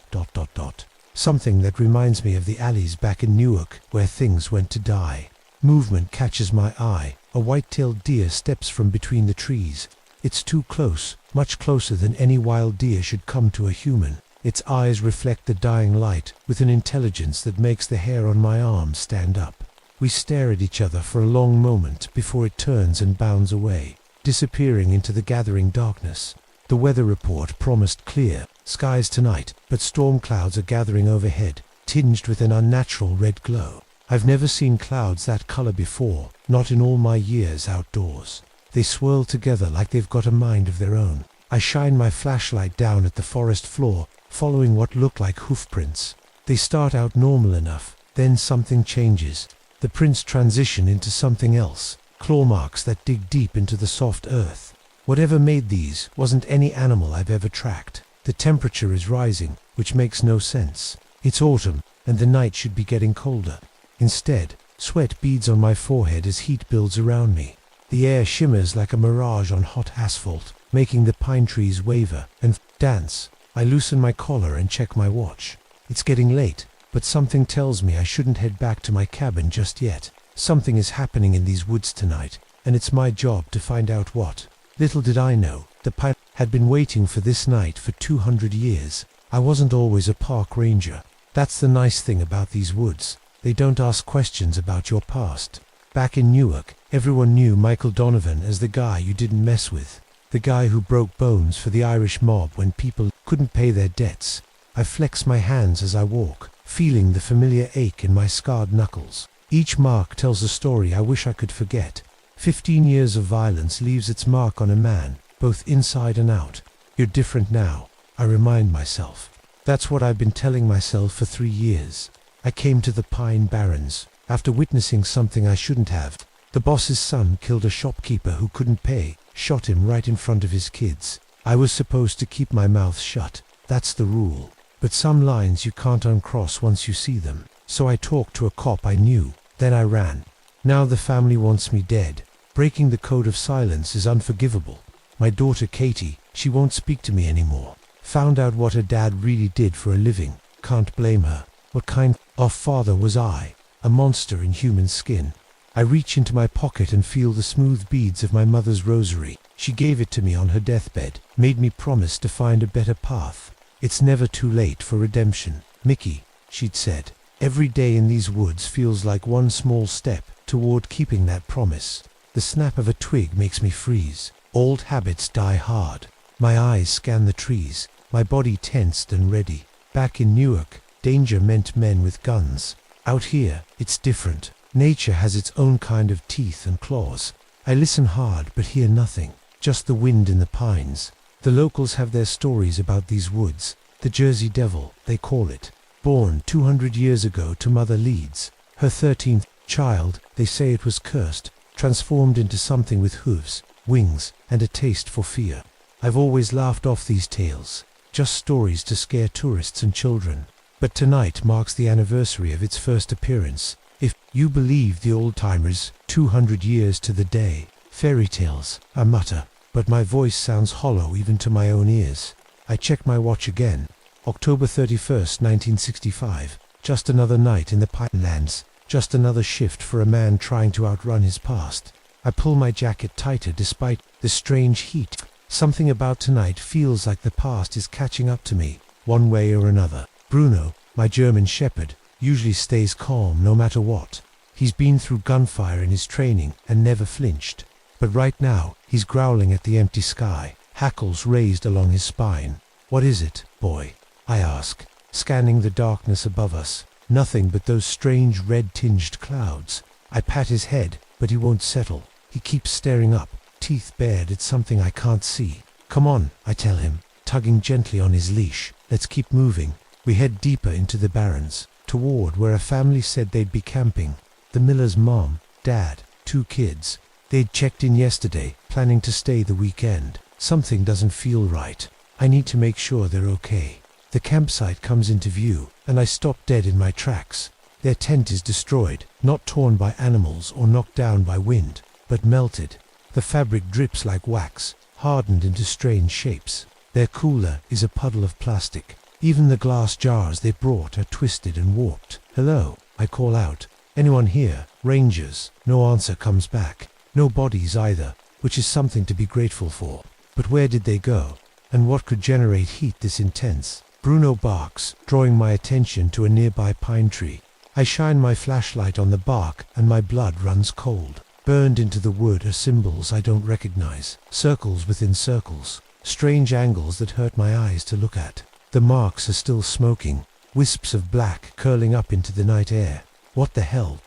Something that reminds me of the alleys back in Newark where things went to die. Movement catches my eye. A white-tailed deer steps from between the trees. It's too close, much closer than any wild deer should come to a human. Its eyes reflect the dying light with an intelligence that makes the hair on my arm stand up. We stare at each other for a long moment before it turns and bounds away, disappearing into the gathering darkness. The weather report promised clear skies tonight, but storm clouds are gathering overhead, tinged with an unnatural red glow. I've never seen clouds that color before, not in all my years outdoors. They swirl together like they've got a mind of their own. I shine my flashlight down at the forest floor, following what look like hoof prints. They start out normal enough, then something changes. The prints transition into something else, claw marks that dig deep into the soft earth. Whatever made these wasn't any animal I've ever tracked. The temperature is rising, which makes no sense. It's autumn, and the night should be getting colder. Instead, sweat beads on my forehead as heat builds around me. The air shimmers like a mirage on hot asphalt, making the pine trees waver and dance. I loosen my collar and check my watch. It's getting late, but something tells me I shouldn't head back to my cabin just yet. Something is happening in these woods tonight, and it's my job to find out what. Little did I know, the pine had been waiting for this night for 200 years. I wasn't always a park ranger. That's the nice thing about these woods. They don't ask questions about your past. Back in Newark, everyone knew Michael Donovan as the guy you didn't mess with. The guy who broke bones for the Irish mob when people couldn't pay their debts. I flex my hands as I walk, feeling the familiar ache in my scarred knuckles. Each mark tells a story I wish I could forget. 15 years of violence leaves its mark on a man, both inside and out. You're different now, I remind myself. That's what I've been telling myself for 3 years. I came to the Pine Barrens after witnessing something I shouldn't have. The boss's son killed a shopkeeper who couldn't pay, shot him right in front of his kids. I was supposed to keep my mouth shut. That's the rule. But some lines you can't uncross once you see them. So I talked to a cop I knew. Then I ran. Now the family wants me dead. Breaking the code of silence is unforgivable. My daughter Katie, she won't speak to me anymore. Found out what her dad really did for a living. Can't blame her. What kind of father was I? A monster in human skin. I reach into my pocket and feel the smooth beads of my mother's rosary. She gave it to me on her deathbed, made me promise to find a better path. It's never too late for redemption. Mickey, she'd said, every day in these woods feels like one small step toward keeping that promise. The snap of a twig makes me freeze. Old habits die hard. My eyes scan the trees, my body tensed and ready. Back in Newark, danger meant men with guns. Out here, it's different. Nature has its own kind of teeth and claws. I listen hard but hear nothing, just the wind in the pines. The locals have their stories about these woods. The Jersey Devil, they call it. Born 200 years ago to Mother Leeds. Her 13th child, they say it was cursed, transformed into something with hooves, wings, and a taste for fear. I've always laughed off these tales, just stories to scare tourists and children. But tonight marks the anniversary of its first appearance. If you believe the old-timers, 200 years to the day. Fairy tales, I mutter, but my voice sounds hollow even to my own ears. I check my watch again. October 31st, 1965. Just another night in the Pinelands. Just another shift for a man trying to outrun his past. I pull my jacket tighter despite the strange heat. Something about tonight feels like the past is catching up to me, one way or another. Bruno, my German shepherd, usually stays calm no matter what. He's been through gunfire in his training and never flinched. But right now, he's growling at the empty sky, hackles raised along his spine. What is it, boy? I ask, scanning the darkness above us. Nothing but those strange red-tinged clouds. I pat his head, but he won't settle. He keeps staring up, teeth bared at something I can't see. Come on, I tell him, tugging gently on his leash. Let's keep moving. We head deeper into the barrens, toward where a family said they'd be camping. The miller's mom, dad, 2 kids. They'd checked in yesterday, planning to stay the weekend. Something doesn't feel right. I need to make sure they're okay. The campsite comes into view, and I stop dead in my tracks. Their tent is destroyed, not torn by animals or knocked down by wind, but melted. The fabric drips like wax, hardened into strange shapes. Their cooler is a puddle of plastic. Even the glass jars they brought are twisted and warped. Hello, I call out. Anyone here? Rangers. No answer comes back. No bodies either, which is something to be grateful for. But where did they go? And what could generate heat this intense? Bruno barks, drawing my attention to a nearby pine tree. I shine my flashlight on the bark and my blood runs cold. Burned into the wood are symbols I don't recognize. Circles within circles. Strange angles that hurt my eyes to look at. The marks are still smoking. Wisps of black curling up into the night air. What the hell? ...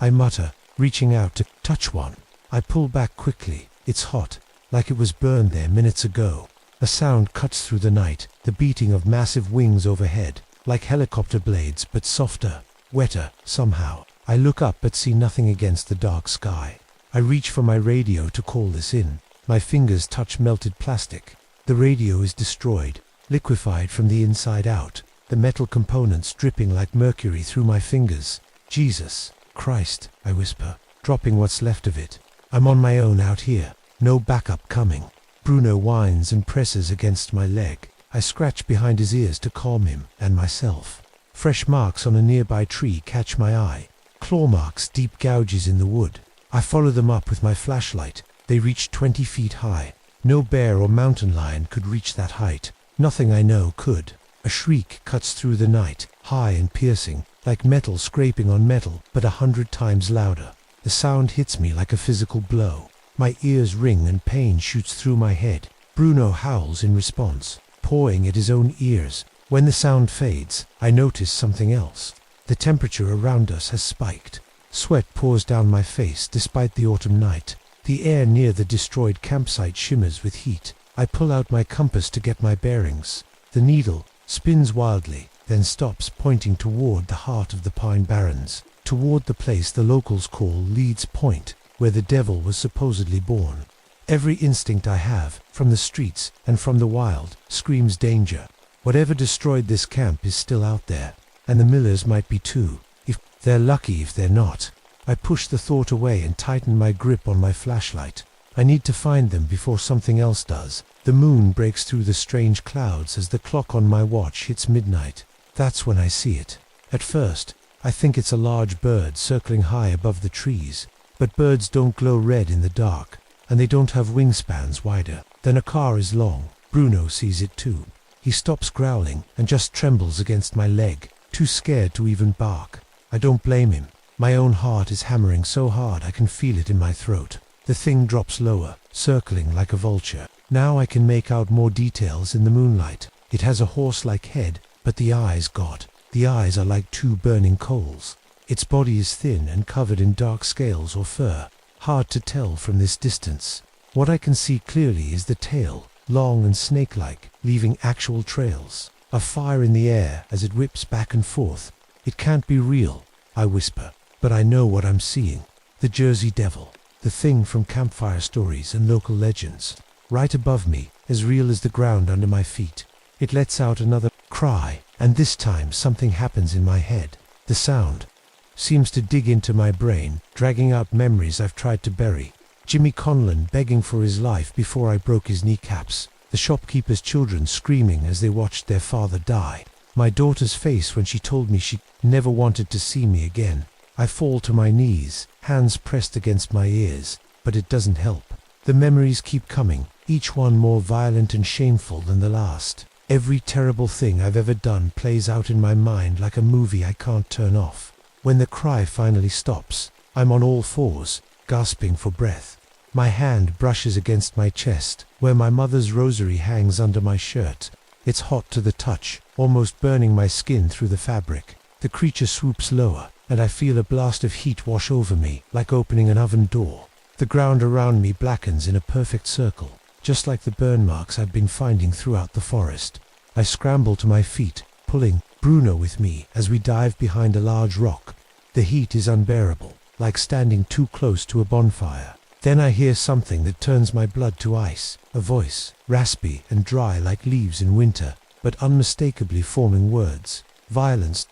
I mutter, reaching out to touch one. I pull back quickly. It's hot, like it was burned there minutes ago. A sound cuts through the night, the beating of massive wings overhead, like helicopter blades but softer, wetter, somehow. I look up but see nothing against the dark sky. I reach for my radio to call this in. My fingers touch melted plastic. The radio is destroyed, liquefied from the inside out, the metal components dripping like mercury through my fingers. Jesus Christ, I whisper, dropping what's left of it. I'm on my own out here, no backup coming. Bruno whines and presses against my leg. I scratch behind his ears to calm him and myself. Fresh marks on a nearby tree catch my eye. Claw marks, deep gouges in the wood. I follow them up with my flashlight. They reach 20 feet high. No bear or mountain lion could reach that height. Nothing I know could. A shriek cuts through the night, high and piercing, like metal scraping on metal, but 100 times louder. The sound hits me like a physical blow. My ears ring and pain shoots through my head. Bruno howls in response, pawing at his own ears. When the sound fades, I notice something else. The temperature around us has spiked. Sweat pours down my face despite the autumn night. The air near the destroyed campsite shimmers with heat. I pull out my compass to get my bearings. The needle spins wildly, then stops, pointing toward the heart of the Pine Barrens, toward the place the locals call Leeds Point, where the devil was supposedly born. Every instinct I have, from the streets and from the wild, screams danger. Whatever destroyed this camp is still out there, and the Millers might be too. If they're lucky if they're not. I push the thought away and tighten my grip on my flashlight. I need to find them before something else does. The moon breaks through the strange clouds as the clock on my watch hits midnight. That's when I see it. At first, I think it's a large bird circling high above the trees. But birds don't glow red in the dark, and they don't have wingspans wider than a car is long. Bruno sees it too. He stops growling and just trembles against my leg, too scared to even bark. I don't blame him. My own heart is hammering so hard I can feel it in my throat. The thing drops lower, circling like a vulture. Now I can make out more details in the moonlight. It has a horse-like head, but the eyes, God, the eyes are like two burning coals. Its body is thin and covered in dark scales or fur, hard to tell from this distance. What I can see clearly is the tail, long and snake-like, leaving actual trails of fire in the air as it whips back and forth. It can't be real, I whisper, but I know what I'm seeing. The Jersey Devil, the thing from campfire stories and local legends. Right above me, as real as the ground under my feet. It lets out another cry, and this time something happens in my head. The sound seems to dig into my brain, dragging out memories I've tried to bury. Jimmy Conlon begging for his life before I broke his kneecaps. The shopkeeper's children screaming as they watched their father die. My daughter's face when she told me she never wanted to see me again. I fall to my knees, hands pressed against my ears, but it doesn't help. The memories keep coming, each one more violent and shameful than the last. Every terrible thing I've ever done plays out in my mind like a movie I can't turn off. When the cry finally stops, I'm on all fours, gasping for breath. My hand brushes against my chest, where my mother's rosary hangs under my shirt. It's hot to the touch, almost burning my skin through the fabric. The creature swoops lower, and I feel a blast of heat wash over me, like opening an oven door. The ground around me blackens in a perfect circle, just like the burn marks I've been finding throughout the forest. I scramble to my feet, pulling Bruno with me as we dive behind a large rock. The heat is unbearable, like standing too close to a bonfire. Then I hear something that turns my blood to ice, a voice, raspy and dry like leaves in winter, but unmistakably forming words. Violence,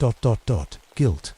guilt,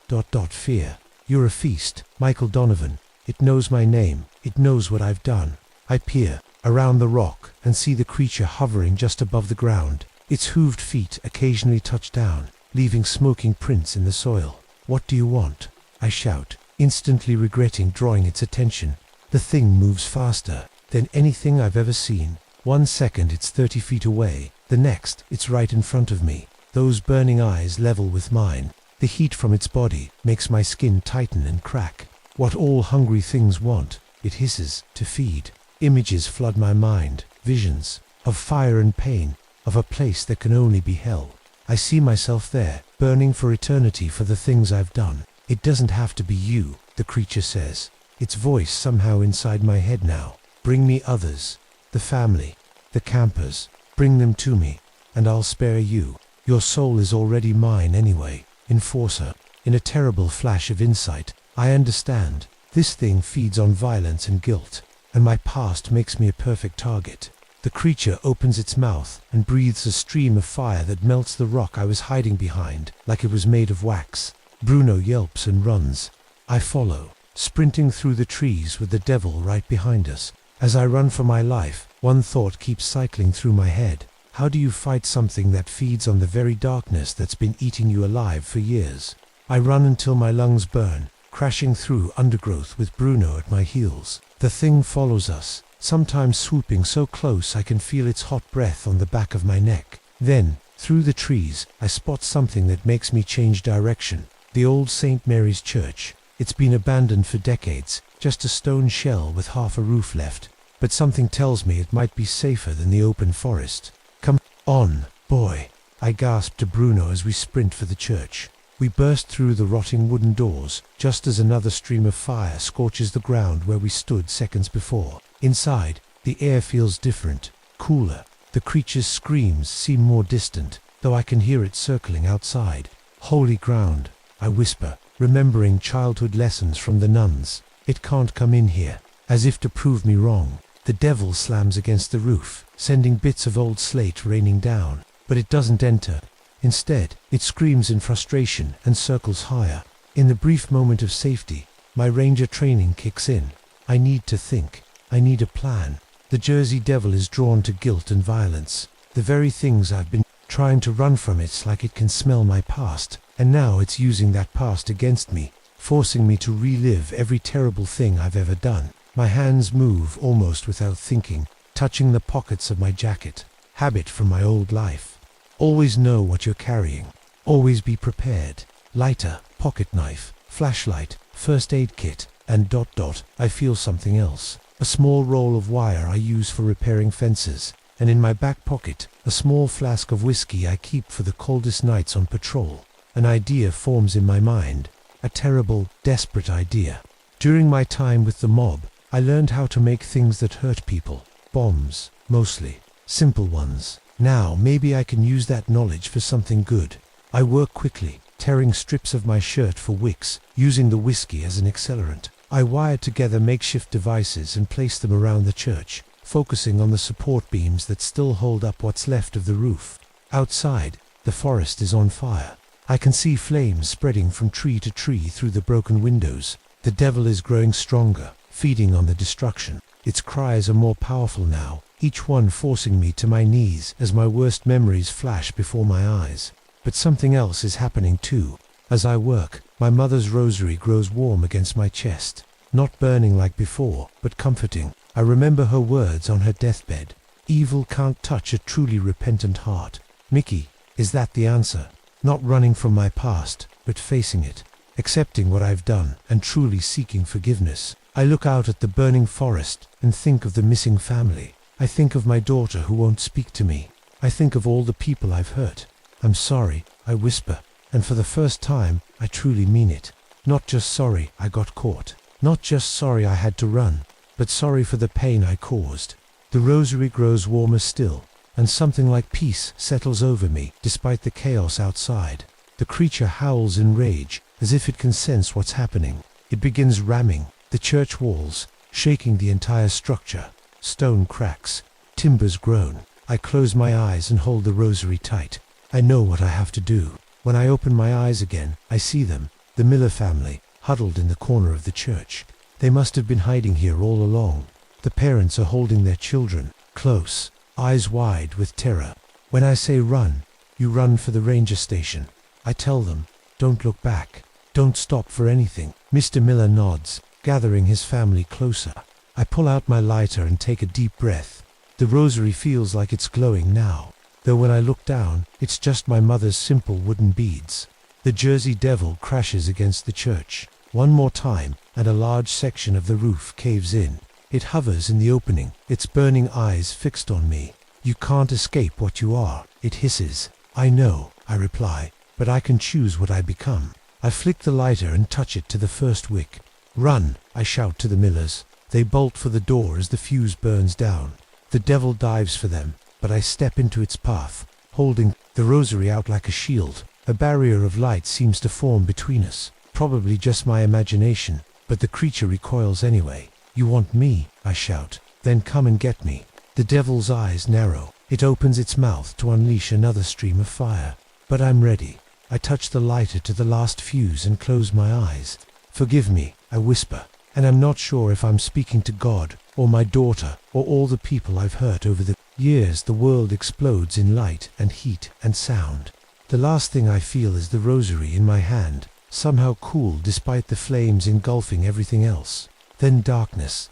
fear. You're a feast, Michael Donovan. It knows my name, it knows what I've done. I peer around the rock and see the creature hovering just above the ground. Its hooved feet occasionally touch down, leaving smoking prints in the soil. What do you want? I shout, instantly regretting drawing its attention. The thing moves faster than anything I've ever seen. 1 second it's 30 feet away, the next it's right in front of me. Those burning eyes level with mine. The heat from its body makes my skin tighten and crack. What all hungry things want, it hisses, to feed. Images flood my mind, visions of fire and pain, of a place that can only be hell. I see myself there, burning for eternity for the things I've done. It doesn't have to be you, the creature says. Its voice somehow inside my head now. Bring me others, the family, the campers. Bring them to me, and I'll spare you. Your soul is already mine anyway. Enforcer. In a terrible flash of insight, I understand. This thing feeds on violence and guilt, and my past makes me a perfect target. The creature opens its mouth and breathes a stream of fire that melts the rock I was hiding behind, like it was made of wax. Bruno yelps and runs. I follow, sprinting through the trees with the devil right behind us. As I run for my life, one thought keeps cycling through my head. How do you fight something that feeds on the very darkness that's been eating you alive for years? I run until my lungs burn, crashing through undergrowth with Bruno at my heels. The thing follows us, sometimes swooping so close I can feel its hot breath on the back of my neck. Then, through the trees, I spot something that makes me change direction. The old St. Mary's Church. It's been abandoned for decades, just a stone shell with half a roof left. But something tells me it might be safer than the open forest. Come on, boy, I gasp to Bruno as we sprint for the church. We burst through the rotting wooden doors, just as another stream of fire scorches the ground where we stood seconds before. Inside, the air feels different, cooler. The creature's screams seem more distant, though I can hear it circling outside. Holy ground, I whisper, remembering childhood lessons from the nuns. It can't come in here. As if to prove me wrong, the devil slams against the roof, sending bits of old slate raining down. But it doesn't enter. Instead, it screams in frustration and circles higher. In the brief moment of safety, My ranger training kicks in. I need to think. I need a plan. The Jersey Devil is drawn to guilt and violence. The very things I've been trying to run from. It's like it can smell my past, and now it's using that past against me, forcing me to relive every terrible thing I've ever done. My hands move almost without thinking, touching the pockets of my jacket. Habit from my old life. Always know what you're carrying. Always be prepared. Lighter, pocket knife, flashlight, first aid kit, and ... I feel something else. A small roll of wire I use for repairing fences, and in my back pocket, a small flask of whiskey I keep for the coldest nights on patrol. An idea forms in my mind. A terrible, desperate idea. During my time with the mob, I learned how to make things that hurt people. Bombs, mostly. Simple ones. Now maybe I can use that knowledge for something good. I work quickly, tearing strips of my shirt for wicks, using the whiskey as an accelerant. I wire together makeshift devices and place them around the church, focusing on the support beams that still hold up what's left of the roof. Outside, the forest is on fire. I can see flames spreading from tree to tree through the broken windows. The devil is growing stronger, feeding on the destruction. Its cries are more powerful now, each one forcing me to my knees as my worst memories flash before my eyes. But something else is happening too. As I work, my mother's rosary grows warm against my chest. Not burning like before, but comforting. I remember her words on her deathbed. Evil can't touch a truly repentant heart. Mickey, is that the answer? Not running from my past, but facing it. Accepting what I've done, and truly seeking forgiveness. I look out at the burning forest, and think of the missing family. I think of my daughter who won't speak to me. I think of all the people I've hurt. I'm sorry, I whisper, and for the first time, I truly mean it. Not just sorry I got caught. Not just sorry I had to run, but sorry for the pain I caused. The rosary grows warmer still, and something like peace settles over me despite the chaos outside. The creature howls in rage, as if it can sense what's happening. It begins ramming the church walls, shaking the entire structure. Stone cracks, timbers groan. I close my eyes and hold the rosary tight. I know what I have to do. When I open my eyes again, I see them, the Miller family, huddled in the corner of the church. They must have been hiding here all along. The parents are holding their children, close, eyes wide with terror. When I say run, you run for the ranger station. I tell them, don't look back. Don't stop for anything. Mr. Miller nods, gathering his family closer. I pull out my lighter and take a deep breath. The rosary feels like it's glowing now, though when I look down, it's just my mother's simple wooden beads. The Jersey Devil crashes against the church. One more time, and a large section of the roof caves in. It hovers in the opening, its burning eyes fixed on me. You can't escape what you are, it hisses. I know, I reply, but I can choose what I become. I flick the lighter and touch it to the first wick. Run, I shout to the Millers. They bolt for the door as the fuse burns down. The devil dives for them, but I step into its path, holding the rosary out like a shield. A barrier of light seems to form between us. Probably just my imagination, but the creature recoils anyway. You want me, I shout. Then come and get me. The devil's eyes narrow. It opens its mouth to unleash another stream of fire. But I'm ready. I touch the lighter to the last fuse and close my eyes. Forgive me, I whisper, and I'm not sure if I'm speaking to God, or my daughter, or all the people I've hurt over the years. The world explodes in light and heat and sound. The last thing I feel is the rosary in my hand, somehow cool despite the flames engulfing everything else. Then darkness.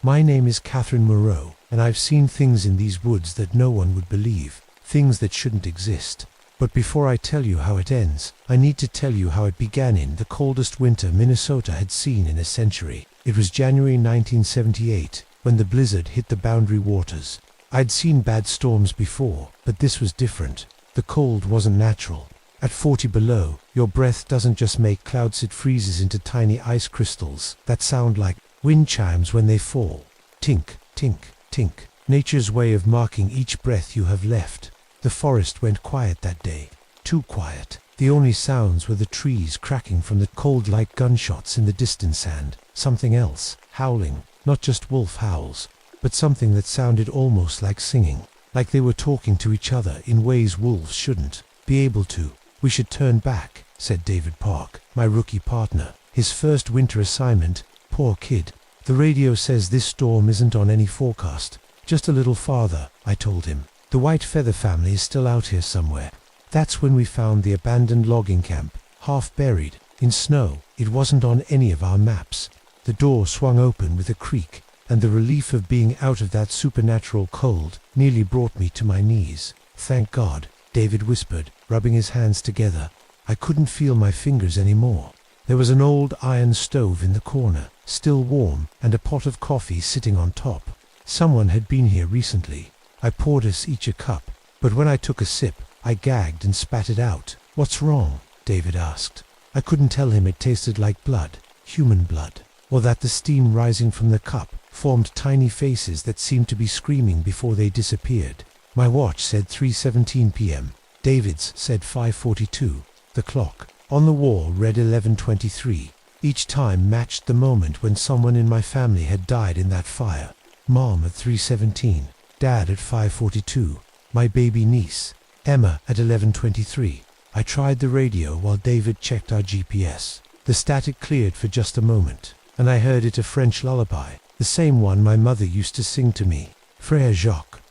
My name is Catherine Moreau, and I've seen things in these woods that no one would believe, things that shouldn't exist. But before I tell you how it ends, I need to tell you how it began in the coldest winter Minnesota had seen in a century. It was January 1978, when the blizzard hit the Boundary Waters. I'd seen bad storms before, but this was different. The cold wasn't natural. At 40 below, your breath doesn't just make clouds, it freezes into tiny ice crystals that sound like wind chimes when they fall. Tink, tink, tink. Nature's way of marking each breath you have left. The forest went quiet that day. Too quiet. The only sounds were the trees cracking from the cold like gunshots in the distance and something else, howling. Not just wolf howls, but something that sounded almost like singing. Like they were talking to each other in ways wolves shouldn't. be able to. We should turn back, said David Park, my rookie partner. His first winter assignment, poor kid. The radio says this storm isn't on any forecast. Just a little farther, I told him. The White Feather family is still out here somewhere. That's when we found the abandoned logging camp, half buried in snow. It wasn't on any of our maps. The door swung open with a creak, and the relief of being out of that supernatural cold nearly brought me to my knees. Thank God, David whispered, rubbing his hands together. I couldn't feel my fingers anymore. There was an old iron stove in the corner, still warm, and a pot of coffee sitting on top. Someone had been here recently. I poured us each a cup, but when I took a sip, I gagged and spat it out. What's wrong? David asked. I couldn't tell him it tasted like blood, human blood, or that the steam rising from the cup formed tiny faces that seemed to be screaming before they disappeared. My watch said 3:17 p.m. David's said 5:42. The clock on the wall read 11:23. Each time matched the moment when someone in my family had died in that fire. Mom at 3:17, Dad at 5:42, my baby niece, Emma at 11:23. I tried the radio while David checked our GPS. The static cleared for just a moment, and I heard it a French lullaby, the same one my mother used to sing to me. Frère Jacques,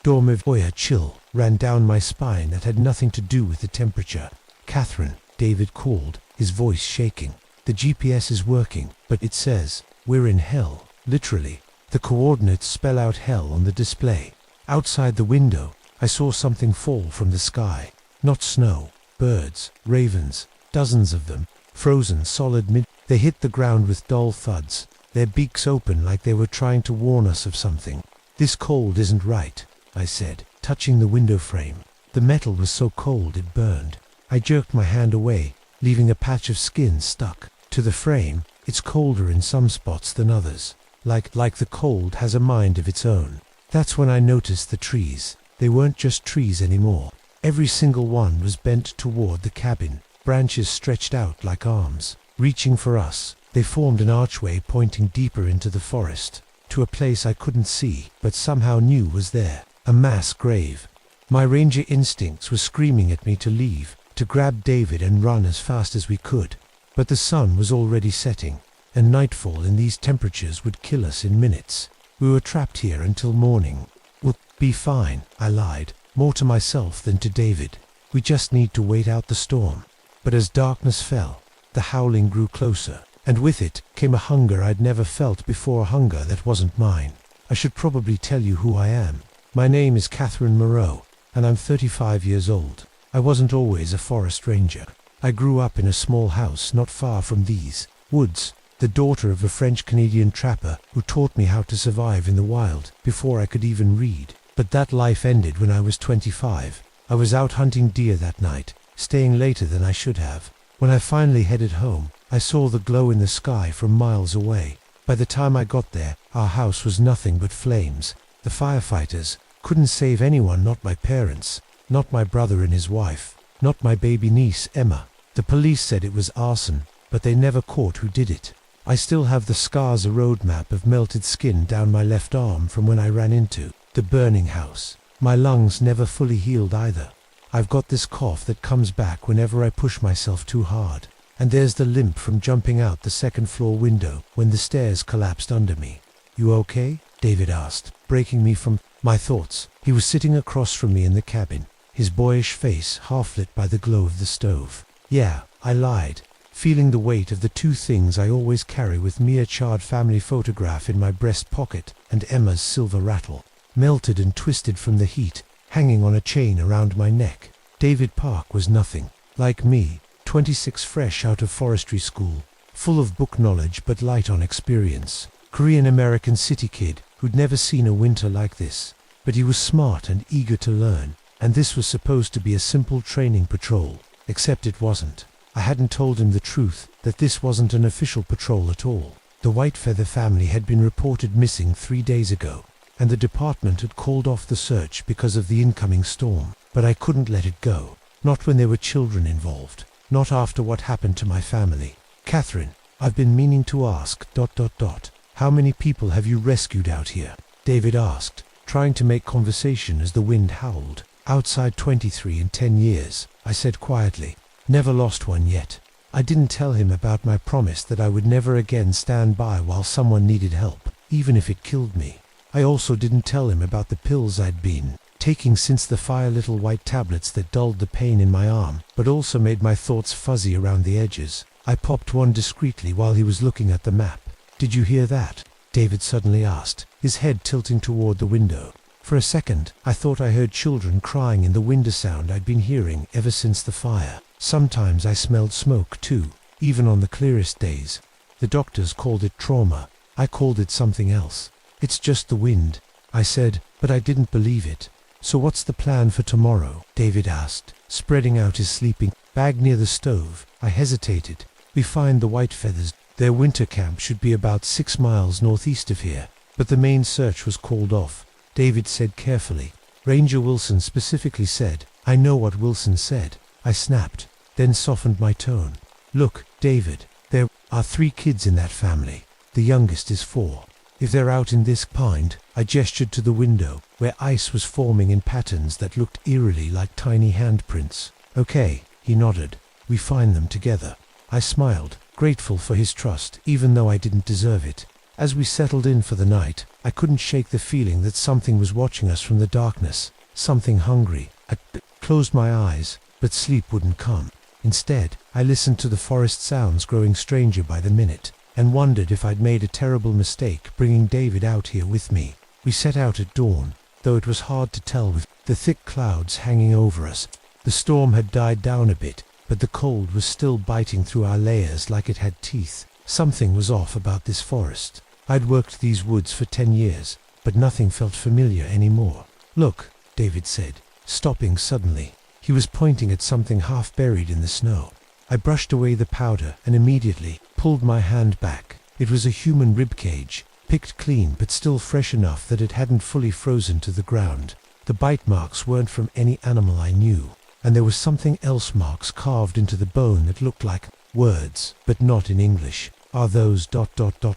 dormez-vous. A chill ran down my spine that had nothing to do with the temperature. Catherine, David called, his voice shaking. The GPS is working, but it says, we're in hell, literally. The coordinates spell out hell on the display. Outside the window, I saw something fall from the sky. Not snow, birds, ravens, dozens of them, frozen solid mid. They hit the ground with dull thuds, their beaks open like they were trying to warn us of something. This cold isn't right, I said, touching the window frame. The metal was so cold it burned. I jerked my hand away, leaving a patch of skin stuck to the frame. It's colder in some spots than others. Like the cold has a mind of its own. That's when I noticed the trees. They weren't just trees anymore. Every single one was bent toward the cabin, branches stretched out like arms, reaching for us. They formed an archway pointing deeper into the forest, to a place I couldn't see, but somehow knew was there, a mass grave. My ranger instincts were screaming at me to leave, to grab David and run as fast as we could. But the sun was already setting, and nightfall in these temperatures would kill us in minutes. We were trapped here until morning. We'll be fine, I lied, more to myself than to David. We just need to wait out the storm. But as darkness fell, the howling grew closer, and with it came a hunger I'd never felt before, a hunger that wasn't mine. I should probably tell you who I am. My name is Catherine Moreau, and I'm 35 years old. I wasn't always a forest ranger. I grew up in a small house not far from these woods, the daughter of a French-Canadian trapper who taught me how to survive in the wild before I could even read. But that life ended when I was 25. I was out hunting deer that night, staying later than I should have. When I finally headed home, I saw the glow in the sky from miles away. By the time I got there, our house was nothing but flames. The firefighters couldn't save anyone, not my parents, not my brother and his wife, not my baby niece, Emma. The police said it was arson, but they never caught who did it. I still have the scars, a road map of melted skin down my left arm from when I ran into the burning house. My lungs never fully healed either. I've got this cough that comes back whenever I push myself too hard. And there's the limp from jumping out the second-floor window when the stairs collapsed under me. You okay? David asked, breaking me from my thoughts. He was sitting across from me in the cabin, his boyish face half-lit by the glow of the stove. Yeah, I lied, feeling the weight of the two things I always carry with me, a charred family photograph in my breast pocket and Emma's silver rattle, melted and twisted from the heat, hanging on a chain around my neck. David Park was nothing like me, 26, fresh out of forestry school, full of book knowledge but light on experience. Korean-American city kid who'd never seen a winter like this. But he was smart and eager to learn, and this was supposed to be a simple training patrol, except it wasn't. I hadn't told him the truth, that this wasn't an official patrol at all. The White Feather family had been reported missing 3 days ago, and the department had called off the search because of the incoming storm. But I couldn't let it go, not when there were children involved. Not after what happened to my family. Catherine, I've been meaning to ask... How many people have you rescued out here? David asked, trying to make conversation as the wind howled. Outside 23 in 10 years, I said quietly. Never lost one yet. I didn't tell him about my promise that I would never again stand by while someone needed help, even if it killed me. I also didn't tell him about the pills I'd been taking since the fire, little white tablets that dulled the pain in my arm, but also made my thoughts fuzzy around the edges. I popped one discreetly while he was looking at the map. "Did you hear that?" David suddenly asked, his head tilting toward the window. For a second, I thought I heard children crying in the wind, a sound I'd been hearing ever since the fire. Sometimes I smelled smoke too, even on the clearest days. The doctors called it trauma. I called it something else. "It's just the wind," I said, but I didn't believe it. "So what's the plan for tomorrow?" David asked, spreading out his sleeping bag near the stove. I hesitated. "We find the white feathers. Their winter camp should be about 6 miles northeast of here, but the main search was called off," David said carefully. "Ranger Wilson specifically said." "I know what Wilson said," I snapped, then softened my tone. "Look, David, there are 3 kids in that family. The youngest is 4. If they're out in this pond," I gestured to the window, where ice was forming in patterns that looked eerily like tiny handprints. "Okay," he nodded. "We find them together." I smiled, grateful for his trust, even though I didn't deserve it. As we settled in for the night, I couldn't shake the feeling that something was watching us from the darkness, something hungry. I closed my eyes, but sleep wouldn't come. Instead, I listened to the forest sounds growing stranger by the minute, and wondered if I'd made a terrible mistake bringing David out here with me. We set out at dawn, though it was hard to tell with the thick clouds hanging over us. The storm had died down a bit, but the cold was still biting through our layers like it had teeth. Something was off about this forest. I'd worked these woods for 10 years, but nothing felt familiar anymore. "Look," David said, stopping suddenly. He was pointing at something half buried in the snow. I brushed away the powder and immediately pulled my hand back. It was a human rib cage, picked clean but still fresh enough that it hadn't fully frozen to the ground. The bite marks weren't from any animal I knew, and there was something else, marks carved into the bone that looked like words, but not in English. "Are those ...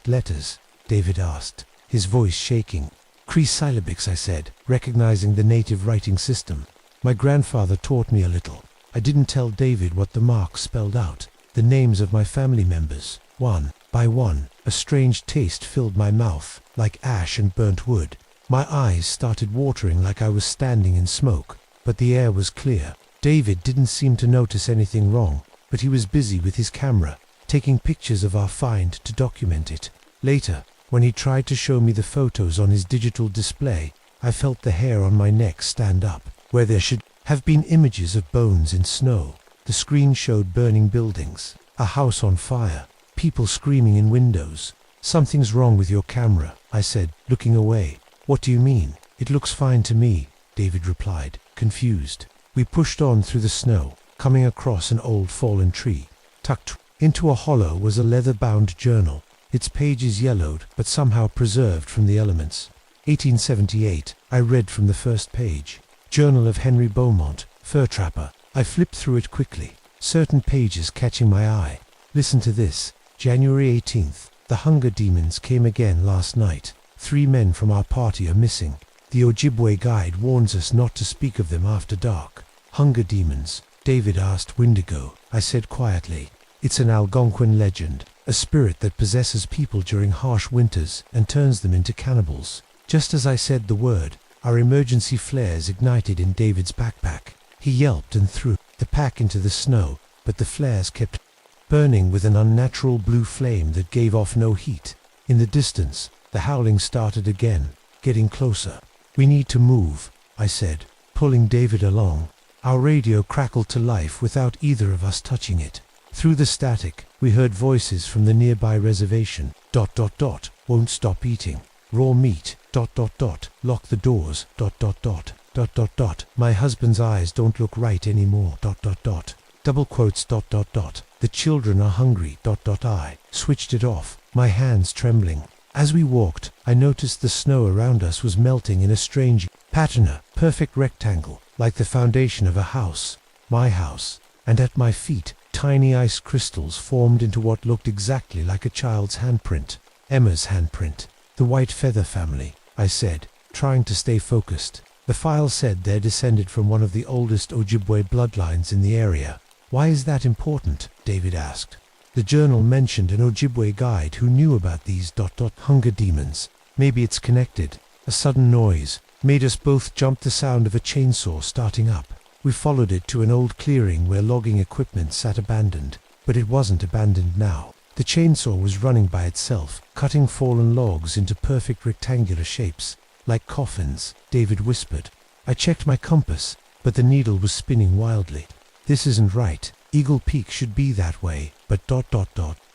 letters?" David asked, his voice shaking. "Cree syllabics," I said, recognizing the native writing system. "My grandfather taught me a little." I didn't tell David what the marks spelled out. The names of my family members. One by one, a strange taste filled my mouth, like ash and burnt wood. My eyes started watering like I was standing in smoke, but the air was clear. David didn't seem to notice anything wrong, but he was busy with his camera, taking pictures of our find to document it. Later, when he tried to show me the photos on his digital display, I felt the hair on my neck stand up, where there should have been images of bones in snow. The screen showed burning buildings, a house on fire, people screaming in windows. "Something's wrong with your camera," I said, looking away. "What do you mean?" "It looks fine to me," David replied, confused. We pushed on through the snow, coming across an old fallen tree. Tucked into a hollow was a leather-bound journal, its pages yellowed but somehow preserved from the elements. 1878, I read from the first page. Journal of Henry Beaumont, fur trapper. I flipped through it quickly, certain pages catching my eye. "Listen to this. January 18th. The hunger demons came again last night. 3 men from our party are missing. The Ojibwe guide warns us not to speak of them after dark." "Hunger demons?" David asked. "Wendigo," I said quietly. "It's an Algonquin legend, a spirit that possesses people during harsh winters and turns them into cannibals." Just as I said the word, our emergency flares ignited in David's backpack. He yelped and threw the pack into the snow, but the flares kept burning with an unnatural blue flame that gave off no heat. In the distance, the howling started again, getting closer. "We need to move," I said, pulling David along. Our radio crackled to life without either of us touching it. Through the static, we heard voices from the nearby reservation. ... "Won't stop eating. Raw meat. ... Lock the doors. ... My husband's eyes don't look right anymore. ... Double quotes. ... The children are hungry. ... I switched it off, my hands trembling. As we walked, I noticed the snow around us was melting in a strange pattern, a perfect rectangle, like the foundation of a house, my house, and at my feet, tiny ice crystals formed into what looked exactly like a child's handprint. Emma's handprint. "The white feather family," I said, trying to stay focused. The file said they're descended from one of the oldest Ojibwe bloodlines in the area. Why is that important? David asked. The journal mentioned an Ojibwe guide who knew about these hunger demons. Maybe it's connected. A sudden noise made us both jump, the sound of a chainsaw starting up. We followed it to an old clearing where logging equipment sat abandoned, but it wasn't abandoned now. The chainsaw was running by itself, cutting fallen logs into perfect rectangular shapes, like coffins, David whispered. I checked my compass, but the needle was spinning wildly. This isn't right. Eagle Peak should be that way, but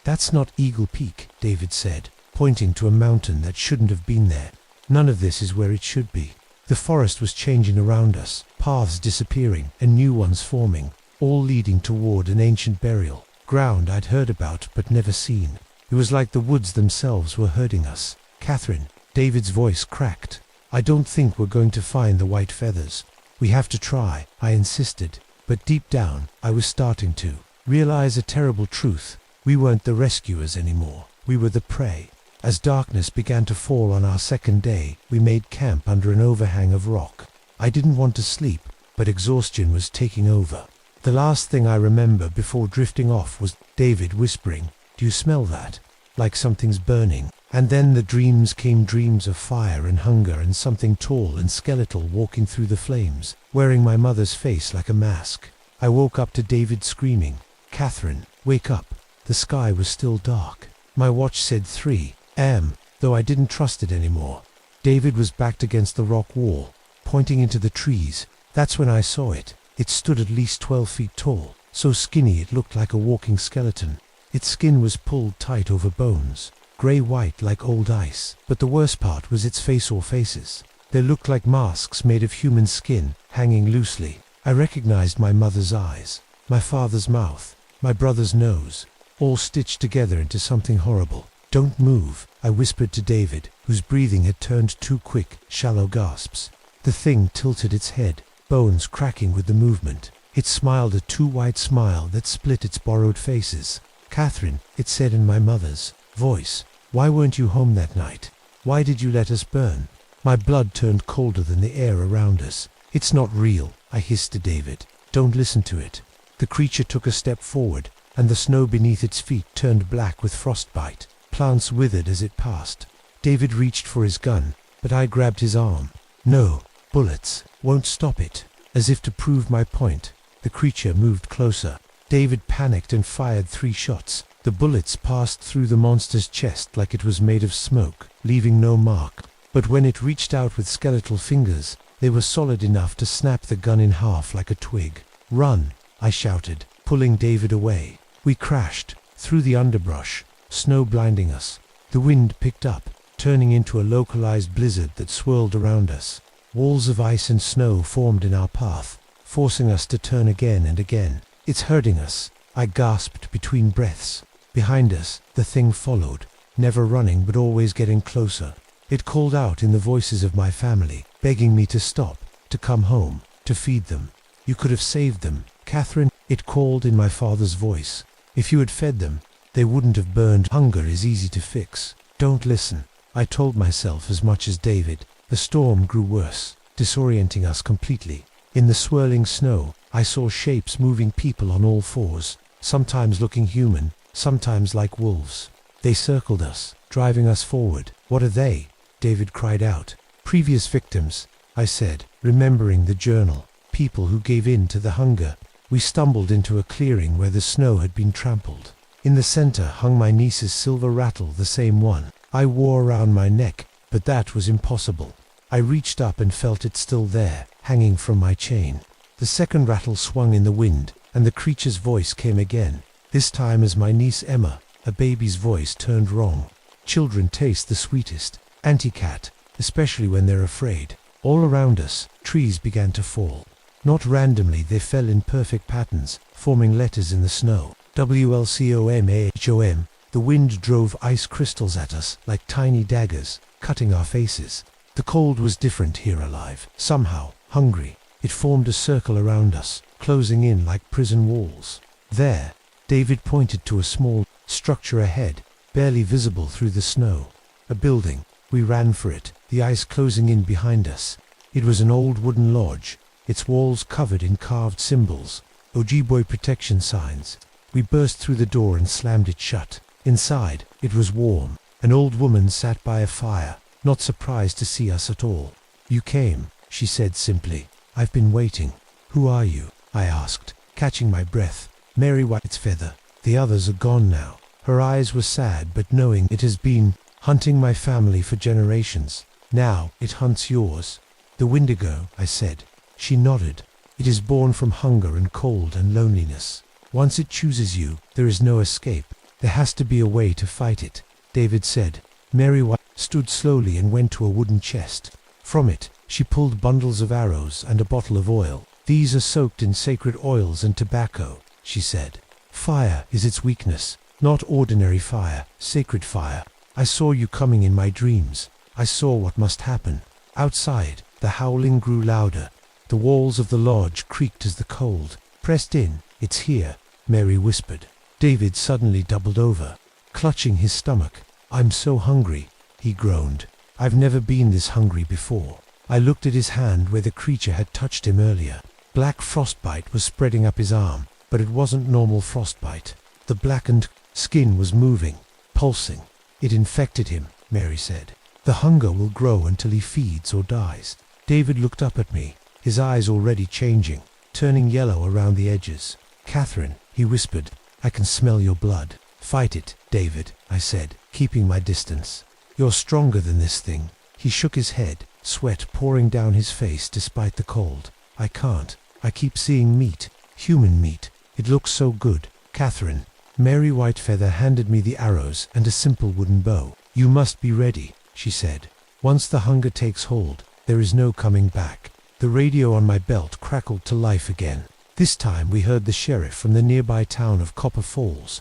That's not Eagle Peak, David said, pointing to a mountain that shouldn't have been there. None of this is where it should be. The forest was changing around us, paths disappearing and new ones forming, all leading toward an ancient burial ground I'd heard about but never seen. It was like the woods themselves were herding us. Catherine, David's voice cracked. I don't think we're going to find the white feathers. We have to try, I insisted. But deep down, I was starting to realize a terrible truth. We weren't the rescuers anymore. We were the prey. As darkness began to fall on our second day, we made camp under an overhang of rock. I didn't want to sleep, but exhaustion was taking over. The last thing I remember before drifting off was David whispering, "Do you smell that? Like something's burning." And then the dreams came, dreams of fire and hunger and something tall and skeletal walking through the flames, wearing my mother's face like a mask. I woke up to David screaming, "Catherine, wake up." The sky was still dark. My watch said 3 a.m., though I didn't trust it anymore. David was backed against the rock wall, pointing into the trees. That's when I saw it. It stood at least 12 feet tall, so skinny it looked like a walking skeleton. Its skin was pulled tight over bones, grey-white like old ice. But the worst part was its face or faces. They looked like masks made of human skin, hanging loosely. I recognized my mother's eyes, my father's mouth, my brother's nose, all stitched together into something horrible. "Don't move," I whispered to David, whose breathing had turned too quick, shallow gasps. The thing tilted its head, bones cracking with the movement. It smiled a too-wide smile that split its borrowed faces. "Catherine," it said in my mother's voice, "why weren't you home that night? Why did you let us burn?" My blood turned colder than the air around us. "It's not real," I hissed to David. "Don't listen to it." The creature took a step forward, and the snow beneath its feet turned black with frostbite. Plants withered as it passed. David reached for his gun, but I grabbed his arm. "No, bullets won't stop it." As if to prove my point, the creature moved closer. David panicked and fired 3 shots. The bullets passed through the monster's chest like it was made of smoke, leaving no mark. But when it reached out with skeletal fingers, they were solid enough to snap the gun in half like a twig. "Run!" I shouted, pulling David away. We crashed through the underbrush, snow blinding us. The wind picked up, turning into a localized blizzard that swirled around us. Walls of ice and snow formed in our path, forcing us to turn again and again. "It's hurting us," I gasped between breaths. Behind us, the thing followed, never running but always getting closer. It called out in the voices of my family, begging me to stop, to come home, to feed them. "You could have saved them, Catherine," it called in my father's voice. "If you had fed them, they wouldn't have burned. Hunger is easy to fix." "Don't listen," I told myself as much as David. The storm grew worse, disorienting us completely. In the swirling snow, I saw shapes moving, people on all fours, sometimes looking human, sometimes like wolves. They circled us, driving us forward. "What are they?" David cried out. "Previous victims," I said, remembering the journal. "People who gave in to the hunger." We stumbled into a clearing where the snow had been trampled. In the center hung my niece's silver rattle, the same one I wore around my neck, but that was impossible. I reached up and felt it still there, hanging from my chain. The second rattle swung in the wind, and the creature's voice came again, this time as my niece Emma. A baby's voice turned wrong. Children taste the sweetest, anti-cat, especially when they're afraid. All around us, trees began to fall. Not randomly, they fell in perfect patterns, forming letters in the snow. WLCOMAHOM. The wind drove ice crystals at us like tiny daggers, cutting our faces. The cold was different here, alive, somehow, hungry. It formed a circle around us, closing in like prison walls. There, David pointed to a small structure ahead, barely visible through the snow. A building. We ran for it, the ice closing in behind us. It was an old wooden lodge, its walls covered in carved symbols, Ojibwe protection signs. We burst through the door and slammed it shut. Inside, it was warm. An old woman sat by a fire, not surprised to see us at all. "You came," she said simply. "I've been waiting." "Who are you?" I asked, catching my breath. "Mary Whitefeather. The others are gone now." Her eyes were sad, but knowing it has been hunting my family for generations. "Now it hunts yours." "The Wendigo," I said. She nodded. "It is born from hunger and cold and loneliness. Once it chooses you, there is no escape. There has to be a way to fight it," David said. Mary White stood slowly and went to a wooden chest. From it, she pulled bundles of arrows and a bottle of oil. "These are soaked in sacred oils and tobacco," she said. "Fire is its weakness, not ordinary fire, sacred fire. I saw you coming in my dreams. I saw what must happen." Outside, the howling grew louder. The walls of the lodge creaked as the cold pressed in. "It's here," Mary whispered. David suddenly doubled over, clutching his stomach. "I'm so hungry," he groaned. "I've never been this hungry before." I looked at his hand where the creature had touched him earlier. Black frostbite was spreading up his arm, but it wasn't normal frostbite. The blackened skin was moving, pulsing. "It infected him," Mary said. "The hunger will grow until he feeds or dies." David looked up at me, his eyes already changing, turning yellow around the edges. "Catherine," he whispered, "I can smell your blood." "Fight it, David," I said, keeping my distance. "You're stronger than this thing." He shook his head, sweat pouring down his face despite the cold. "I can't. I keep seeing meat, human meat. It looks so good." "Catherine." Mary Whitefeather handed me the arrows and a simple wooden bow. "You must be ready," she said. "Once the hunger takes hold, there is no coming back." The radio on my belt crackled to life again. This time we heard the sheriff from the nearby town of Copper Falls. ...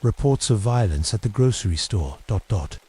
Reports of violence at the grocery store. ...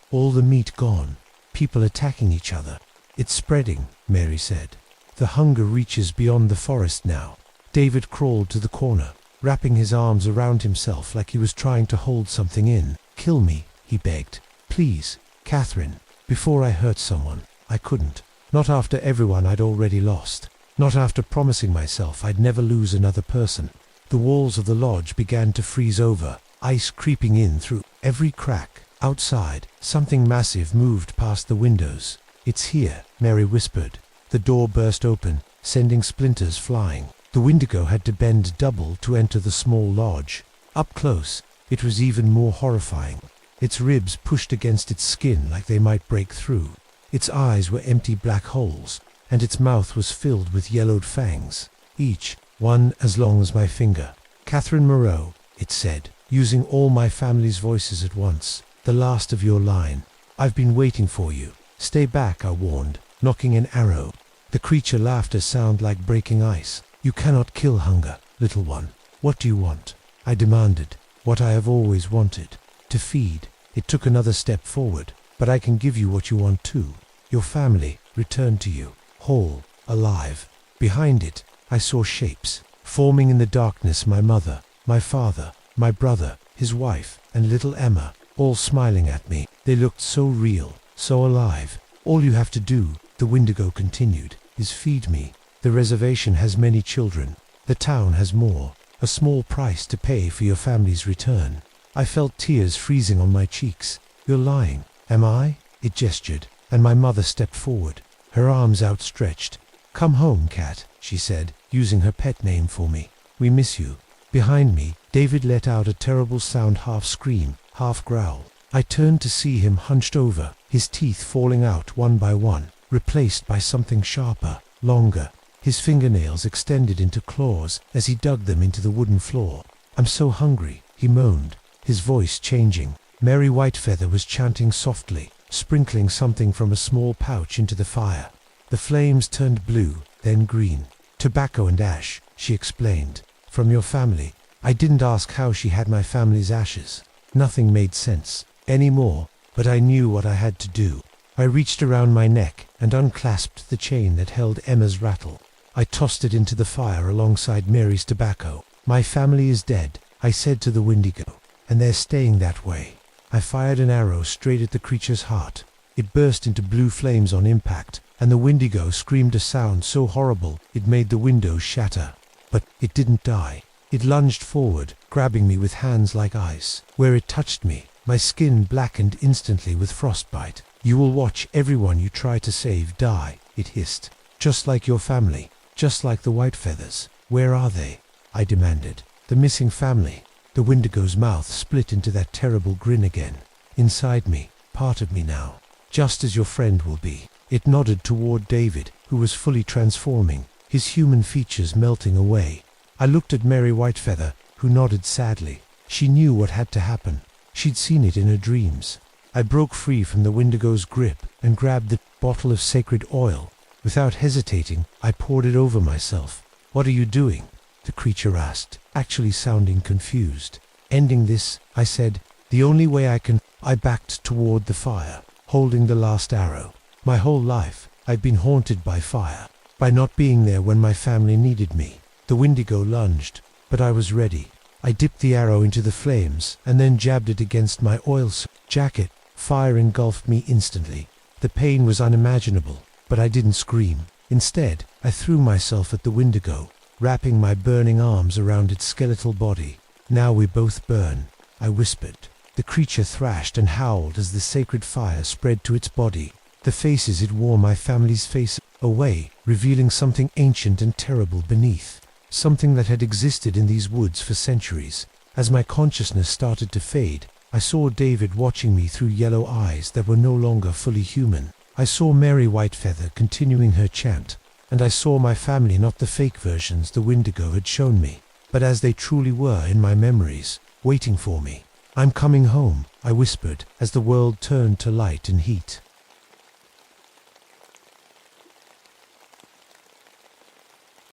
All the meat gone. People attacking each other. "It's spreading," Mary said. "The hunger reaches beyond the forest now." David crawled to the corner, wrapping his arms around himself like he was trying to hold something in. "Kill me," he begged. "Please, Catherine." Before I hurt someone, I couldn't. Not after everyone I'd already lost. Not after promising myself I'd never lose another person. The walls of the lodge began to freeze over, ice creeping in through every crack. Outside, something massive moved past the windows. "It's here," Mary whispered. The door burst open, sending splinters flying. The Wendigo had to bend double to enter the small lodge. Up close, it was even more horrifying. Its ribs pushed against its skin like they might break through. Its eyes were empty black holes, and its mouth was filled with yellowed fangs, each one as long as my finger. "Catherine Moreau," it said, using all my family's voices at once. "The last of your line. I've been waiting for you." "Stay back," I warned, knocking an arrow. The creature laughed a sound like breaking ice. "You cannot kill hunger, little one." "What do you want?" I demanded. "What I have always wanted. To feed." It took another step forward. "But I can give you what you want too. Your family, returned to you, whole, alive." Behind it, I saw shapes, forming in the darkness: my mother, my father, my brother, his wife, and little Emma, all smiling at me. They looked so real, so alive. "All you have to do," the Wendigo continued, "is feed me. The reservation has many children. The town has more. A small price to pay for your family's return." I felt tears freezing on my cheeks. "You're lying." "Am I?" It gestured, and my mother stepped forward, her arms outstretched. "Come home, Cat," she said, using her pet name for me. "We miss you." Behind me, David let out a terrible sound, half scream, half growl. I turned to see him hunched over, his teeth falling out one by one, replaced by something sharper, longer. His fingernails extended into claws as he dug them into the wooden floor. "I'm so hungry," he moaned, his voice changing. Mary Whitefeather was chanting softly, sprinkling something from a small pouch into the fire. The flames turned blue, then green. "Tobacco and ash," she explained. "From your family." I didn't ask how she had my family's ashes. Nothing made sense anymore, but I knew what I had to do. I reached around my neck and unclasped the chain that held Emma's rattle. I tossed it into the fire alongside Mary's tobacco. "My family is dead," I said to the Wendigo, "and they're staying that way." I fired an arrow straight at the creature's heart. It burst into blue flames on impact, and the Wendigo screamed a sound so horrible it made the windows shatter. But it didn't die. It lunged forward, grabbing me with hands like ice. Where it touched me, my skin blackened instantly with frostbite. "You will watch everyone you try to save die," it hissed. "Just like your family, just like the white feathers." "Where are they?" I demanded. "The missing family." The Wendigo's mouth split into that terrible grin again. "Inside me, part of me now, just as your friend will be." It nodded toward David, who was fully transforming, his human features melting away. I looked at Mary Whitefeather, who nodded sadly. She knew what had to happen. She'd seen it in her dreams. I broke free from the Wendigo's grip and grabbed the bottle of sacred oil. Without hesitating, I poured it over myself. "What are you doing?" the creature asked, actually sounding confused. "Ending this," I said. "The only way I can." I backed toward the fire, holding the last arrow. My whole life, I'd been haunted by fire, by not being there when my family needed me. The Wendigo lunged, but I was ready. I dipped the arrow into the flames and then jabbed it against my oil-soaked jacket. Fire engulfed me instantly. The pain was unimaginable, but I didn't scream. Instead, I threw myself at the Wendigo, wrapping my burning arms around its skeletal body. "Now we both burn," I whispered. The creature thrashed and howled as the sacred fire spread to its body. The faces it wore my family's face away, revealing something ancient and terrible beneath. Something that had existed in these woods for centuries. As my consciousness started to fade, I saw David watching me through yellow eyes that were no longer fully human. I saw Mary Whitefeather continuing her chant, and I saw my family, not the fake versions the Wendigo had shown me, but as they truly were in my memories, waiting for me. "I'm coming home," I whispered as the world turned to light and heat.